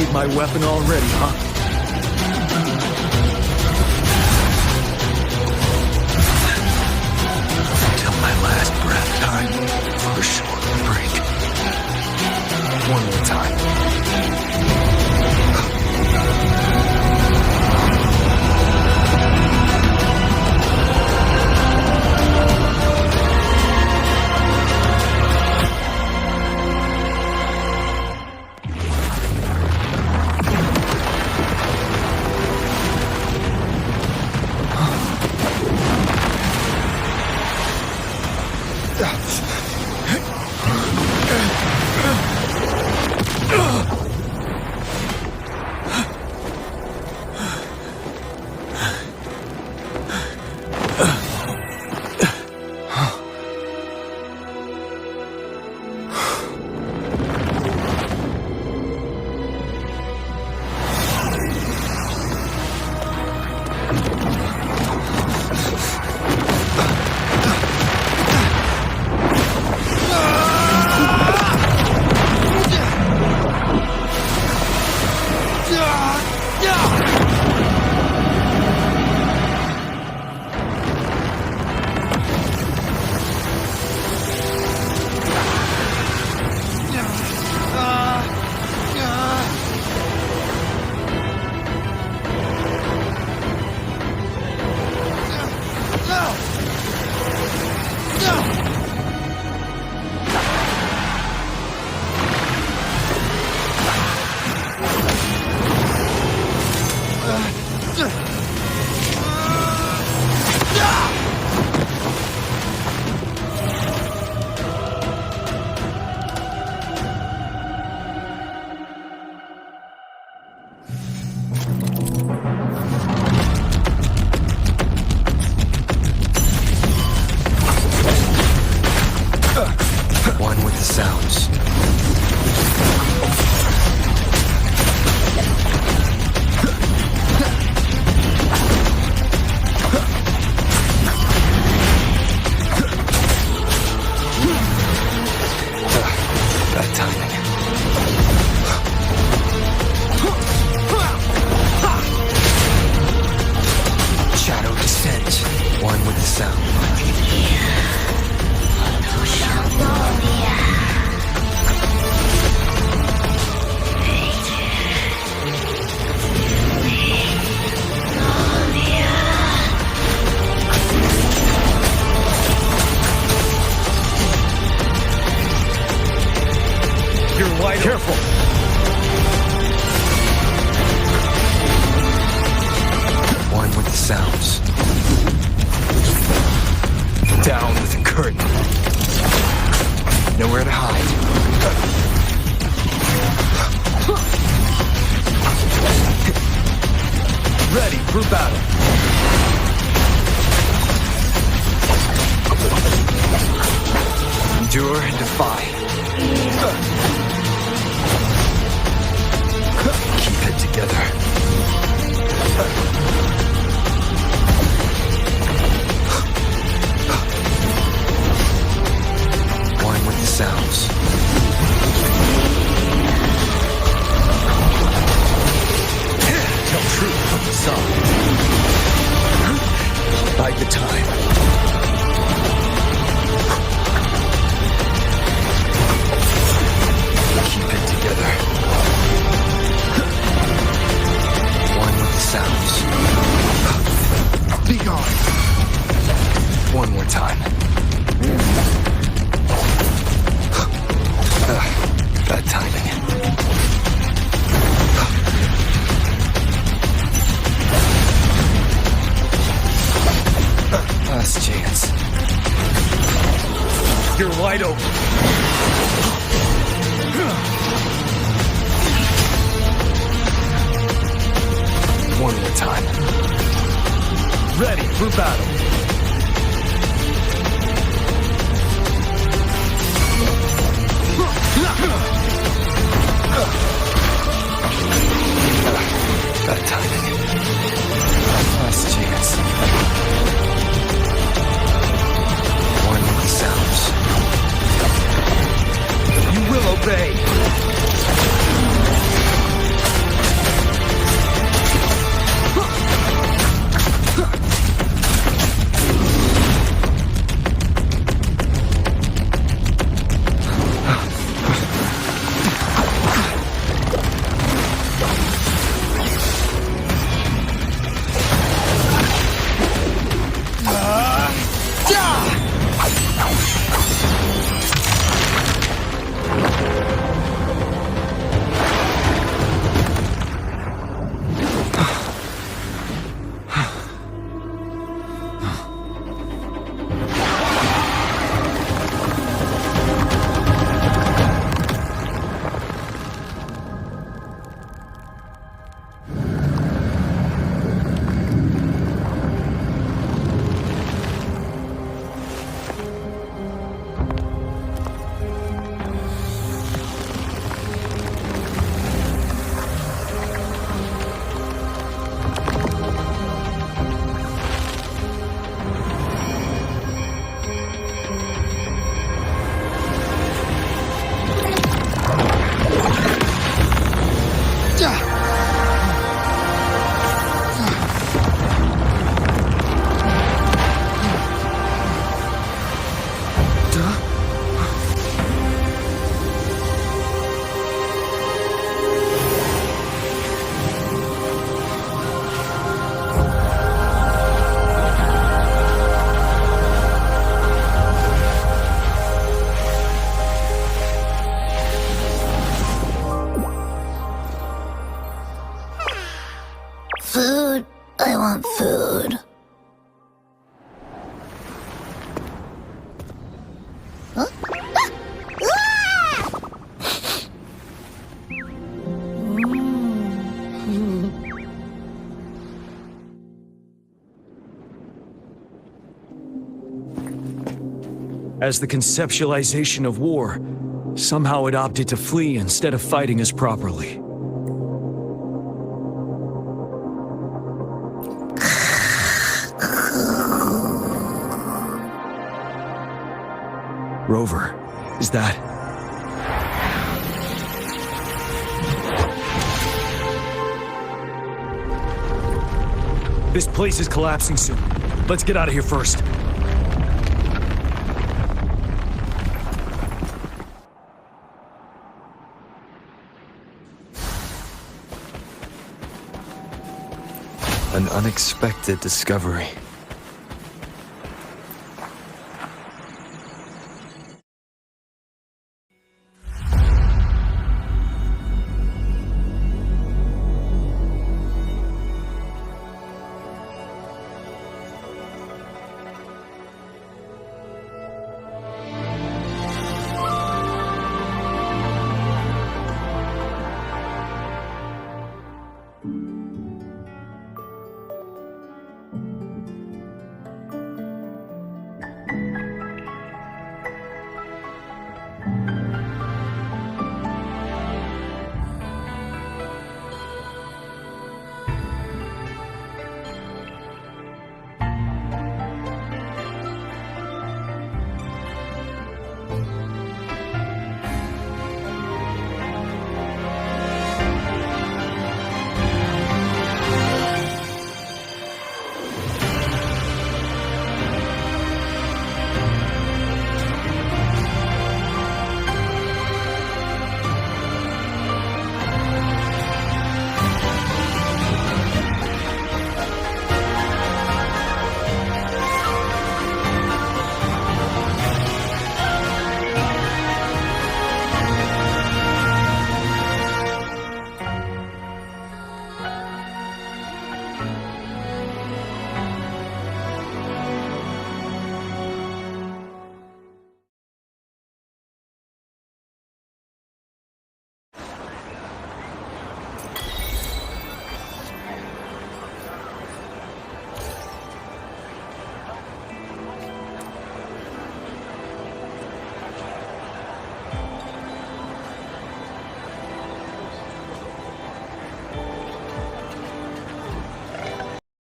copied my weapon already, huh? Till my last breath. Time for a short break. One more time. Careful! One with the sounds. Down with the curtain. Nowhere to hide. Ready for battle. Endure and defy. Keep it together. One with the sounds. Tell truth from the side. Bide the time. Keep it together. One with the sounds. Be gone. One more time. Bad timing. Last chance. You're wide open. One more time. Ready for battle. Bad timing. Last chance. One with the sounds. You will obey. I want food. Huh? As the conceptualization of war, somehow it opted to flee instead of fighting us properly. Rover, is that... This place is collapsing soon. Let's get out of here first. An unexpected discovery.